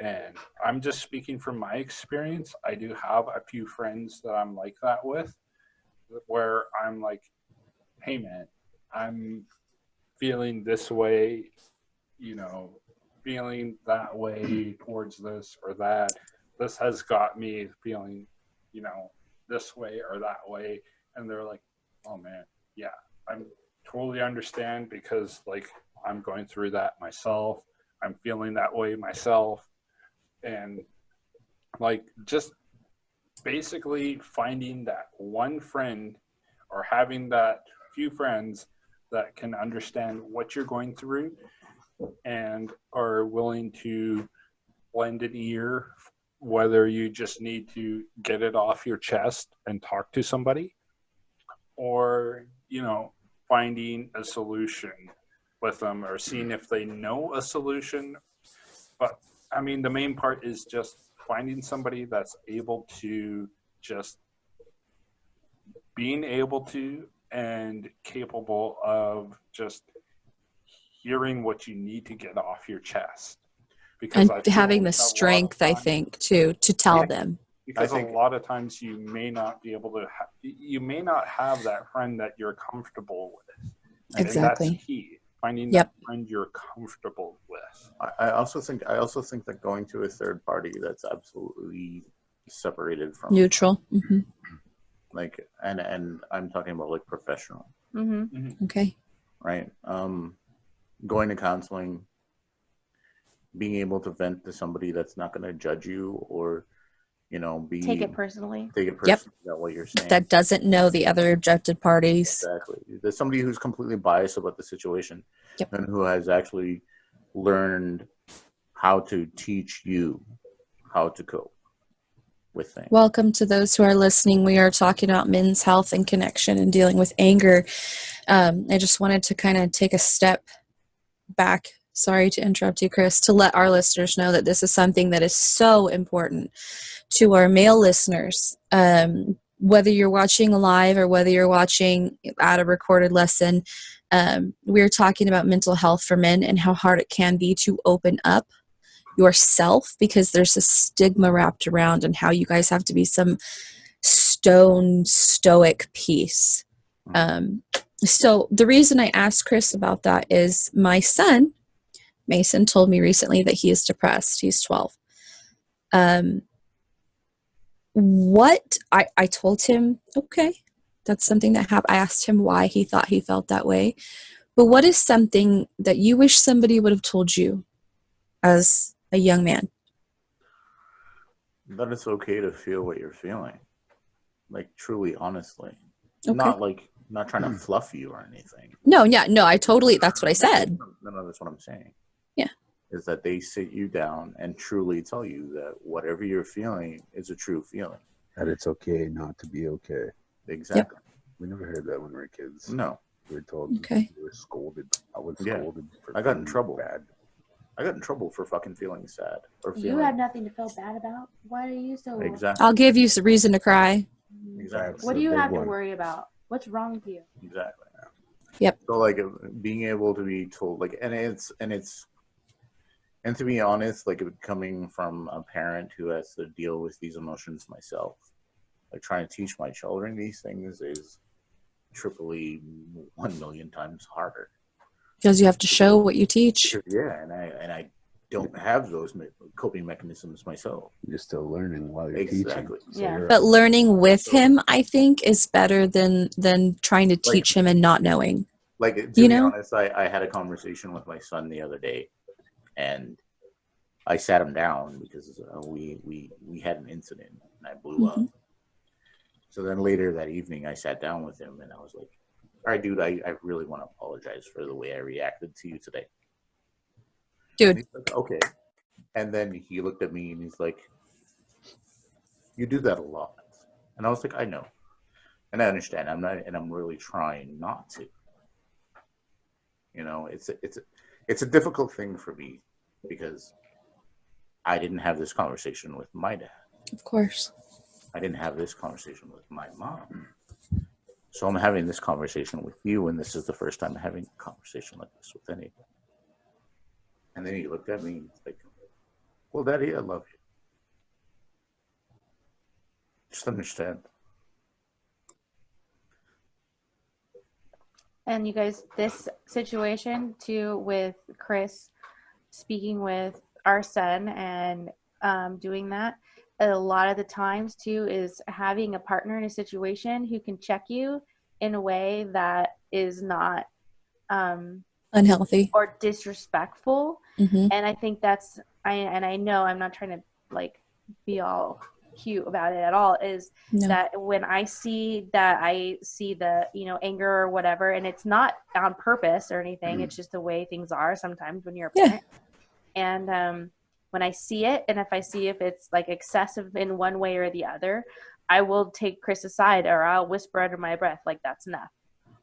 And I'm just speaking from my experience. I do have a few friends that I'm like that with, where I'm like, hey man, I'm feeling this way, feeling that way towards this or that. This has got me feeling, this way or that way. And they're like, oh man, yeah, I'm totally understand, because like I'm going through that myself. I'm feeling that way myself. And like, just basically finding that one friend, or having that few friends that can understand what you're going through and are willing to lend an ear, whether you just need to get it off your chest and talk to somebody, or, finding a solution with them, or seeing if they know a solution. But I mean, the main part is just finding somebody that's able to just being able to and capable of just hearing what you need to get off your chest. Because And having the strength, I think, to tell them. Because a lot of times you may not be able to, you may not have that friend that you're comfortable with. Exactly. And that's key. Finding that friend you're comfortable with. I also think that going to a third party that's absolutely separated from neutral. Mm-hmm. Like, and I'm talking about like professional. Mm-hmm. Mm-hmm. Okay. Right. Going to counseling, being able to vent to somebody that's not going to judge you, or Take it personally. That what you're saying. That doesn't know the other objective parties. Exactly. There's somebody who's completely biased about the situation, and who has actually learned how to teach you how to cope with things. Welcome to those who are listening. We are talking about men's health and connection and dealing with anger. I just wanted to kind of take a step back. Sorry to interrupt you, Chris, to let our listeners know that this is something that is so important to our male listeners. Whether you're watching live or whether you're watching at a recorded lesson, we're talking about mental health for men and how hard it can be to open up yourself, because there's a stigma wrapped around, and how you guys have to be some stoic piece. So the reason I asked Chris about that is my son, Mason, told me recently that he is depressed. He's 12. I told him, okay, that's something that happened. I asked him why he thought he felt that way. But what is something that you wish somebody would have told you as a young man? That it's okay to feel what you're feeling. Like, truly, honestly. Okay. Not trying to fluff you or anything. No, I totally, that's what I said. No, that's what I'm saying. Yeah. Is that they sit you down and truly tell you that whatever you're feeling is a true feeling. That it's okay not to be okay. Exactly. We never heard that when we were kids. No. We were told. Okay. We were scolded. I was scolded. I got in trouble. Bad. I got in trouble for fucking feeling sad. You had nothing to feel bad about. Why are you so... Exactly. I'll give you some reason to cry. Exactly. What do you have to worry about? What's wrong with you? Exactly. Yep. So, like, being able to be told, like, and And to be honest, like coming from a parent who has to deal with these emotions myself, like trying to teach my children these things is triply 1,000,000 times harder. Because you have to show what you teach. Yeah, and I don't have those coping mechanisms myself. You're still learning while you're Exactly. teaching. So Yeah. you're But learning with him, I think, is better than trying to teach him and not knowing. Like, to You be know? honest, I had a conversation with my son the other day, and I sat him down because we had an incident, and I blew up. So then later that evening, I sat down with him, and I was like, all right, dude, I really want to apologize for the way I reacted to you today. And Dude, he's like, okay. And then he looked at me, and he's like, you do that a lot. And I was like, I know. And I understand. I'm really trying not to. You know, it's a difficult thing for me because I didn't have this conversation with my dad. of course. I didn't have this conversation with my mom. So I'm having this conversation with you, and this is the first time I'm having a conversation like this with anyone. And then he looked at me and he's like, well, Daddy, I love you. Just understand. And you guys, this situation too with Chris speaking with our son and doing that, a lot of the times too is having a partner in a situation who can check you in a way that is not Unhealthy. or disrespectful. Mm-hmm. And I think that's I know I'm not trying to like be all cute about it at all, is No. that when I see the anger or whatever, and it's not on purpose or anything, it's just the way things are sometimes when you're a parent. And when I see it, and if I see if it's like excessive in one way or the other, I will take Chris aside, or I'll whisper under my breath like, that's enough,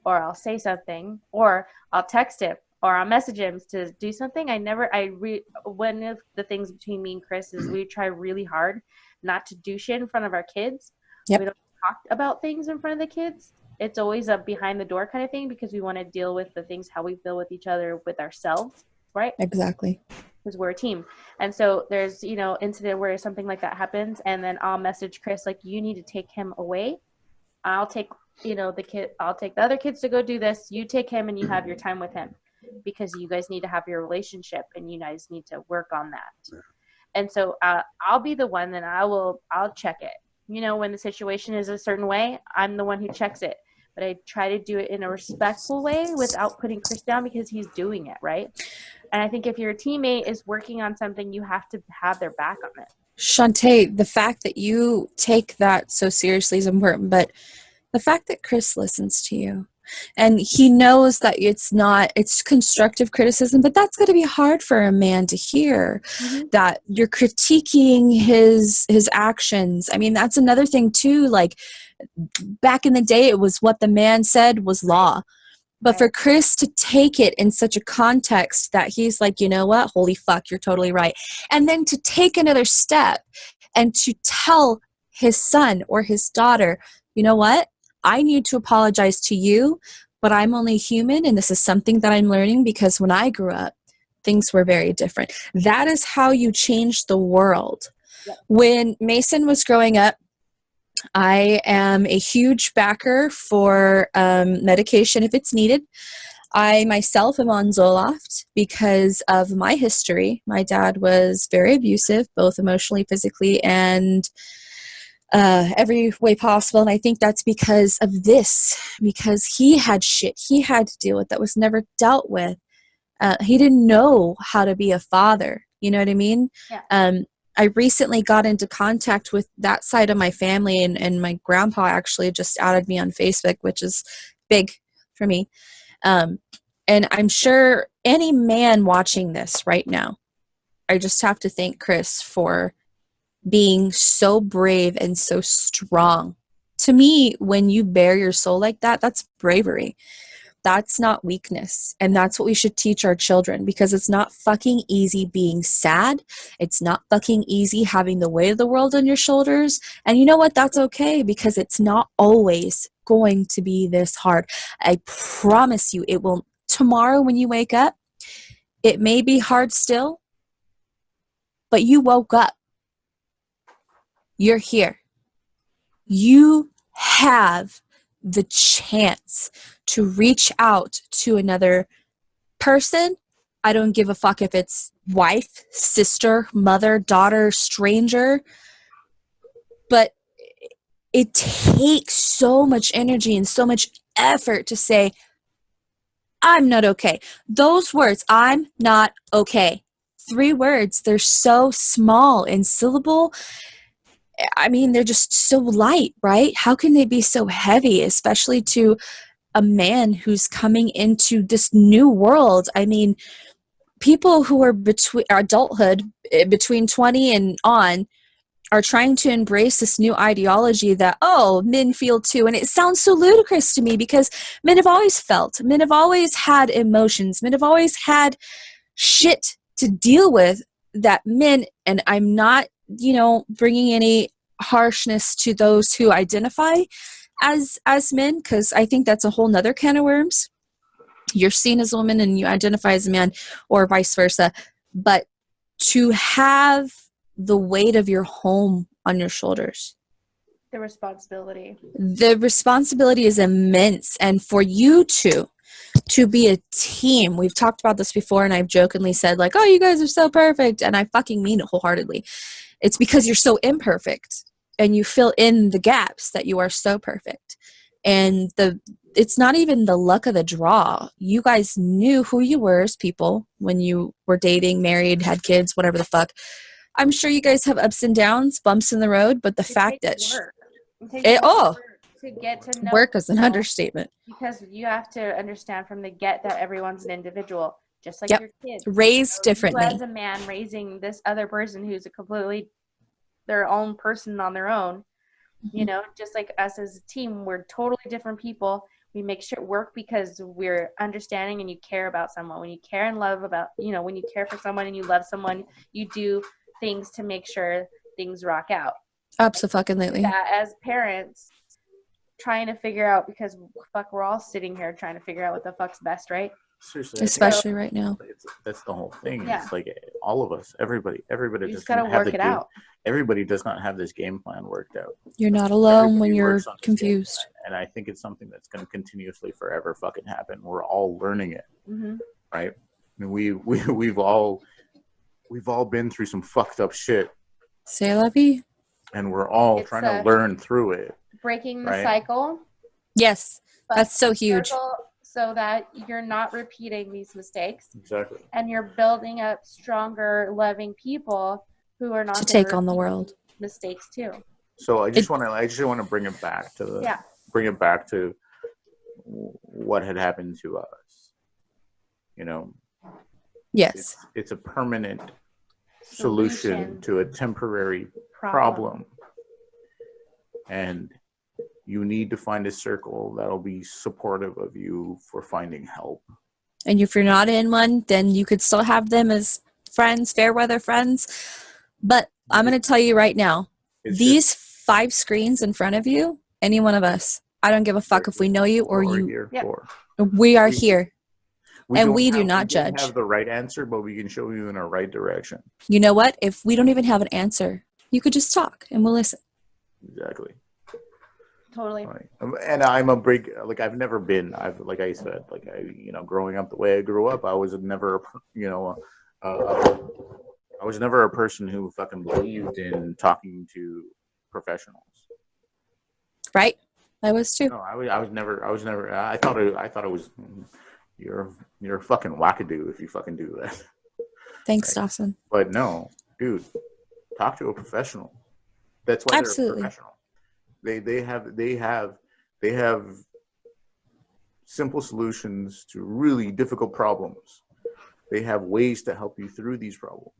or I'll say something, or I'll text him, or I'll message him to do something. One of the things between me and Chris is we try really hard not to do shit in front of our kids. Yep. We don't talk about things in front of the kids. It's always a behind the door kind of thing because we want to deal with the things, how we feel with each other, with ourselves, right? Exactly. Because we're a team. And so there's, incident where something like that happens, and then I'll message Chris like, you need to take him away. I'll take, I'll take the other kids to go do this. You take him and you have your time with him, because you guys need to have your relationship and you guys need to work on that. And so I'll be the one that I'll check it. When the situation is a certain way, I'm the one who checks it. But I try to do it in a respectful way without putting Chris down, because he's doing it, right? And I think if your teammate is working on something, you have to have their back on it. Shantae, the fact that you take that so seriously is important, but the fact that Chris listens to you and he knows that it's constructive criticism, but that's going to be hard for a man to hear, that you're critiquing his actions. I mean, that's another thing too. Like back in the day, it was what the man said was law. But for Chris to take it in such a context that he's like, you know what? Holy fuck, you're totally right. And then to take another step and to tell his son or his daughter, you know what? I need to apologize to you, but I'm only human, and this is something that I'm learning because when I grew up, things were very different. That is how you change the world. Yep. When Mason was growing up, I am a huge backer for medication if it's needed. I myself am on Zoloft because of my history. My dad was very abusive, both emotionally, physically, and every way possible. And I think that's because of this, because he had shit he had to deal with that was never dealt with. He didn't know how to be a father. You know what I mean? Yeah. I recently got into contact with that side of my family, and my grandpa actually just added me on Facebook, which is big for me. And I'm sure any man watching this right now, I just have to thank Chris for being so brave and so strong. To me, when you bare your soul like that, that's bravery. That's not weakness. And that's what we should teach our children, because it's not fucking easy being sad. It's not fucking easy having the weight of the world on your shoulders. And you know what? That's okay, because it's not always going to be this hard. I promise you it will. Tomorrow when you wake up, it may be hard still, but you woke up. You're here. You have the chance to reach out to another person. I don't give a fuck if it's wife, sister, mother, daughter, stranger, but it takes so much energy and so much effort to say, I'm not okay. Those words, I'm not okay. 3 words, they're so small and syllable. I mean, they're just so light, right? How can they be so heavy, especially to a man who's coming into this new world? I mean, people who are between adulthood, between 20 and on, are trying to embrace this new ideology that, oh, men feel too. And it sounds so ludicrous to me because men have always felt, men have always had emotions, men have always had shit to deal with that men, and I'm not, bringing any harshness to those who identify as men, because I think that's a whole nother can of worms. You're seen as a woman and you identify as a man, or vice versa. But to have the weight of your home on your shoulders, The responsibility is immense. And for you to be a team, we've talked about this before, and I've jokingly said, like, oh, you guys are so perfect, and I fucking mean it wholeheartedly. It's because you're so imperfect and you fill in the gaps that you are so perfect. And it's not even the luck of the draw. You guys knew who you were as people when you were dating, married, had kids, whatever the fuck. I'm sure you guys have ups and downs, bumps in the road, but the fact that to get to know work is an people, understatement. because you have to understand from the get that everyone's an individu, just like Yep. your kids Raised differently. You as a man raising this other person who's a completely their own person on their own, just like us as a team, we're totally different people. We make shit work because we're understanding, and you care about someone. When you care and love about, when you care for someone and you love someone, you do things to make sure things rock out. Absolutely. That as parents, trying to figure out, because fuck, we're all sitting here trying to figure out what the fuck's best, right? Seriously, Especially right now. That's the whole thing. Yeah. It's like all of us, everybody You just gotta work it out. Everybody does not have this game plan worked out. You're not alone Everybody when you're works on this game confused. plan, and I think it's something that's going to continuously forever fucking happen. We're all learning it, right? I mean, we've all been through some fucked up shit. C'est la vie. And we're all trying to learn through it. Breaking the cycle. Yes, that's so huge. So that you're not repeating these mistakes. Exactly. And you're building up stronger, loving people who are not to take on the world. Mistakes too. So I just want to bring it back to what had happened to us. Yes. It's a permanent solution to a temporary problem. And you need to find a circle that'll be supportive of you for finding help. And if you're not in one, then you could still have them as friends, fair weather friends. But I'm going to tell you right now, these 5 screens in front of you, any one of us, I don't give a fuck if we know you or you. We are here. And we do not judge. We don't have the right answer, but we can show you in a right direction. You know what? If we don't even have an answer, you could just talk and we'll listen. Exactly. Totally. And I'm a big, I've never been, growing up the way I grew up, I was never, I was never a person who fucking believed in talking to professionals. Right. I was too. No, I was never, I thought it was, you're a fucking wackadoo if you fucking do that. Thanks, Dawson. But no, dude, talk to a professional. That's why they're a professional. They have simple solutions to really difficult problems. They have ways to help you through these problems.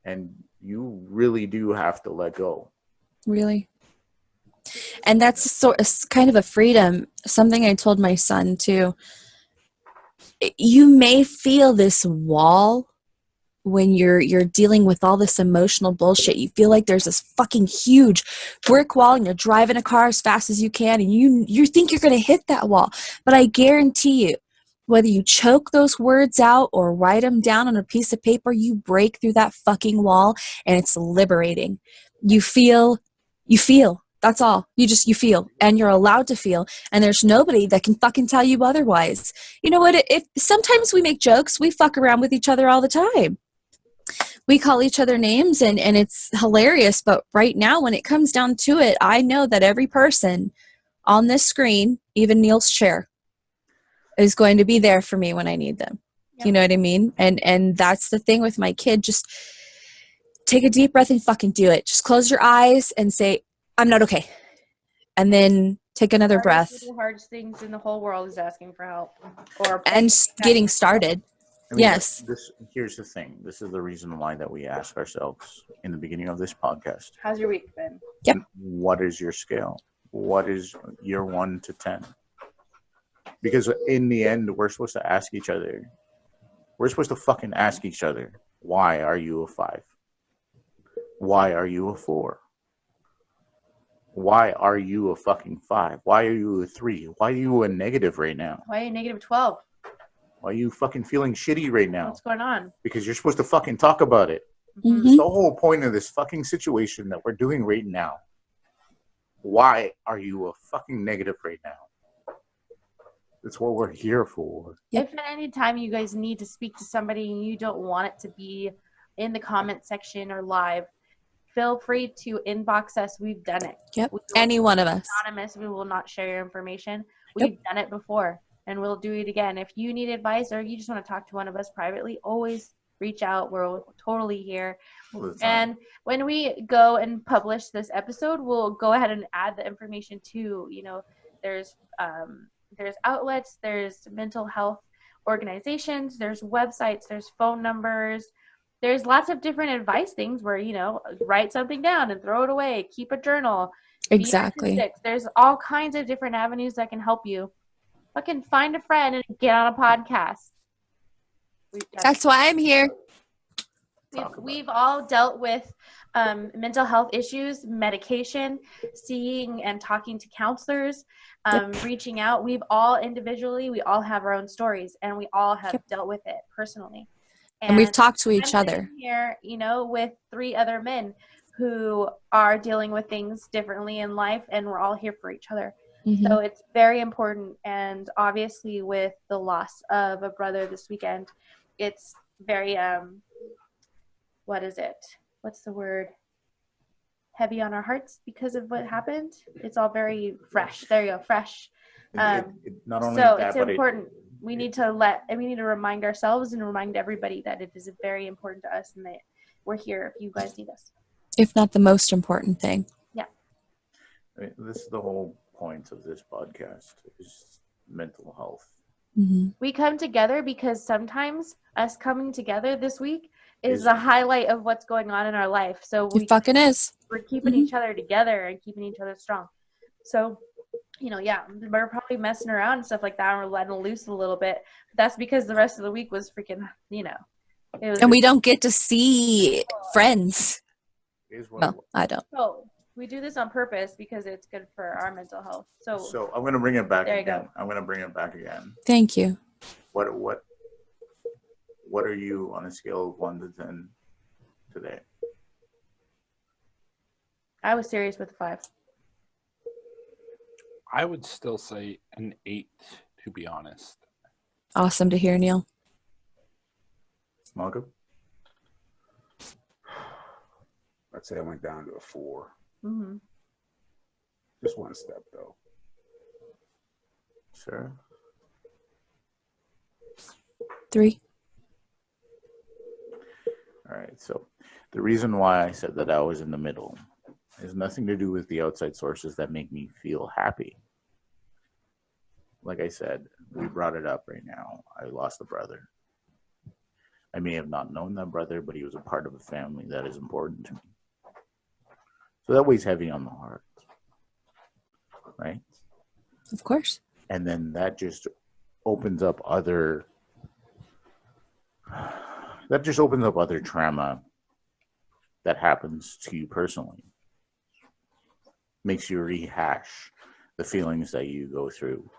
And you really do have to let go. Really. And that's kind of a freedom, something I told my son too. You may feel this wall when you're dealing with all this emotional bullshit. You feel like there's this fucking huge brick wall and you're driving a car as fast as you can and you think you're going to hit that wall. But I guarantee you, Whether you choke those words out or write them down on a piece of paper, you break through that fucking wall, and it's liberating. You feel. That's all. You feel, and you're allowed to feel, and there's nobody that can fucking tell you otherwise. You know what? If sometimes we make jokes, we fuck around with each other all the time. We call each other names, and it's hilarious. But right now, when it comes down to it, I know that every person on this screen, even Neil's chair, is going to be there for me when I need them. Yep. You know what I mean? And that's the thing with my kid. Just take a deep breath and fucking do it. Just close your eyes and say, I'm not okay. And then take another breath. The hardest things in the whole world is asking for help. And getting started. I mean, Yes. Here's the thing. This is the reason why that we ask ourselves in the beginning of this podcast. How's your week been? Yep. What is your scale? What is your 1 to 10? Because in the end, we're supposed to ask each other. We're supposed to fucking ask each other, why are you a 5? Why are you a 4? Why are you a fucking 5? Why are you a 3? Why are you a negative right now? Why are you negative 12? Why are you fucking feeling shitty right now? What's going on? Because you're supposed to fucking talk about it. Mhm. It's the whole point of this fucking situation that we're doing right now. Why are you a fucking negative right now? That's what we're here for. Yep. If at any time you guys need to speak to somebody and you don't want it to be in the comment section or live, feel free to inbox us. We've done it. Yep. We will Any one of us. be anonymous. We will not share your information. We've done it before, and we'll do it again. If you need advice or you just want to talk to one of us privately, always reach out. We're totally here. All the time. And when we go and publish this episode, we'll go ahead and add the information to, there's outlets, there's mental health organizations, there's websites, there's phone numbers, there's lots of different advice things where, write something down and throw it away, keep a journal. be Exactly. artistic. There's all kinds of different avenues that can help you. Fucking find a friend and get on a podcast. That's why I'm here. We've all dealt with mental health issues, medication, seeing and talking to counselors, reaching out. We've all individually, we all have our own stories, and we all have dealt with it personally. And we've talked to each I'm other. Here, with 3 other men who are dealing with things differently in life, and we're all here for each other. Mm-hmm. So it's very important. And obviously, with the loss of a brother this weekend, it's very what is it? What's the word? Heavy on our hearts because of what happened. It's all very fresh. There you go, fresh. Not only so that, it's but important. We need to remind ourselves and remind everybody that it is very important to us and that we're here if you guys need us. If not the most important thing. Yeah. I mean, this is the whole point of this podcast is mental health. Mm-hmm. We come together because sometimes us coming together this week is a highlight of what's going on in our life. So It fucking is. We're keeping each other together and keeping each other strong. So, we're probably messing around and stuff like that, and we're letting loose a little bit. That's because the rest of the week was freaking, and we don't get to see friends. Well, I don't. So we do this on purpose because it's good for our mental health. So I'm going to bring it back there again. You go. I'm going to bring it back again. Thank you. What are you on a scale of 1 to 10 today? I was serious with 5. I would still say an 8, to be honest. Awesome to hear, Neil. Malcolm? I'd say I went down to a 4. Mm-hmm. Just one step, though. Sure. 3. All right. So the reason why I said that I was in the middle has nothing to do with the outside sources that make me feel happy. Like I said, we brought it up right now. I lost a brother. I may have not known that brother, but he was a part of a family that is important to me. So that weighs heavy on the heart, right? Of course. And then that just opens up other trauma that happens to you personally. Makes you rehash the feelings that you go through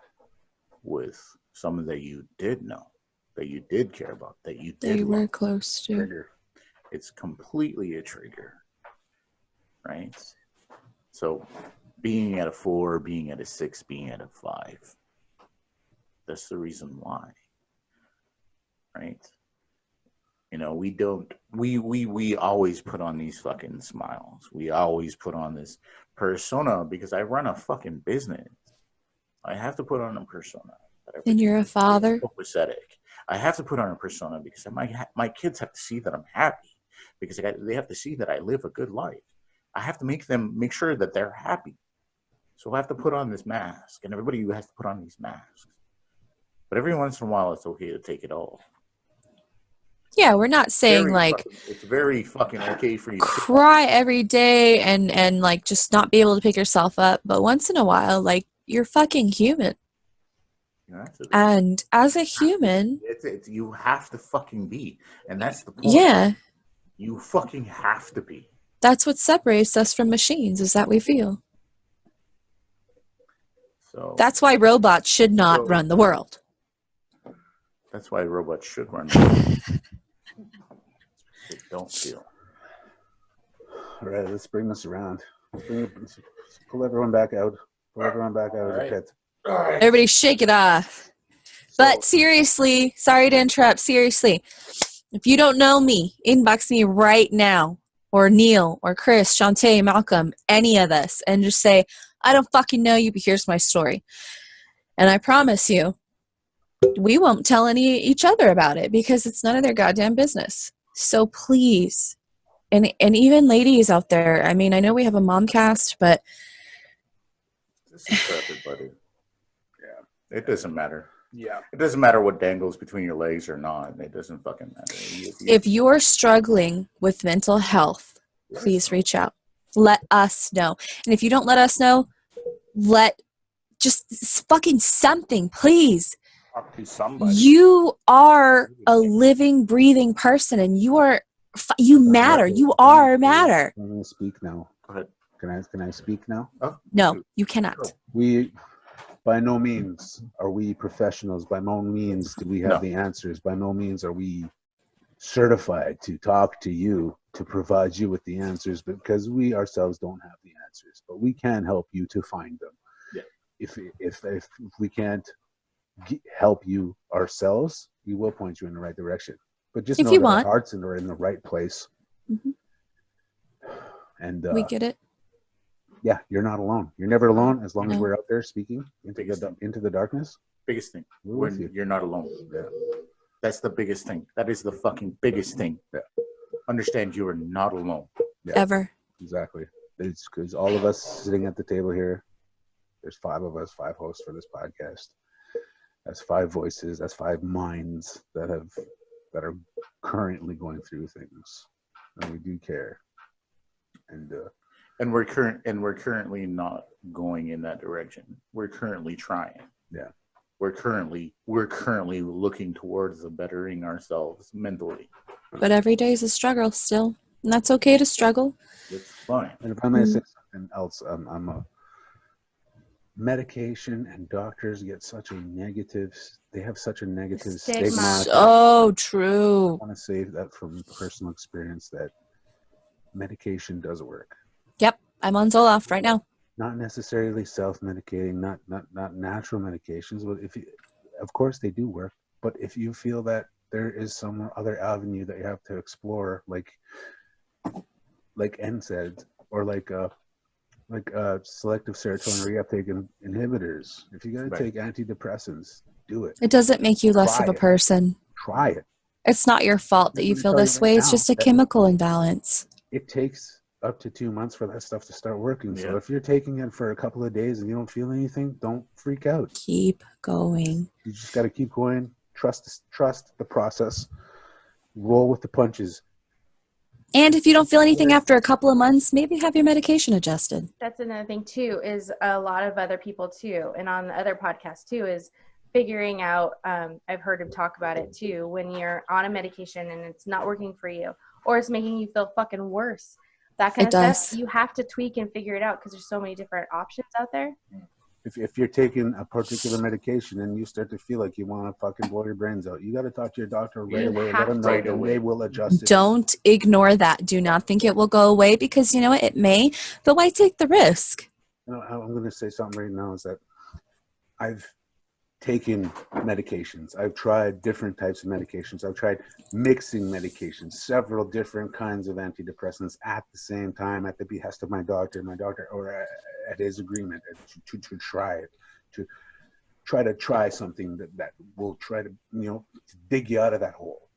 with someone that you did know, that you did care about, that you They did were love. close to. Trigger. It's completely a trigger, right? So being at a 4, being at a 6, being at a 5, that's the reason why, right? You know, we always put on these fucking smiles. We always put on this persona because I run a fucking business. I have to put on a persona. And you're a father. Pathetic. I have to put on a persona because my kids have to see that I'm happy, because they have to see that I live a good life. I have to make sure that they're happy. So I have to put on this mask, and everybody has to put on these masks. But every once in a while, it's okay to take it off. Yeah, we're not saying It's very fucking okay for you to cry every day and like just not be able to pick yourself up. But once in a while, like, you're fucking human. And as a human, you have to fucking be, and that's the point. Yeah, You fucking have to be. that's what separates us from machines, is that we feel. So That's why robots should not run the world. that's why robots should run. They don't feel. All right, let's bring this around. Let's pull everyone back out. Pull everyone back out of the pit. Everybody shake it off. But seriously, sorry to interrupt, seriously, if you don't know me, inbox me right now, or Neil, or Chris, Shantae, Malcolm, any of us, and just say, I don't fucking know you, but here's my story. And I promise you, we won't tell each other about it, because it's none of their goddamn business. So please, and even ladies out there, I mean, I know we have a mom cast, but This is for everybody. Yeah, it doesn't matter. Yeah. It doesn't matter what dangles between your legs or not. It doesn't fucking matter. if you're struggling with mental health, please reach out. Let us know. And if you don't let us know, just fucking something, please. Talk to somebody. You are a living, breathing person, and you matter. You are matter. I'm going to speak now. Go ahead. Can I speak now? Oh, No, you cannot. We, by no means are we professionals. By no means do we have the answers. By no means are we certified to talk to you, to provide you with the answers, because we ourselves don't have the answers. But we can help you to find them. Yeah. If we can't help you ourselves, we will point you in the right direction. But just know that our hearts are in the right place. Mm-hmm. And we get it. Yeah, you're not alone. You're never alone as long as we're out there speaking into the darkness. Biggest thing. You're not alone. Yeah. That's the biggest thing. That is the fucking biggest thing. Yeah. Understand you are not alone. Yeah. Ever. Exactly. It's because all of us sitting at the table here, there's 5 of us, 5 hosts for this podcast. That's 5 voices. That's 5 minds that are currently going through things, and we do care. And we're currently not going in that direction. We're currently trying. Yeah. We're currently looking towards bettering ourselves mentally. But every day is a struggle still, and that's okay to struggle. It's fine. And if I may say something else, I'm a medication and doctors get such a negative. They have such a negative stigma. So true. I want to say that from personal experience that medication does work. Yep, I'm on Zoloft right now. Not necessarily self-medicating, not natural medications, but of course they do work. But if you feel that there is some other avenue that you have to explore, like NSAIDs or like selective serotonin reuptake inhibitors, if you got to take antidepressants, do it. It doesn't make you less of a person. Try it. It's not your fault that you feel this way. It's just a chemical imbalance. It takes up to 2 months for that stuff to start working. So if you're taking it for a couple of days and you don't feel anything, don't freak out. Keep going. You just got to keep going. Trust the process. Roll with the punches. And if you don't feel anything after a couple of months, maybe have your medication adjusted. That's another thing too, is a lot of other people too, and on the other podcast too, is figuring out, I've heard him talk about it too, when you're on a medication and it's not working for you, or it's making you feel fucking worse. That kind of stuff, you have to tweak and figure it out because there's so many different options out there. if you're taking a particular medication and you start to feel like you want to fucking blow your brains out, you got to talk to your doctor right You away. have Let them know, to. and they will adjust it. Don't ignore that. Do not think it will go away because you know what? It may, but why take the risk? You know, I'm going to say something right now is that I've taken medications. I've tried different types of medications. I've tried mixing medications, several different kinds of antidepressants at the same time at the behest of my doctor, or at his agreement to try it, to try something that will try to, dig you out of that hole.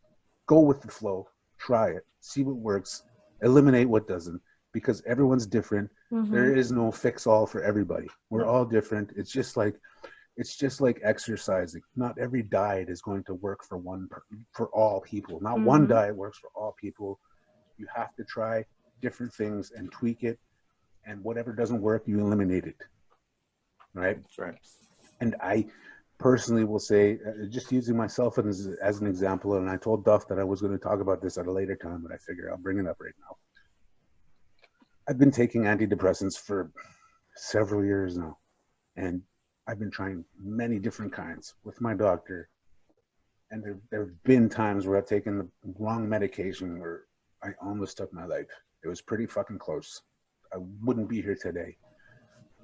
Go with the flow, try it, see what works, eliminate what doesn't, because everyone's different. Mhm. There is no fix all for everybody. We're all different. It's just like exercising. Not every diet is going to work for all people. Not one diet works for all people. You have to try different things and tweak it, and whatever doesn't work, you eliminate it. Right? That's right. And I personally will say, just using myself as an example, and I told Duff that I was going to talk about this at a later time, but I figure I'll bring it up right now. I've been taking antidepressants for several years now, and I've been trying many different kinds with my doctor, and there have been times where I've taken the wrong medication where I almost took my life. It was pretty fucking close. I wouldn't be here today,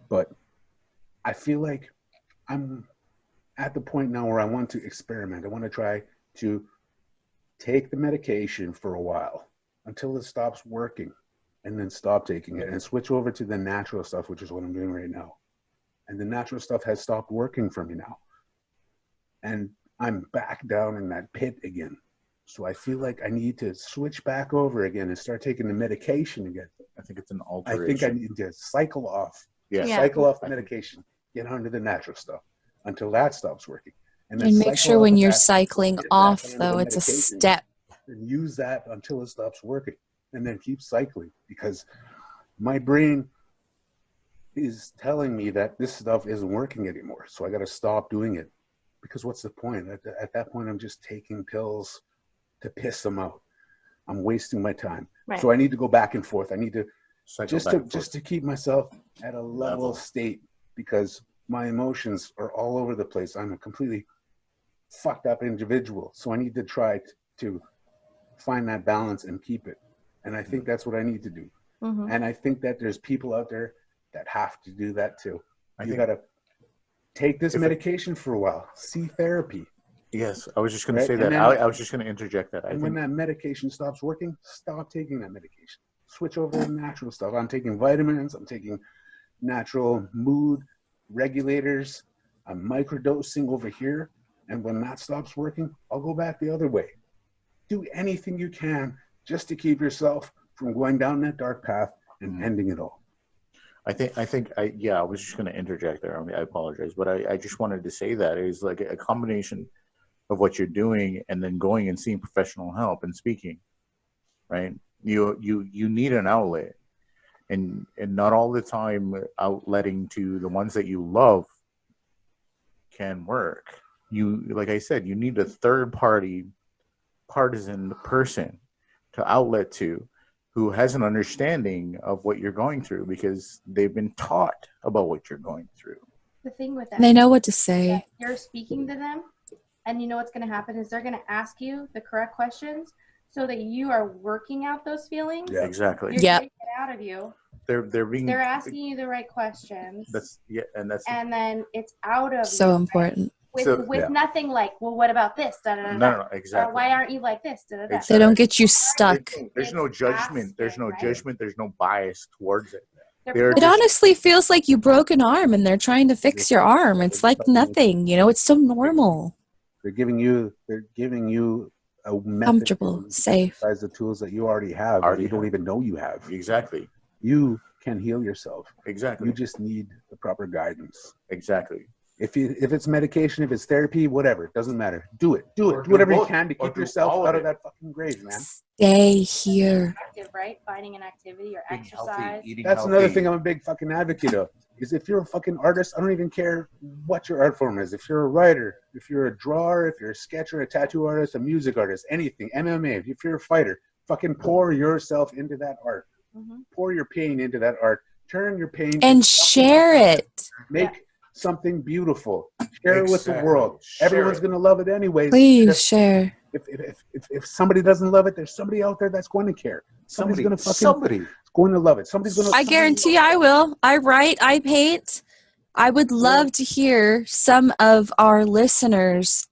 but I feel like I'm at the point now where I want to experiment. I want to try to take the medication for a while until it stops working, and then stop taking it and switch over to the natural stuff, which is what I'm doing right now. And the natural stuff has stopped working for me now. And I'm back down in that pit again. So I feel like I need to switch back over again and start taking the medication again. I think it's an I alteration. think I need to cycle off. Yeah. Yeah. Cycle off the medication. Get onto the natural stuff until that stops working. then And make cycle sure off when of you're that, cycling get back off, onto the though, it's a medication, step. and use that until it stops working, and then keep cycling, because my brain is telling me that this stuff isn't working anymore. So I got to stop doing it, because what's the point? At that point, I'm just taking pills to piss them out. I'm wasting my time. Right. So I need to go back and forth. I need to Cycle back and forth. just to keep myself at a level state, because my emotions are all over the place. I'm a completely fucked up individual. So I need to try to find that balance and keep it. And I think that's what I need to do. Mm-hmm. And I think that there's people out there that have to do that too. You think- got to take this medication for a while, see therapy. Yes, I was just going to Right, say and that. then- I was just going to interject that. I And when think that medication stops working, stop taking that medication. Switch over to natural stuff. I'm taking vitamins. I'm taking natural mood regulators. I'm microdosing over here. And when that stops working, I'll go back the other way. Do anything you can just to keep yourself from going down that dark path and ending it all. I was just going to interject there. I mean, I apologize, but I just wanted to say that it is like a combination of what you're doing and then going and seeing professional help and speaking, right? You need an outlet, and not all the time outletting to the ones that you love can work. Like I said, you need a third party partisan person to outlet to, who has an understanding of what you're going through, because they've been taught about what you're going through. The thing with that, They know what to is say. that you're speaking to them, and you know what's going to happen is they're going to ask you the correct questions so that you are working out those feelings. Yeah. Exactly. You're Yep. getting it out of you. They're Asking you the right questions. And then it's out of So you, important. with nothing like, well, what about this? Da, da, da, da. no, exactly. Or why aren't you like this? Da, da, da. They don't get you stuck. There's no judgment. There's no Right? judgment. There's no bias towards it. They're It honestly feels like you broke an arm and they're trying to fix your arm. It's like nothing, it's so normal. They're giving you a method Comfortable, to safe. exercise the tools that you already have, that you don't even know you have. Exactly. You can heal yourself. Exactly. You just need the proper guidance. Exactly. If it's medication, if it's therapy, whatever, it doesn't matter. Do it. Do Or it. Do whatever you both. can to Or keep do yourself all of out of it. that fucking grave, man. Stay here. active, right? Finding an activity or Being exercise. healthy, eating That's healthy. another thing I'm a big fucking advocate of. Is if you're a fucking artist, I don't even care what your art form is. If you're a writer, if you're a drawer, if you're a sketcher, a tattoo artist, a music artist, anything, MMA, if you're a fighter, fucking pour yourself into that art. Mhm. Pour your pain into that art. Turn your pain And into something share it. Make something beautiful. Share it with the Exactly. world. Share Everyone's it. going to love it anyways. Please share. If somebody doesn't love it, there's somebody out there that's going to care. Somebody's going to somebody. going to love it. Somebody's going to. I guarantee I will. I write, I paint. I would love to hear some of our listeners'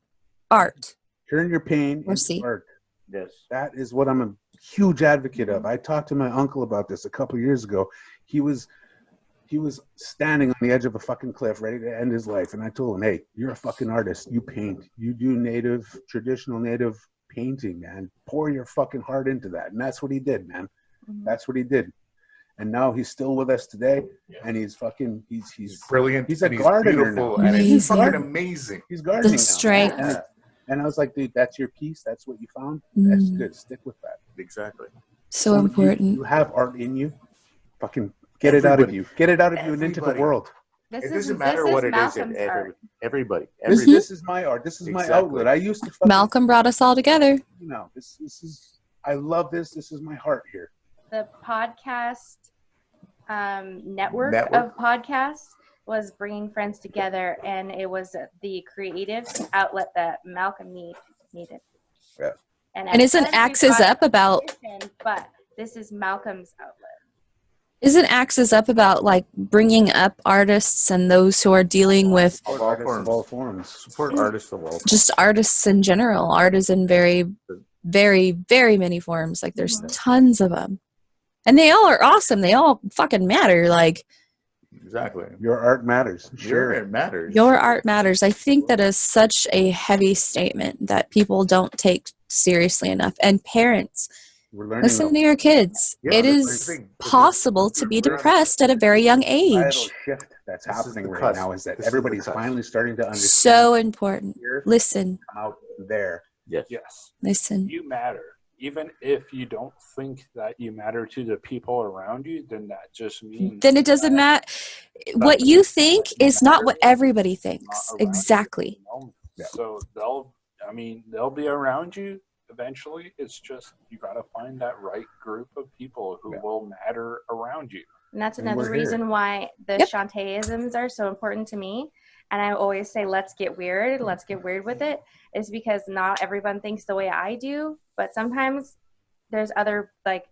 art. Turn your pain Or into see. art. Yes. That is what I'm a huge advocate of. I talked to my uncle about this a couple years ago. He was standing on the edge of a fucking cliff ready to end his life, and I told him, hey, you're a fucking artist. You paint. You do traditional native painting, man. Pour your fucking heart into that. And that's what he did, man. That's what he did. And now he's still with us today, and he's brilliant. He's a and gardener beautiful, now. and it's Amazing. fucking amazing. He's gardening The now. strength. man. And I was like, dude, that's your piece. That's what you found. That's Mm. good. Stick with that. Exactly. So important. You have art in you. Fucking get it out of you. Get it out of you and into the Everybody. world. This It is doesn't matter what it is. Malcolm's art. Everybody. This is my art. This is my Exactly. outlet. I used to fucking, Malcolm brought us all together. this is, I love this. This is my heart here. The podcast network of podcasts was bringing friends together, and it was the creative outlet that Malcolm needed. Yeah. And isn't Axis Up about But this is Malcolm's outlet. Isn't Axis Up about like bringing up artists and those who are dealing with Of all Artists forms. of all forms. Support artists of all forms. just artists in general? Art is in very, very, very many forms. Like there's tons of them. And they all are awesome. They all fucking matter. Like Exactly. Your art matters. Sure, it matters. your art matters. I think that is such a heavy statement that people don't take seriously enough. And parents, We're learning listen to your kids. Yeah, It that's is what I think. possible to be depressed at a very young societal age. shift that's This is happening the right cusp. now is that This is the everybody's cusp. finally starting to understand. So important. Here, Listen, come out there. Yes. Yes, listen. you matter. Even if you don't think that you matter to the people around you, then that just means Then it doesn't matter. What you think is not what everybody not thinks. around you, Exactly. you know? Yeah. So they'll be around you eventually. It's just you got to find that right group of people who will matter around you. And that's And another we're here. reason why the Yep. Shantaeisms are so important to me. And I always say, let's get weird with it, is because not everyone thinks the way I do, but sometimes there's other, like,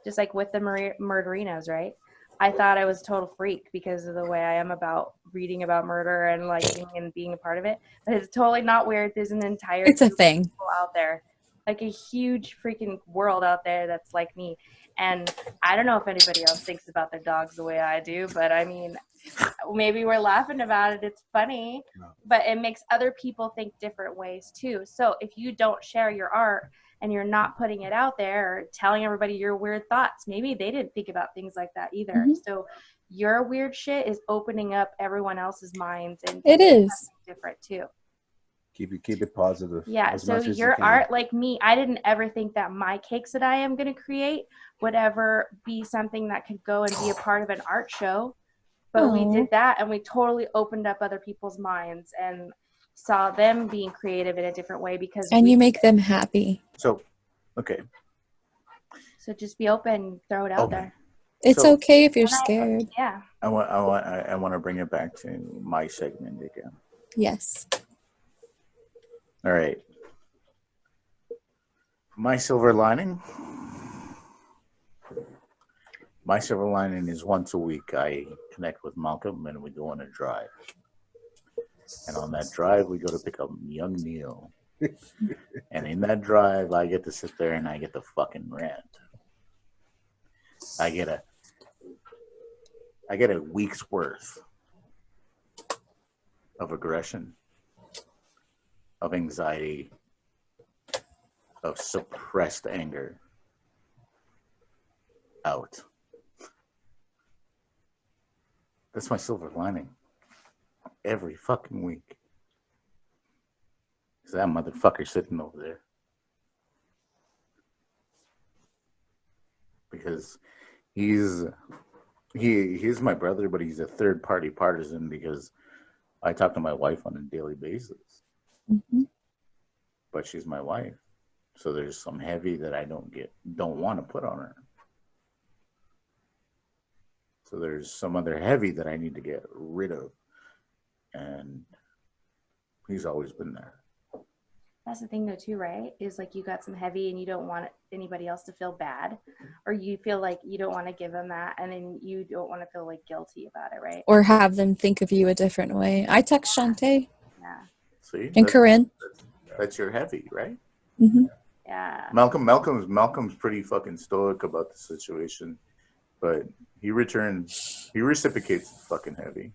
just like with the murderinos, right? I thought I was a total freak because of the way I am about reading about murder and liking and being a part of it. But it's totally not weird. There's an entire It's a group of thing. people out there, like a huge freaking world out there that's like me. And I don't know if anybody else thinks about their dogs the way I do, but I mean, maybe we're laughing about it. It's funny, but it makes other people think different ways too. So if you don't share your art and you're not putting it out there or telling everybody your weird thoughts, maybe they didn't think about things like that either. Mhm. So your weird shit is opening up everyone else's minds and It is. something different too. Keep it positive. Yeah, as so much as you your can. art, like me, I didn't ever think that my cakes that I am going to create would ever be something that could go and be a part of an art show. But we Aw. did that, and we totally opened up other people's minds and saw them being creative in a different way because And you make them happy. So, okay. so just be open, throw it out Open. there. It's So- okay if you're And scared. Yeah. I want to bring it back to my segment again. Yes. All right. My silver lining. My silver lining is once a week I connect with Malcolm and we go on a drive. And on that drive we go to pick up young Neil. And in that drive I get to sit there and I get to fucking rant. I get a week's worth of aggression, of anxiety, of suppressed anger out. That's my silver lining. Every fucking week. Is that motherfucker sitting over there? Because he's my brother, but he's a third party partisan because I talk to my wife on a daily basis. Mhm. But she's my wife. So there's some heavy that I don't want to put on her. So there's some other heavy that I need to get rid of. and he's always been there. That's the thing though too, right? Is like you got some heavy and you don't want anybody else to feel bad, or you feel like you don't want to give them that, and then you don't want to feel like guilty about it, right? Or have them think of you a different way. I text Shantae Yeah. See, and Corinne. that's your heavy, right? Mm-hmm. Yeah. Malcolm's pretty fucking stoic about the situation, but he reciprocates the fucking heavy.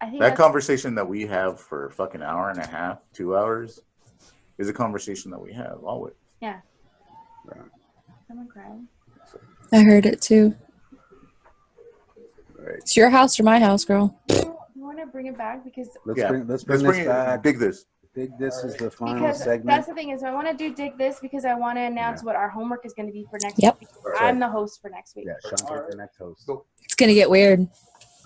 I think That conversation that we have for a fucking hour and a half, 2 hours, is a conversation that we have always. Yeah. Someone cried. I heard it too. Right. It's your house or my house, girl. You want to bring it back because Let's bring this it back. Dig this. This is the final because segment. that's the thing is I want to dig this because I want to announce what our homework is going to be for next Yep. week. I'm the host for next week. Yeah, Shantae, the next host. It's gonna get weird.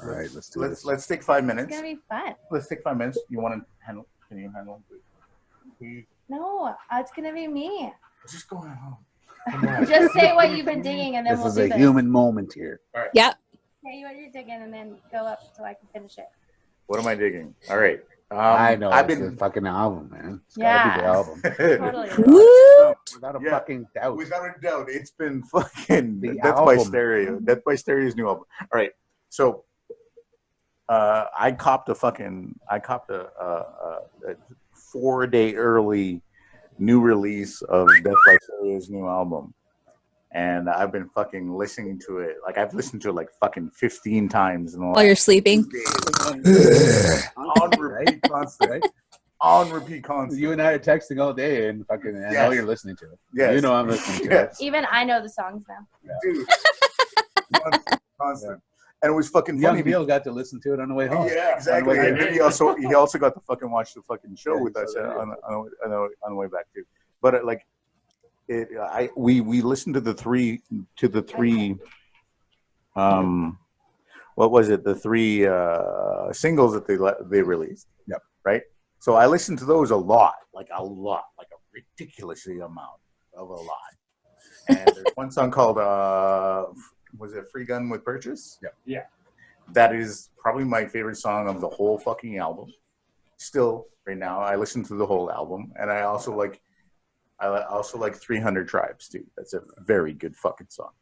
All right, let's do this. Let's take 5 It's minutes. going to be fun. Let's take 5 minutes. You want to handle? Can you handle it? Please? No, it's going to be me. Just go home. Just say what you've been digging and then This we'll is do a this. human moment here. Yep. Say what you're digging and then go up so I can finish it. What am I digging? All right. I know. I've It's been the fucking album, man. It's gotta be the album. Totally. Woo! Without a Yeah. fucking doubt. Without a doubt, it's been fucking The Death by album. Stereo. Death by Stereo's new album. All right, so I copped a 4-day early new release of Death by Stereo's new album, and I've been fucking listening to it. Like I've listened to it like fucking 15 times in the While you're sleeping. on repeat, constant, Right? on repeat, constant. You and I are texting all day, and fucking, I know Yes. you're listening to it. Yes. You know I'm listening to Yes. Even I know the songs now. Dude. Constant. And it was fucking it. Young funny. Bill got to listen to it on the way home. Yeah, exactly. On the way And then back. he also got to fucking watch the fucking show Yeah, with he us saw the on the way back too. But we listened to the three what was it, the three singles that they released. Yep. Right. So I listened to those a lot, like a ridiculously amount of a lot. And there's one song called was it Free Gun with Purchase? Yep. Yeah. That is probably my favorite song of the whole fucking album. Still, right now, I listen to the whole album, and I also like 300 Tribes too. That's a very good fucking song.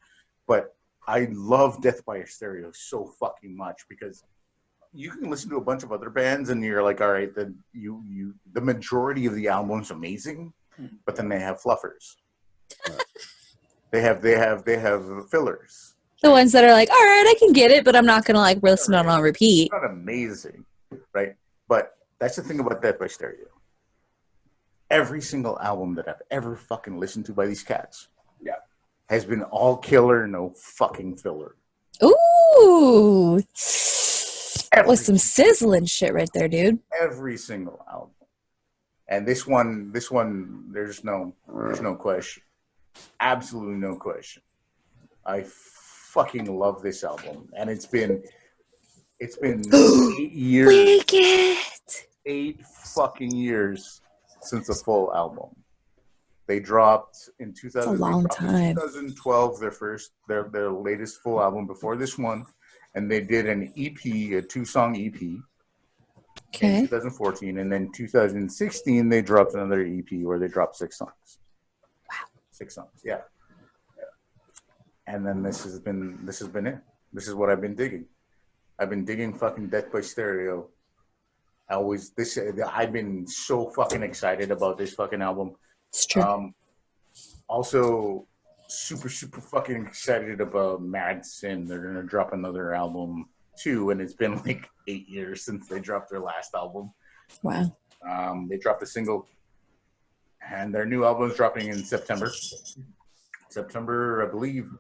But I love Death by Stereo so fucking much because you can listen to a bunch of other bands, and you're like, all right, then the majority of the album's amazing, but then they have fluffers. They have fillers. The ones that are like, all right, I can get it, but I'm not gonna like listen to it on repeat. It's not amazing, right? But that's the thing about Death by Stereo. Every single album that I've ever fucking listened to by these cats, has been all killer, no fucking filler. Ooh, with some sizzling shit right there, dude. Every single album, and this one, there's no question, absolutely no question. I fucking love this album, and it's been 8 years. Wicked. 8 fucking years since a full album. They dropped in 2000. That's a long time. 2012, their latest full album before this one, and they did an EP, a 2-song EP. In Okay. 2014, and then 2016 they dropped another EP where they dropped 6 songs. Wow. 6 songs, yeah. And then this has been it. This is what I've been digging. I've been digging fucking Death by Stereo. I've been so fucking excited about this fucking album. It's true. Also, super fucking excited about Madsen. They're gonna drop another album too, and it's been like 8 years since they dropped their last album. Wow. They dropped a single, and their new album is dropping in September. September, I believe,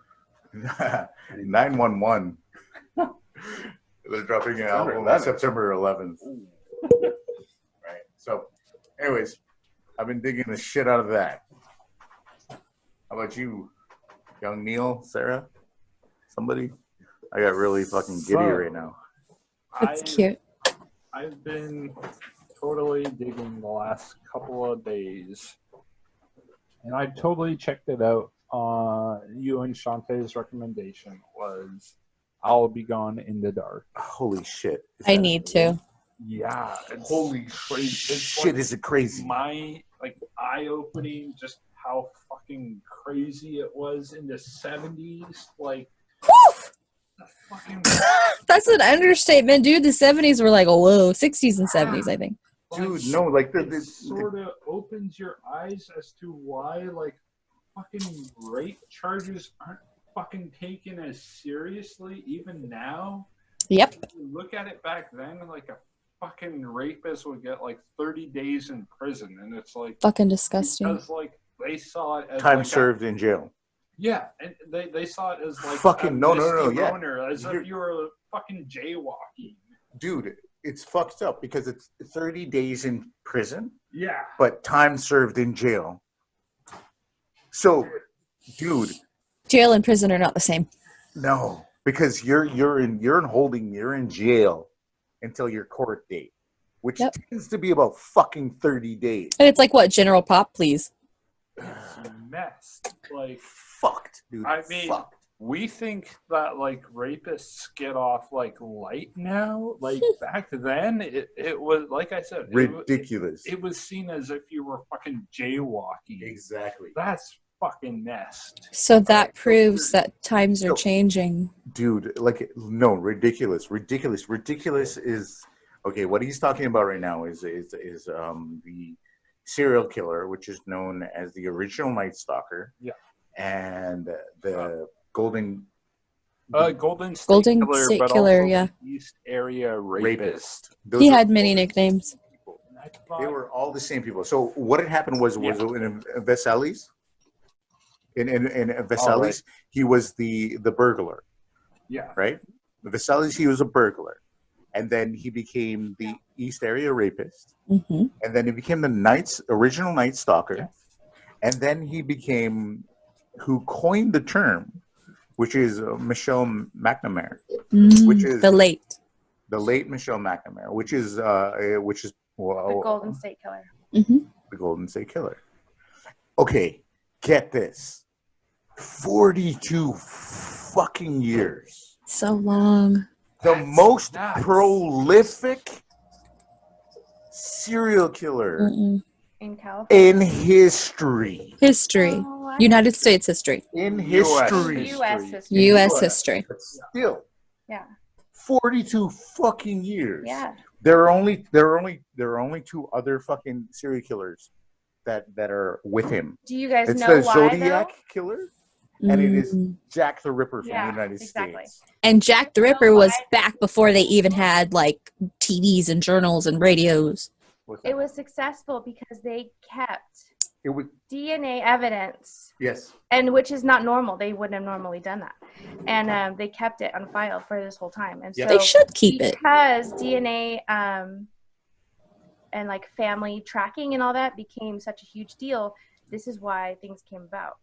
9/11. They're dropping an album on September 11th. Right. So, anyways, I've been digging the shit out of that. How about you, young Neil, Sarah? Somebody? I got really fucking giddy right now. That's cute. I've been totally digging the last couple of days, and I totally checked it out. You and Shantae's recommendation was "I'll Be Gone in the Dark." Holy shit! I need to. Yeah, Holy crazy. shit, is it crazy? My eye-opening, just how fucking crazy it was in the 70s. Like, the fucking That's an understatement, dude. The 70s were like, oh, whoa, 60s and 70s, I think. Dude, no, like it sort of opens your eyes as to why like fucking rape charges aren't fucking taken as seriously even now. Yep. If you look at it back then, like a fucking rapist would get like 30 days in prison, and it's like Fucking disgusting. because like they saw it as time like served in jail. Yeah, and they saw it as like Fucking a no, misdemeanor, yeah. as if you were fucking jaywalking. Dude, it's fucked up because it's 30 days in prison, Yeah, but time served in jail. So, dude, Jail and prison are not the same. no, because you're in holding, you're in jail until your court date, which Yep. tends to be about fucking 30 days. And it's like, what, General Pop, please? it's messed. Like, Fucked, dude. I mean, fucked. we think that like rapists get off like light now. Like back then, it was like I said, Ridiculous. It was seen as if you were fucking jaywalking. Exactly. That's fucking messed. So that proves that times are changing. Dude, like, no, ridiculous is okay. What he's talking about right now is the serial killer, which is known as the original Night Stalker. Yeah. And the Golden State Golden Killer, State but Killer, also yeah. the East Area Rapist. Those He are had many all the nicknames. same people. They were all the same people. So what had happened was Yeah. in Vesalis. In Vesalis, Oh, right. he was the burglar, Yeah. right? Vesalis, he was a burglar, and then he became the East Area Rapist, Mm-hmm. and then he became the original Night Stalker, Yeah. and then he became who coined the term, which is Michelle McNamara, which is The late. Michelle McNamara, which is The well, Golden State Killer. Mm-hmm. the Golden State Killer. Okay, get this: 42 fucking years. So long. The That's most nuts. prolific serial killer Mm-mm. In California. in history. History. Oh, what? United States history. In US history. U.S. history. history. U.S. US. history. But still, Yeah. 42 fucking years. Yeah. There are only two other fucking serial killers that are with him. Do you guys It's know the why Zodiac though? killer, and it is Mm. Jack the Ripper from Yeah, the United exactly. States. And Jack the Ripper was back before they even had like TVs and journals and radios. What's that? It was successful because they kept It was DNA evidence, yes. and which is not normal. They wouldn't have normally done that, and they kept it on file for this whole time. And Yeah. so They should keep it. because DNA and like family tracking and all that became such a huge deal. This is why things came about.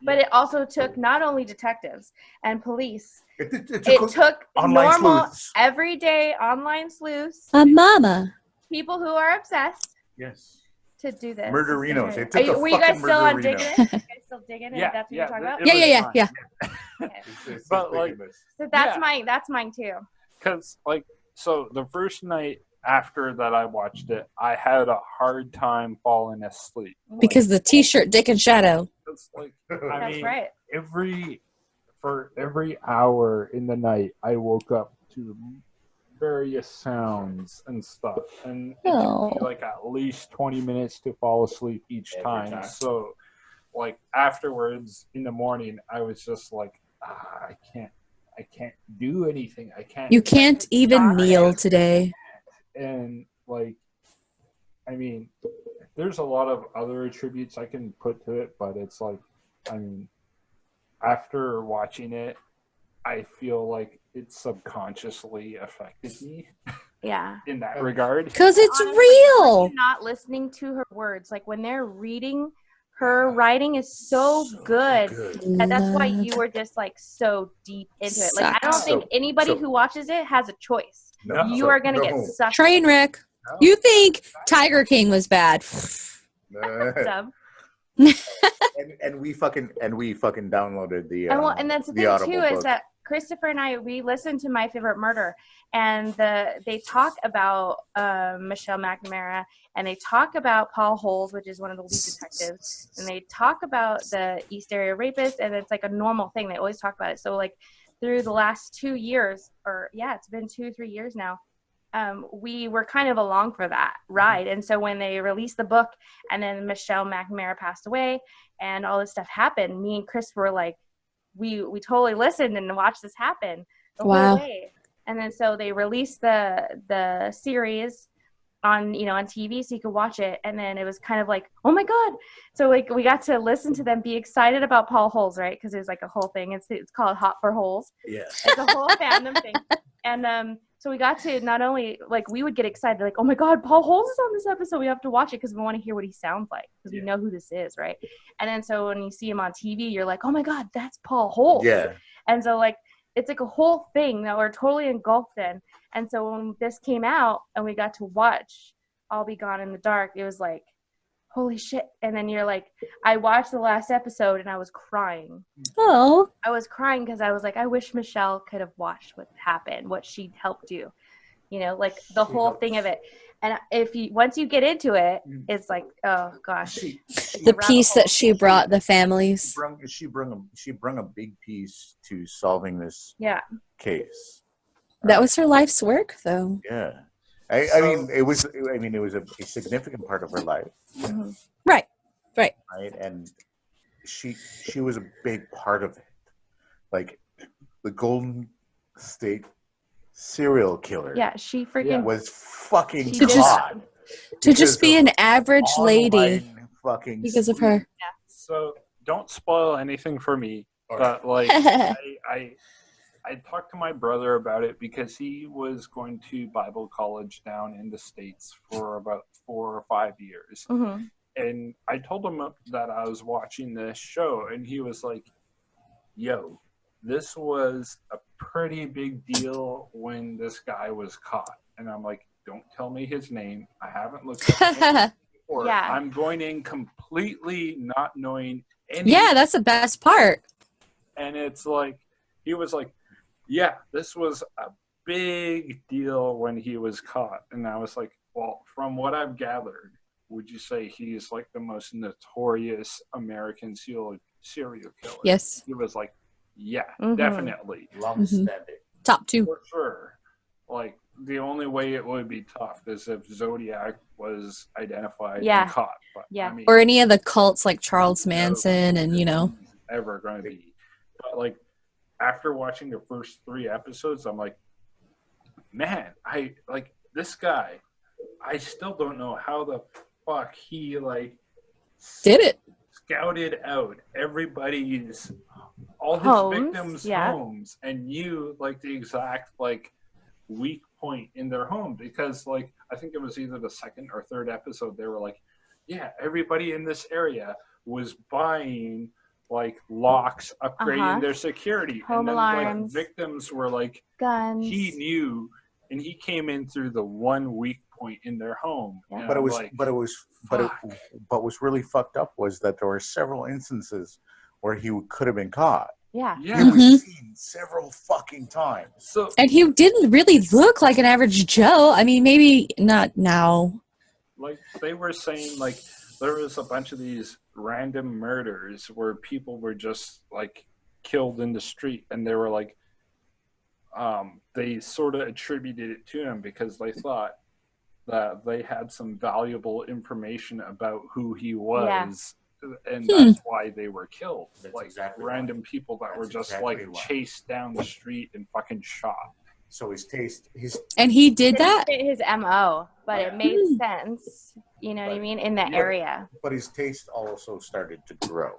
But it also took not only detectives and police. It It took online normal, sleuths. everyday online sleuths, A mama. people who are obsessed Yes. to do this. Murderinos. It Are took you, a were you guys fucking still on murderino. digging it? You guys still digging it? Yeah, That's what yeah, you're talking about? it Yeah, was yeah, fine. yeah. Okay. But, like, So that's Yeah. mine too. Because like so the first night after that I watched it, I had a hard time falling asleep. Because the T-shirt, Dick and Shadow. It's like That's I mean, right. every hour in the night, I woke up to various sounds and stuff, and it took me Oh. like at least 20 minutes to fall asleep each Every time. time. So, like afterwards in the morning, I was just like, I can't do anything. I can't. You can't even Stop it. kneel today. And like, I mean, there's a lot of other attributes I can put to it, but it's like, I mean, after watching it, I feel like it subconsciously affected me Yeah. in that regard. Because it's Honestly, real. you're not listening to her words. Like when they're reading, her writing is so good. And that's why you were just like so deep into it. Like I don't Sucks. think anybody So- who watches it has a choice. No, You so- are gonna get no. sucked. Train wreck. You think Tiger King was bad? Dumb. and we fucking downloaded the And well, and that's the the thing Audible too book. is that Christopher and we listened to My Favorite Murder, and they talk about Michelle McNamara, and they talk about Paul Holes, which is one of the lead detectives, and they talk about the East Area rapist, and it's like a normal thing. They always talk about it. So like through the last 2 years, it's been 2-3 years now, we were kind of along for that ride. And so when they released the book and then Michelle McNamara passed away and all this stuff happened, me and Chris were like, we totally listened and watched this happen the whole way. And then so they released the series on TV so you could watch it. And then it was kind of like, oh my God. So like we got to listen to them be excited about Paul Holes, right? Because there's like a whole thing. It's called Hot for Holes. Yeah. It's a whole fandom thing. And so we got to not only, like, we would get excited, like, oh my God, Paul Holes is on this episode. We have to watch it because we want to hear what he sounds like because we know who this is, right? And then so when you see him on TV, you're like, oh my God, that's Paul Holes. Yeah. And so, like, it's like a whole thing that we're totally engulfed in. And so when this came out and we got to watch I'll Be Gone in the Dark, it was like, holy shit. And then you're like, I watched the last episode and I was crying. Oh. I was crying because I was like, I wish Michelle could have watched what happened, what she helped do, like the whole thing of it. And once you get into it, it's like, oh gosh. The peace that she brought the families. She brought a big piece to solving this case. That was her life's work, though. Yeah. I mean, it was a significant part of her life. Mm-hmm. Right. Right. And she was a big part of it. Like the Golden State serial killer. Yeah, she freaking was fucking she God. To just be an average lady fucking because of her. So don't spoil anything for me, but like I talked to my brother about it because he was going to Bible college down in the States for about 4 or 5 years. Mm-hmm. And I told him that I was watching this show, and he was like, yo, this was a pretty big deal when this guy was caught. And I'm like, don't tell me his name. I haven't looked up him before. Yeah. I'm going in completely not knowing anything. Yeah, that's the best part. And it's like, he was like, yeah, this was a big deal when he was caught. And I was like, well, from what I've gathered, would you say he's like the most notorious American serial killer? Yes. He was like, yeah, Mm-hmm. definitely. Long-standing. Top 2. For sure. Like, the only way it would be tough is if Zodiac was identified and caught. But, yeah. I mean, Or any of the cults like Charles Manson and, ever going to be. But, like, after watching the first 3 episodes, I'm like, man, this guy, I still don't know how the fuck he, like, did it. Scouted out all his Homes, victims' homes and knew, like, the exact, like, weak point in their home. Because, like, I think it was either the 2nd or 3rd episode, they were like, yeah, everybody in this area was buying like locks, upgrading their security. Home and then alarms. like victims were like, Guns. he knew, and he came in through the one weak point in their home. Yeah. But Fuck. what was really fucked up was that there were several instances where he could have been caught. Yeah. Yeah. He was seen several fucking times. So And he didn't really look like an average Joe. I mean, maybe not now. like they were saying, like there was a bunch of these random murders where people were just like killed in the street, and they were like, they sort of attributed it to him because they thought that they had some valuable information about who he was, and that's why they were killed. That's like exactly random people that That's were just exactly like why. chased down the street and fucking shot. So his taste, And he did It that? didn't fit his MO, but it made Hmm. sense. You know what I Right. mean? In that Yeah. area. but his taste also started to grow.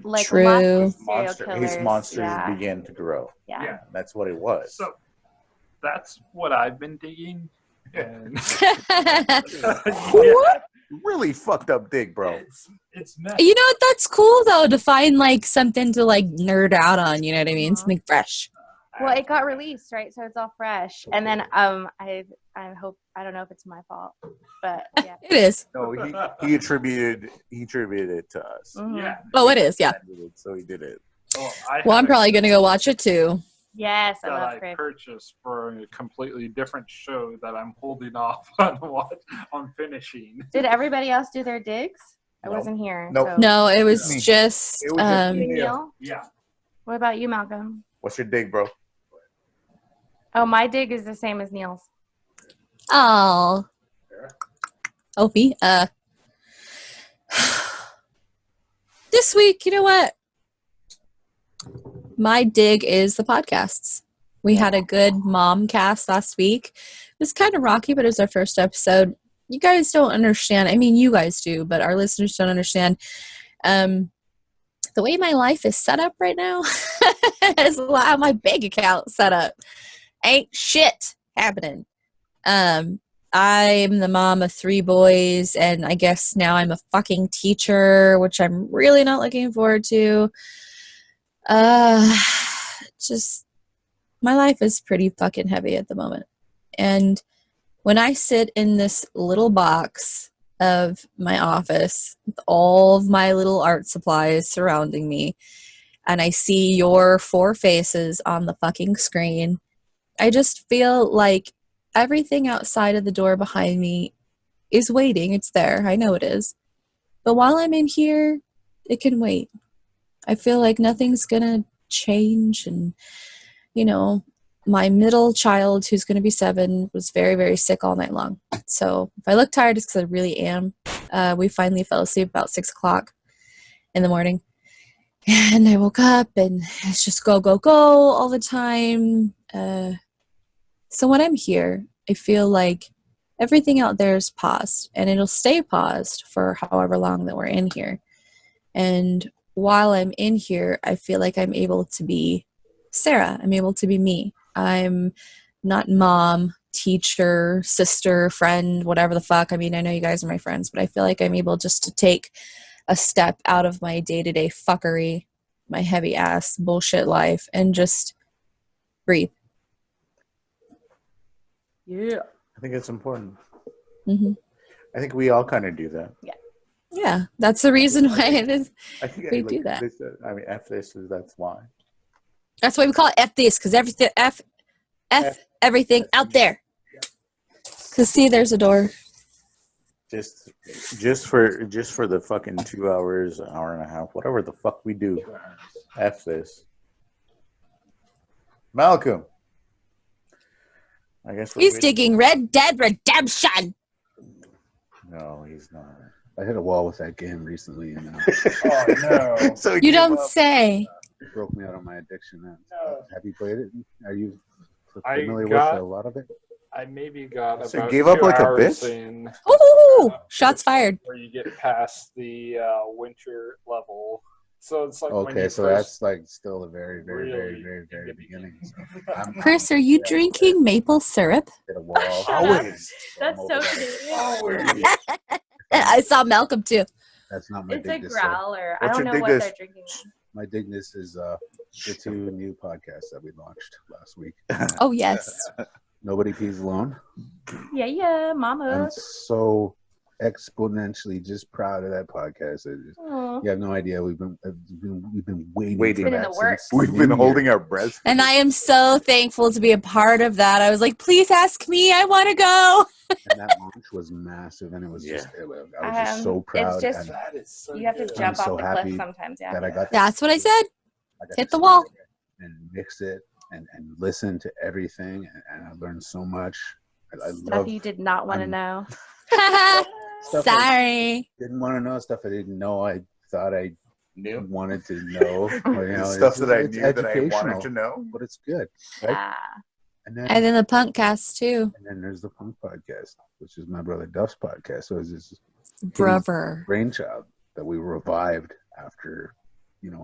Like True. lots of serial His killers. monsters began to grow. Yeah. Yeah. That's what it was. So that's what I've been digging. And What? Really fucked up dig, bro. It's nuts. You know what? That's cool though to find like something to like nerd out on. You know what I mean? Something fresh. Well, it got released, right? So it's all fresh. And then I hope, I don't know if it's my fault, but yeah. It is. No, he attributed it to us. Mhm. Yeah. Oh, it is. Yeah. So he did it. Well, Well, I'm probably gonna go watch it too. Yes, I that love I crib. purchased for a completely different show that I'm holding off on finishing. Did everybody else do their digs? I No. wasn't here. Nope. So. No, it was Me. just It was just me. Neil? Yeah. What about you, Malcolm? What's your dig, bro? Oh, my dig is the same as Neil's. oh, Opie. This week, you know what? My dig is the podcasts. We had a good mom cast last week. It was kind of rocky, but it was our first episode. You guys don't understand. I mean, you guys do, but our listeners don't understand. The way my life is set up right now is how my bank account set up. Ain't shit happening. I'm the mom of 3 boys, and I guess now I'm a fucking teacher, which I'm really not looking forward to. Just my life is pretty fucking heavy at the moment. And when I sit in this little box of my office with all of my little art supplies surrounding me, and I see your 4 faces on the fucking screen, I just feel like everything outside of the door behind me is waiting. It's there. I know it is. But while I'm in here, it can wait. I feel like nothing's going to change. And, you know, my middle child, who's going to be 7, was very, very sick all night long. So if I look tired, it's because I really am. We finally fell asleep about 6 o'clock in the morning. And I woke up and it's just go, go, go all the time. So when I'm here, I feel like everything out there is paused, and it'll stay paused for however long that we're in here. And while I'm in here, I feel like I'm able to be Sarah. I'm able to be me. I'm not mom, teacher, sister, friend, whatever the fuck. I mean, I know you guys are my friends, but I feel like I'm able just to take a step out of my day-to-day fuckery, my heavy ass bullshit life, and just breathe. Yeah. I think it's important. Mm-hmm. I think we all kind of do that. Yeah, that's the reason why it is. I think We do that. This, I mean, F this is that's why. That's why we call it F this, because everything F everything out there. Because see, there's a door. Just for the fucking 2 hours, hour and a half, whatever the fuck we do. F this. Malcolm. I guess He's digging Red Dead Redemption. No, he's not. I hit a wall with that game recently, and Oh no. So he You gave don't up. say. it broke me out on my addiction. No. Have you played it? Are you I familiar got- with a lot of it? I maybe got So about gave up 2 like a hours bitch? in. Ooh, shots fired. Where you get past the winter level. So it's like when Okay, you so first that's like still the very, very, very, really very, very get beginning. So I'm Chris, are you drinking maple syrup? hit a wall. Always. That's so Canadian. I saw Malcolm too. That's not my It's a digness. So growler. I What's don't your know what digness? they're drinking. my digness is the 2 new podcasts that we launched last week. Oh yes. Nobody Pees Alone. Yeah, mama. I'm so exponentially just proud of that podcast. Aw. You have no idea. We've been waiting. Waiting. for Been in that the works. since We've been New holding Year. our breath. And I am so thankful to be a part of that. I was like, please ask me. I want to go. And that launch was massive, and it was just. I was just so proud. just- and that is so You have to good. jump so off the happy cliff sometimes, yeah. that I got. That's what I said. I got Hit to the wall. sit and mix it and listen to everything, and I learned so much. I Stuff love. you did not want to I'm- know. Stuff Sorry. Didn't want to know stuff I didn't know. I thought I New wanted to know. Well, you know, stuff that I it's knew that I wanted educational, to know. but it's good. Right? Ah. And then, And then the punk cast too. and then there's the Punk Podcast, which is my brother Duff's podcast. So it's this Brother. brainchild that we revived after,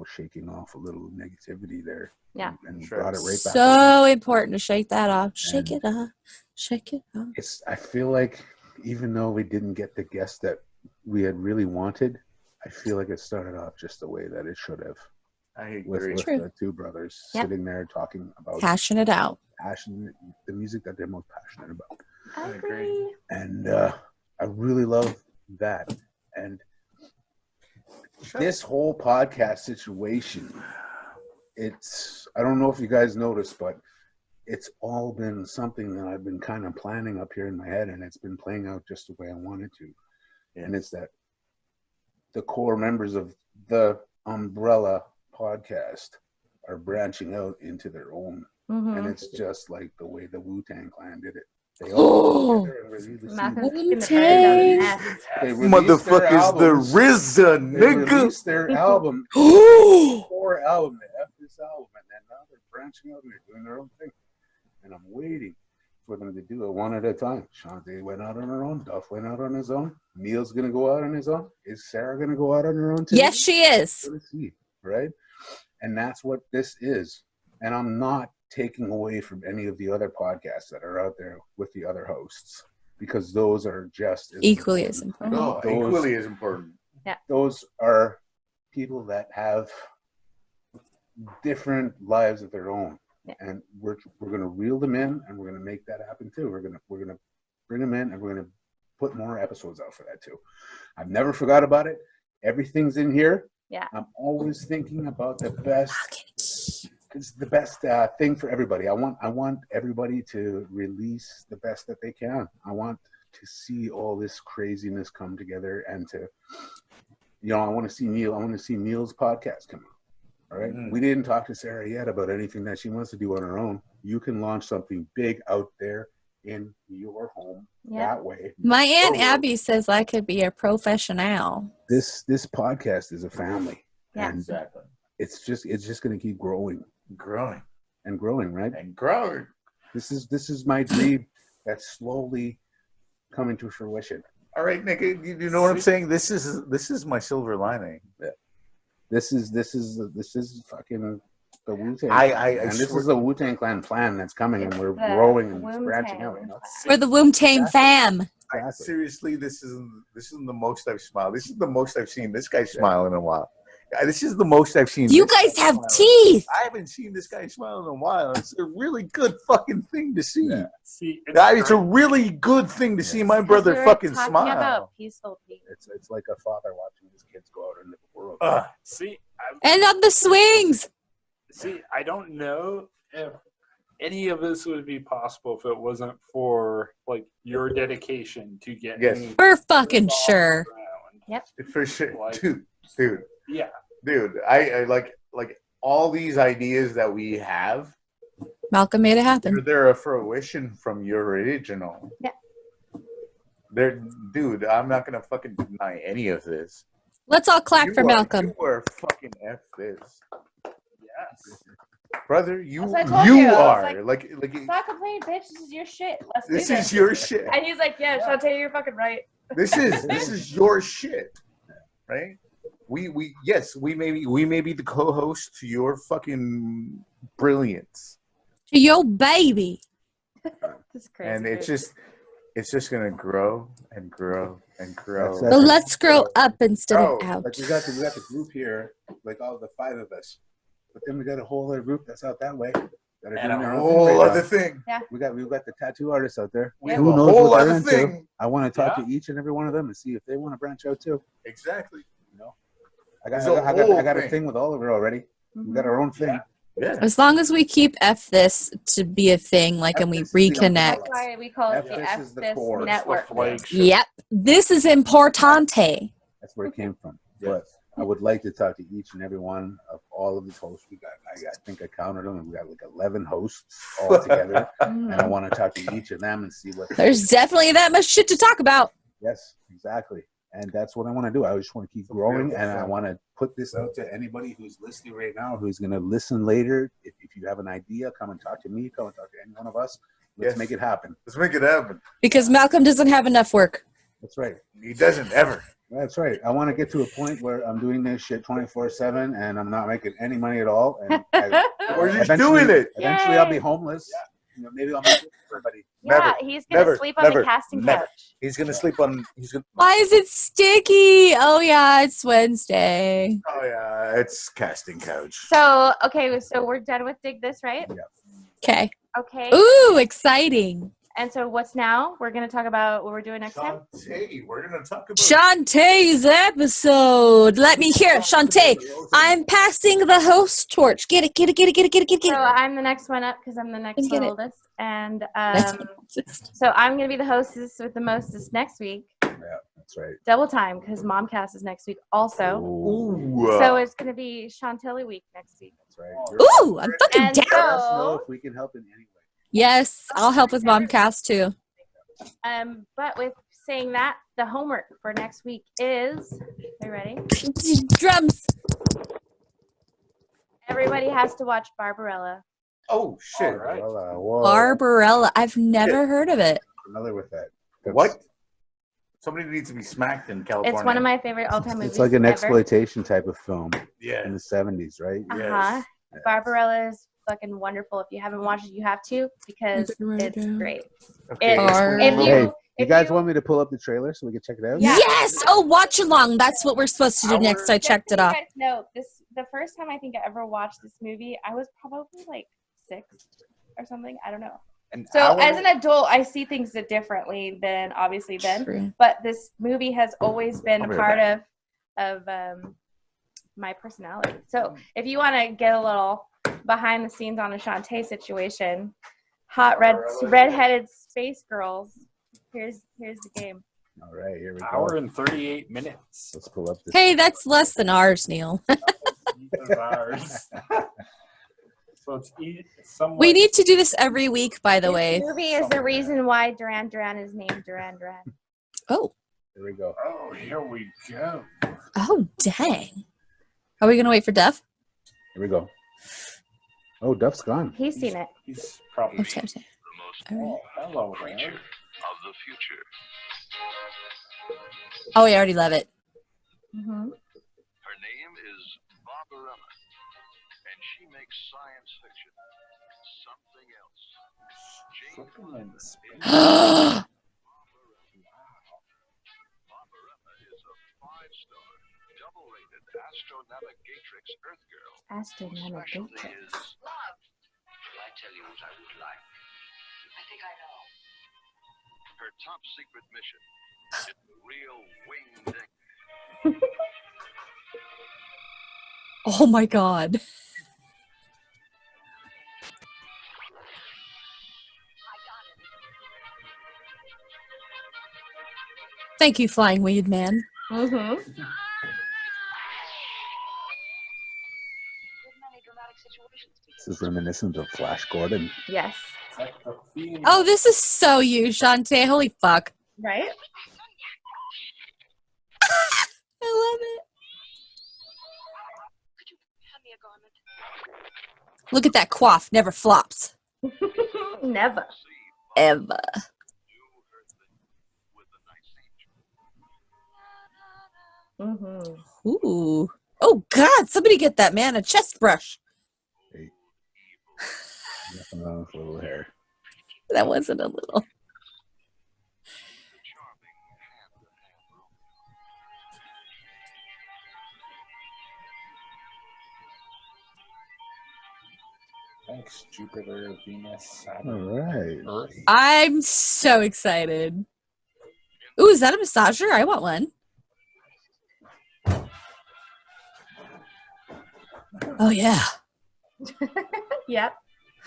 shaking off a little negativity there. Yeah. And Sure. brought it right back. So important to shake that off. Shake And- it off. Shake it off. I feel like even though we didn't get the guest that we had really wanted, I feel like it started off just the way that it should have. I With agree. True. the 2 brothers Yep. sitting there talking about Passion it out. the music that they're most passionate about. I I agree. agree. And I really love that. And this whole podcast situation I don't know if you guys noticed, but it's all been something that I've been kind of planning up here in my head, and it's been playing out just the way I wanted to. Yeah. And it's that the core members of the Umbrella podcast are branching out into their own. And it's just like the way the Wu-Tang Clan did it. They all together and released the Malcolm's CD. kicking the bird out of the nest. They released their Motherfuckers, the albums. RZA, They nigga. released their album, core album, the F this album, and then now they're branching out and they're doing their own thing. And I'm waiting for them to do it one at a time. Shantae went out on her own. Duff went out on his own. Neil's gonna go out on his own. Is Sarah gonna go out on her own too? Yes, she is. Let's see, right? And that's what this is. And I'm not taking away from any of the other podcasts that are out there with the other hosts, because those are just as Equally as important. No, Those- equally as important. Those are people that have different lives of their own. Yeah. And we're going to reel them in, and we're going to make that happen too. We're going to bring them in, and we're going to put more episodes out for that too. I've never forgot about it. Everything's in here. Yeah. I'm always thinking about the best. It's the best thing for everybody. I want everybody to release the best that they can. I want to see all this craziness come together, and to, I want to see Neil. I want to see Neil's podcast come out. All right. Mhm. We didn't talk to Sarah yet about anything that she wants to do on her own. You can launch something big out there in your home that way. My Aunt Abby says I could be a professional. This podcast is a family, Yeah. and Exactly. it's just going to keep growing Growing and growing, right? and growing. This is my dream that's slowly coming to fruition. All right, nigga. You know what I'm saying? This is my silver lining. This is fucking the Wu-Tang. and this swear- is the Wu-Tang Clan plan that's coming, and we're It's the growing and Wu-Tang branching out. We're the Womb-Tang fam. Exactly. Seriously, this isn't the most I've smiled. This is the most I've seen this guy smile in a while. This is the most I've seen. You this guys guy have smile. teeth. I haven't seen this guy smile in a while. It's a really good fucking thing to see. Yeah. See, It's a really good thing to see my brother fucking talking smile. about peaceful people. It's like a father watching his kids go out into the world. see, And on the swings. I don't know if any of this would be possible if it wasn't for like your dedication to get Yes. me We're fucking off the sure. ground. For sure, Like- dude. Yeah. Dude, I like all these ideas that we have. Malcolm made it happen. They're a fruition from your original. Yeah. Dude, I'm not gonna fucking deny any of this. Let's all clap for Malcolm. You are fucking F this, Yes. brother. You That's what I told you. I was are like, like Stop complaining, bitch. This is your shit. Let's do this this. is your shit. And he's like, yeah, Shantae, you're fucking right. This is your shit, right? We may be the co-host to your fucking brilliance, To your baby. This is crazy. and it's just gonna grow and grow and grow. That's- But let's grow up instead of Oh, out. Like we got the group here, like all the 5 of us. But then we got a whole other group that's out that way. That are And doing a their own whole thing right other now. thing. We've got the tattoo artists out there. We Yeah. have Who a knows whole what they're other into? thing. I want to talk Yeah. to each and every one of them and see if they want to branch out too. Exactly. I There's got a a thing. thing with Oliver already. We got our own thing. Mm-hmm. Yeah. As long as we keep F this to be a thing, like, and we F this is the reconnect. That's why we call it the F-This F is the This core. Network. The flagship. Yep. This is importante. That's where it came from. Yeah. But I would like to talk to each and every one of all of these hosts. I think I counted them, and we got like 11 hosts all together. And I want to talk to each of them and see what. There's definitely that much shit to talk about. Yes, exactly. And that's what I want to do. I just want to keep growing, and I want to put this out to anybody who's listening right now, who's going to listen later. If you have an idea, come and talk to me. Come and talk to any one of us. Let's Yes. make it happen. Let's make it happen. Because Malcolm doesn't have enough work. That's right. He doesn't ever. That's right. I want to get to a point where I'm doing this shit 24/7, and I'm not making any money at all. And Or you're just eventually- doing it. Eventually, I'll be Yay. homeless. Maybe I'll make it for everybody. Yeah, Never, he's gonna never, sleep on never, the casting never. couch. He's gonna sleep on. He's gonna. Why is it sticky? Oh, yeah, it's Wednesday. Oh yeah, it's casting couch. So okay, so we're done with Dig This, right? Okay. Okay. Ooh, exciting. And so what's now? We're going to talk about what we're doing next time. Shantae, we're gonna talk about Shantae's episode. Let me hear it, Shantae. I'm passing the host torch. Get it, get it, get it, get it, get it, get it. So I'm the next one up because I'm the next Get one it. oldest. And That's so I'm going to be the hostess with the mostest next week. Yeah, that's right. Double time because Momcast is next week also. Ooh, So it's going to be Chantilly week next week. That's right. Ooh, I'm fucking And down. Let us know so, if we can help in any way. Yes, I'll help with Momcast too. but with saying that, the homework for next week is, are you ready? Drums. Everybody has to watch Barbarella. oh shit! All right. Whoa. Barbarella. I've never heard of it. Familiar with that. What? Somebody needs to be smacked in California. It's one of my favorite all-time movies. It's like an ever. exploitation type of film Yeah. in the 70s, right? Uh-huh. Yes. Barbarella is fucking wonderful. If you haven't watched it, you have to because it's great. Okay. If You guys want me to pull up the trailer so we can check it out? Yeah. Yes. Oh, watch along. That's what we're supposed to do next. I checked it off. No, the first time I think I ever watched this movie, I was probably like 6 or something. I don't know. An So hour- as an adult, I see things differently than obviously then. True. But this movie has always been I'll a be part right of my personality. So if you want to get a little behind the scenes on a Shantae situation, hot redheaded space girls. Here's the game. All right, here we Hour go. and 38 minutes. Let's pull up this. Hey, that's less than ours, Neil. These are ours. So it's somewhat. We need to do this every week, by the way. This movie is the reason why Duran Duran is named Duran Duran. Oh. Here we go. Oh, here we go. Oh, dang. Are we going to wait for Duff? Here we go. Oh, Duff's gone. He's seen it. He's probably. Oh, time. All right. Oh, hello there. of the future. Oh, I already love it. Mm-hmm. Her name is Barbarella, and she makes science fiction something else. Something in the space. Barbarella is a 5-star, double-rated astronavigatrix Earth girl. Specialty Astronavigatrix. is love. Shall I tell you what I would like? I think I know. Her top secret mission is the real winged egg. Oh, my God. Thank you, Flying Weed Man. Mm-hmm. With many dramatic situations. This is reminiscent of Flash Gordon. Yes. Like the theme. Oh, this is so you, Shantae. Holy fuck. Right? I love it. Could you hand me a garment? Look at that coif. Never flops. Never. Ever. New Earthling with a nice angel. Mm-hmm. Ooh. Oh, God. Somebody get that man a chest brush. Nothing wrong with little hair. That wasn't a little. Charming hand-to-hand romance. Thanks, Jupiter, Venus, All Saturn, right. Earth. I'm so excited. Ooh, is that a massager? I want one. Oh, yeah. Yep.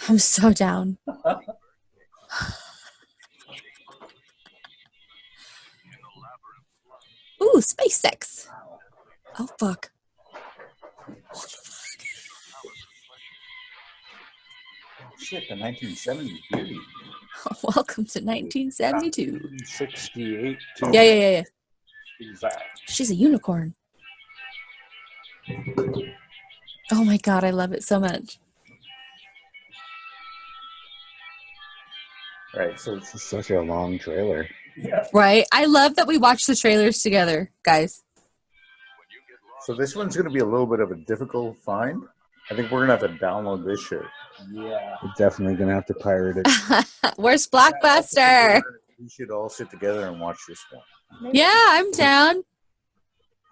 I'm so down. Ooh, space sex. Oh, fuck. Shit, the 1970s beauty. Welcome to 1972. 68. Yeah. Exact. She's a unicorn. Oh my God, I love it so much. Right, so This is such a long trailer. Yeah. Right? I love that we watch the trailers together, guys. this one's going to be a little bit of a difficult find. I think we're going to have to download this shit. Yeah. We're definitely going to have to pirate it. Where's Blockbuster? We should all sit together and watch this one. Yeah, I'm down.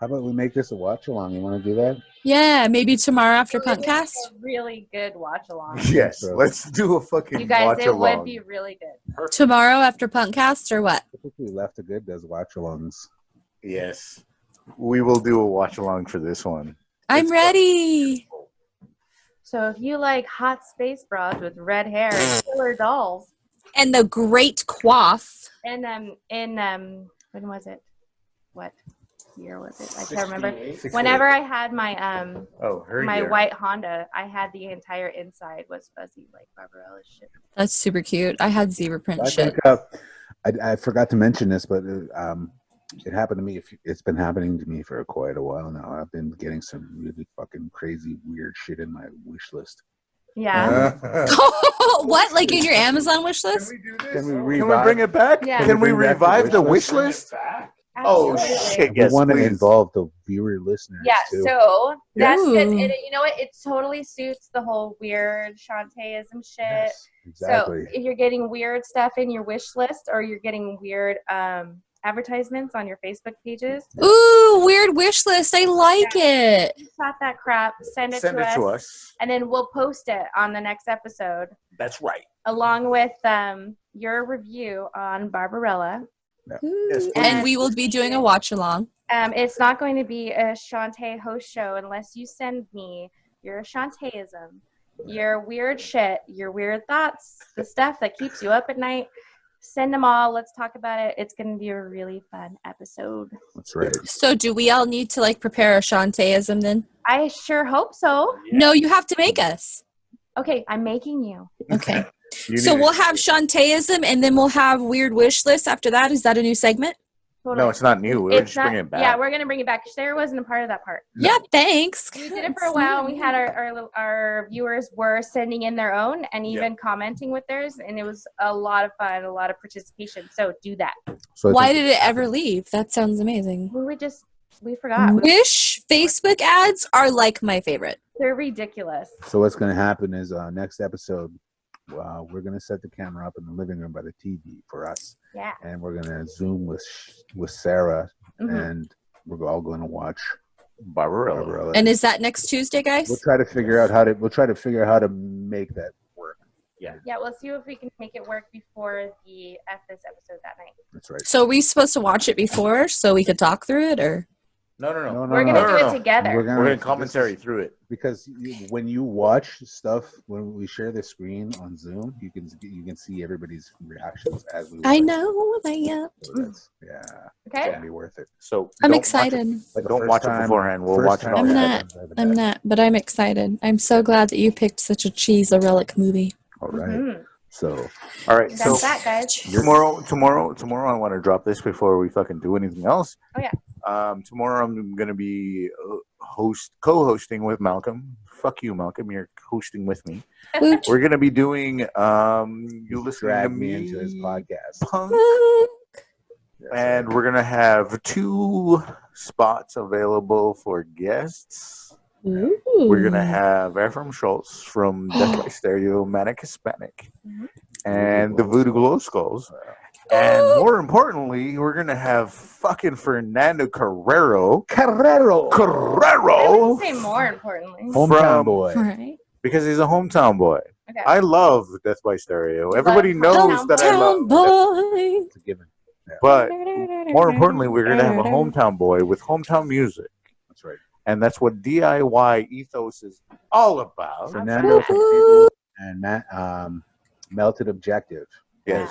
How about we make this a watch along? You want to do that? Yeah, maybe tomorrow after It would be Punkcast. a really good watch along. Yes, So- let's do a fucking You guys, watch it along. would be really good. Perfect. Tomorrow after Punkcast or what? Typically, Left a Good does watch alongs. Yes, we will do a watch along for this one. I'm It's ready. So if you like hot space broads with red hair and killer dolls, And the great quaff. and when was it? What year was it? I can't remember. 68. Whenever I had my her my year. white Honda, I had the entire inside was fuzzy like Barbarella's shit. That's super cute. I had zebra print I shit. think I forgot to mention this, but it happened to me. It's been happening to me for quite a while now. I've been getting some really fucking crazy, weird shit in my wish list. Yeah. What? Like in your Amazon wish Can list? we do this? Can we Can we revive- bring it back? Yeah. Can we Can we bring back the revive the wish wish list? Oh Absolutely. shit! We Yes, want to please. involve the viewer listeners Yeah, too. so that's good. Ooh. And you know what? It totally suits the whole weird Shantaeism shit. Yes, exactly. So if you're getting weird stuff in your wish list or you're getting weird advertisements on your Facebook pages, Ooh, weird wish list. I like it. shot that crap, send it, Send to, it us, to us. and then we'll post it on the next episode That's right. along with your review on Barbarella. Yes, And please. we will be doing a watch along. It's not going to be a Shantae host show unless you send me your Shantaeism, your weird shit, your weird thoughts, the stuff that keeps you up at night. Send them all. Let's talk about it. It's going to be a really fun episode. That's right. So do we all need to like prepare a Shantaeism then? I sure hope so. No, you have to make us. Okay, I'm making you. Okay. You So need we'll to- have Shantaeism and then we'll have weird wish lists after that. Is that a new segment? Totally. No, it's not new. We're It's just not- bringing it back. Yeah, we're going to bring it back. Sarah wasn't a part of that part. Yeah, thanks. We did it for a while. We had our viewers were sending in their own and even commenting with theirs, and it was a lot of fun, a lot of participation. So do that. So I Why think did it ever leave? That sounds amazing. We forgot. Wish Facebook ads are like my favorite. They're ridiculous. So what's going to happen is next episode, we're going to set the camera up in the living room by the TV for us, Yeah. and we're going to Zoom with Sarah, Mhm. and we're all going to watch Barbarella. Barbarella. And is that next Tuesday, guys? We'll try to figure out how to make that work. Yeah, we'll see if we can make it work before the this episode that night. That's right. So are we supposed to watch it before so we could talk through it, or? No. We're gonna do no. it together. We're gonna commentary through it. because when you watch stuff, when we share the screen on Zoom, you can see everybody's reactions as we watch. I know that. So that's, yeah, it's Okay. gonna be worth it. So I'm don't watch excited. Like the Don't first watch it time- beforehand. We'll first watch it time all I'm I not. ever I'm did. not, but I'm excited. I'm so glad that you picked such a cheese relic movie. All right. Mhm. So All right. That's So that, guys. tomorrow, I want to drop this before we fucking do anything else. Oh, yeah. Tomorrow I'm gonna be co-hosting with Malcolm. Fuck you, Malcolm. You're hosting with me. Woot. We're gonna be doing you listening to drag me me into his podcast. Punk, Yes, and we're gonna have 2 spots available for guests. We're gonna have Ephraim Schultz from Death by Stereo, Manic Hispanic, Mhm. and the Voodoo Glow Skulls. And more importantly, we're gonna have fucking Fernando Carrero. I would say Carrero! more importantly. Hometown from- boy. Right. Because he's a hometown boy. Okay. I love Death by Stereo. You Everybody love knows hometown that I love Hometown boy. It's a given. But more importantly, we're gonna have a hometown boy with hometown music. That's right. And that's what DIY ethos is all about. Fernando from Eagle and Matt, Melted Objective. Yes.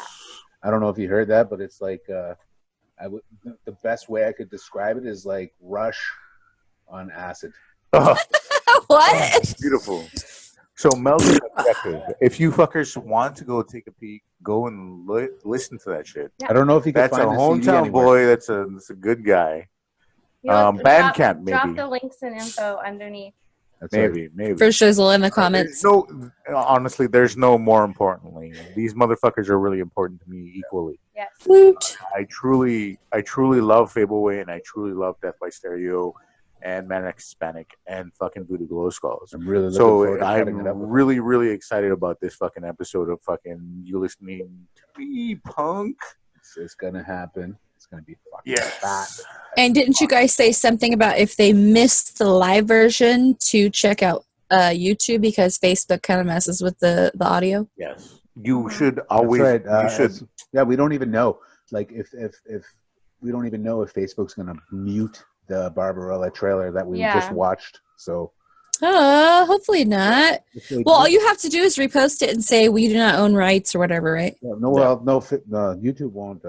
I don't know if you heard that, but it's like the best way I could describe it is like Rush on acid. Oh, What? beautiful. So Melted Objective. If you fuckers want to go take a peek, go and listen to that shit. I don't know if you can That's a find the CD hometown anywhere. boy. That's a good guy. You know, Bandcamp, drop maybe. the links and info underneath. That's right. Maybe. For shizzle in the comments. Honestly, there's no more importantly. These motherfuckers are really important to me equally. Yes. Woot. I truly love Fableway, and I truly love Death by Stereo, and Manic Hispanic, and fucking Voodoo Glow Skulls. I'm really looking forward So to cutting I'm it up. with really, really excited about this fucking episode of fucking You Listening to Me, Punk. It's gonna happen. It's going to be fucking Yes. fat. And didn't you guys say something about if they missed the live version to check out YouTube because Facebook kind of messes with the audio? Yes. You Mhm. should always. That's right. You should. Yeah, we don't even know. Like if we don't even know if Facebook's going to mute the Barbarella trailer that we just Yeah. watched. So Hopefully not. if they Well, all do- you have to do is repost it and say we do not own rights or whatever, right? yeah, YouTube won't.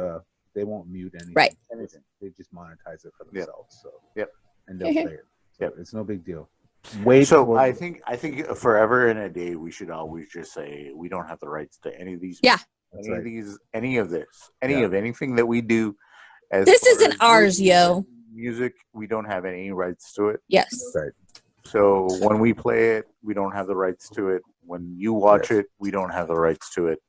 They won't mute anything. Right. Anything. They just monetize it for Yep. themselves. So Yep. and they'll play it. So Yep. it's no big deal. Wait. So for- I think forever and a day we should always just say we don't have the rights to any of these. Yeah. That's Any right. of these. Any of this. Any Yeah. of anything that we do. As This far isn't as ours, yo. Music, we don't have any rights to it. Yes. Right. So when we play it, we don't have the rights to it. When you watch Yes. it, we don't have the rights to it.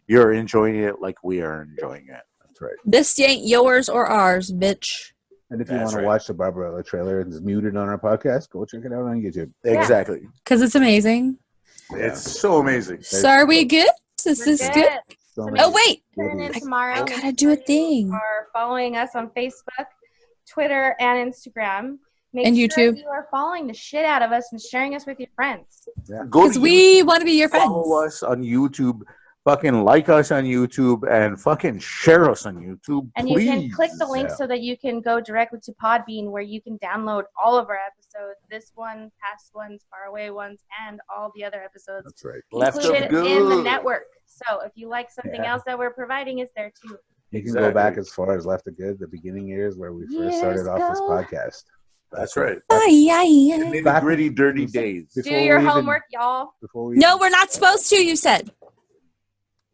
You're enjoying it like we are enjoying it. That's right. This ain't yours or ours, bitch. And if you That's want to right. watch the Barbarella trailer and it's muted on our podcast, go check it out on YouTube. Yeah. Exactly. Because it's amazing. It's so amazing. So are we good? Is this We're good? So So many Oh, wait. Tune in goodies. tomorrow. I Make gotta do a sure you thing. Are following us on Facebook, Twitter, and Instagram. Make And sure YouTube. you are following the shit out of us and sharing us with your friends. Go Because to we want to be your YouTube, follow friends. us on YouTube. Fucking like us on YouTube and fucking share us on YouTube. And please. you can click the link Yeah. so that you can go directly to Podbean where you can download all of our episodes, this one, past ones, faraway ones, and all the other episodes That's right. Left included of good. in the network. So if you like something Yeah. else that we're providing, it's there too. You can Exactly. go back as far as Left of Good, the beginning years where we first started Years off this ago. podcast. That's right. Ay, ay, The ay. nitty gritty, dirty days. Do Before your we even- homework, y'all. Before we No, even we're not supposed to, you said.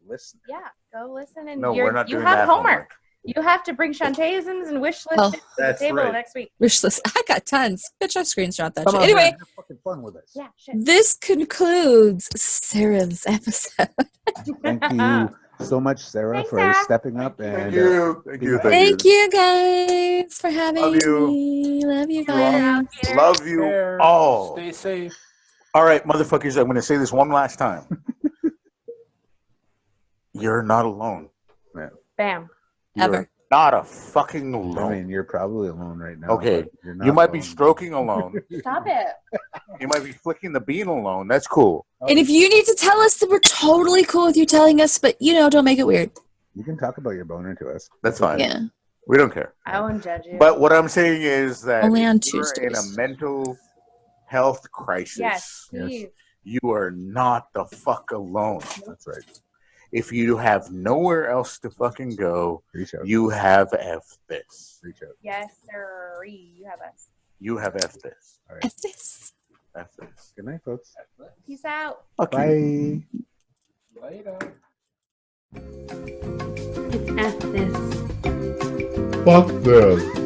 listen. Yeah, go listen and No, you're, we're not you doing have that homework. You have to bring Shantaisms and wish lists Oh. to the That's table right. next week. Wish list. I got tons. Bitch, I screenshot that Come shit. on, Anyway, man, have fucking fun with us. Yeah, shit. this concludes Sarah's episode. Thank you so much, Sarah, Thanks, for Sarah. stepping up Thank and you. Thank you. Thank you guys for having Love you. me. Love you Love you all. guys. Love you all. Stay safe. All right, motherfuckers, I'm going to say this one last time. You're not alone. Bam. Ever. Not a fucking I alone. mean, you're probably alone right now. Okay, but you're not You might be alone. stroking alone. Stop it. You might be flicking the bean alone. That's cool. And if you need to tell us, then we're totally cool with you telling us, but don't make it weird. You can talk about your boner to us. That's fine. Yeah. We don't care. I won't judge you. But what I'm saying is that Only on if you're in a Tuesdays. mental health crisis, yes, please. you are not the fuck alone. That's right. If you have nowhere else to fucking go, Reach out. you have F this. Reach out. Yes, sir. You have us. You have F this. All right. F this. F this. Good night, folks. Peace out. Fuck you. Bye. Later. It's F this. Fuck this.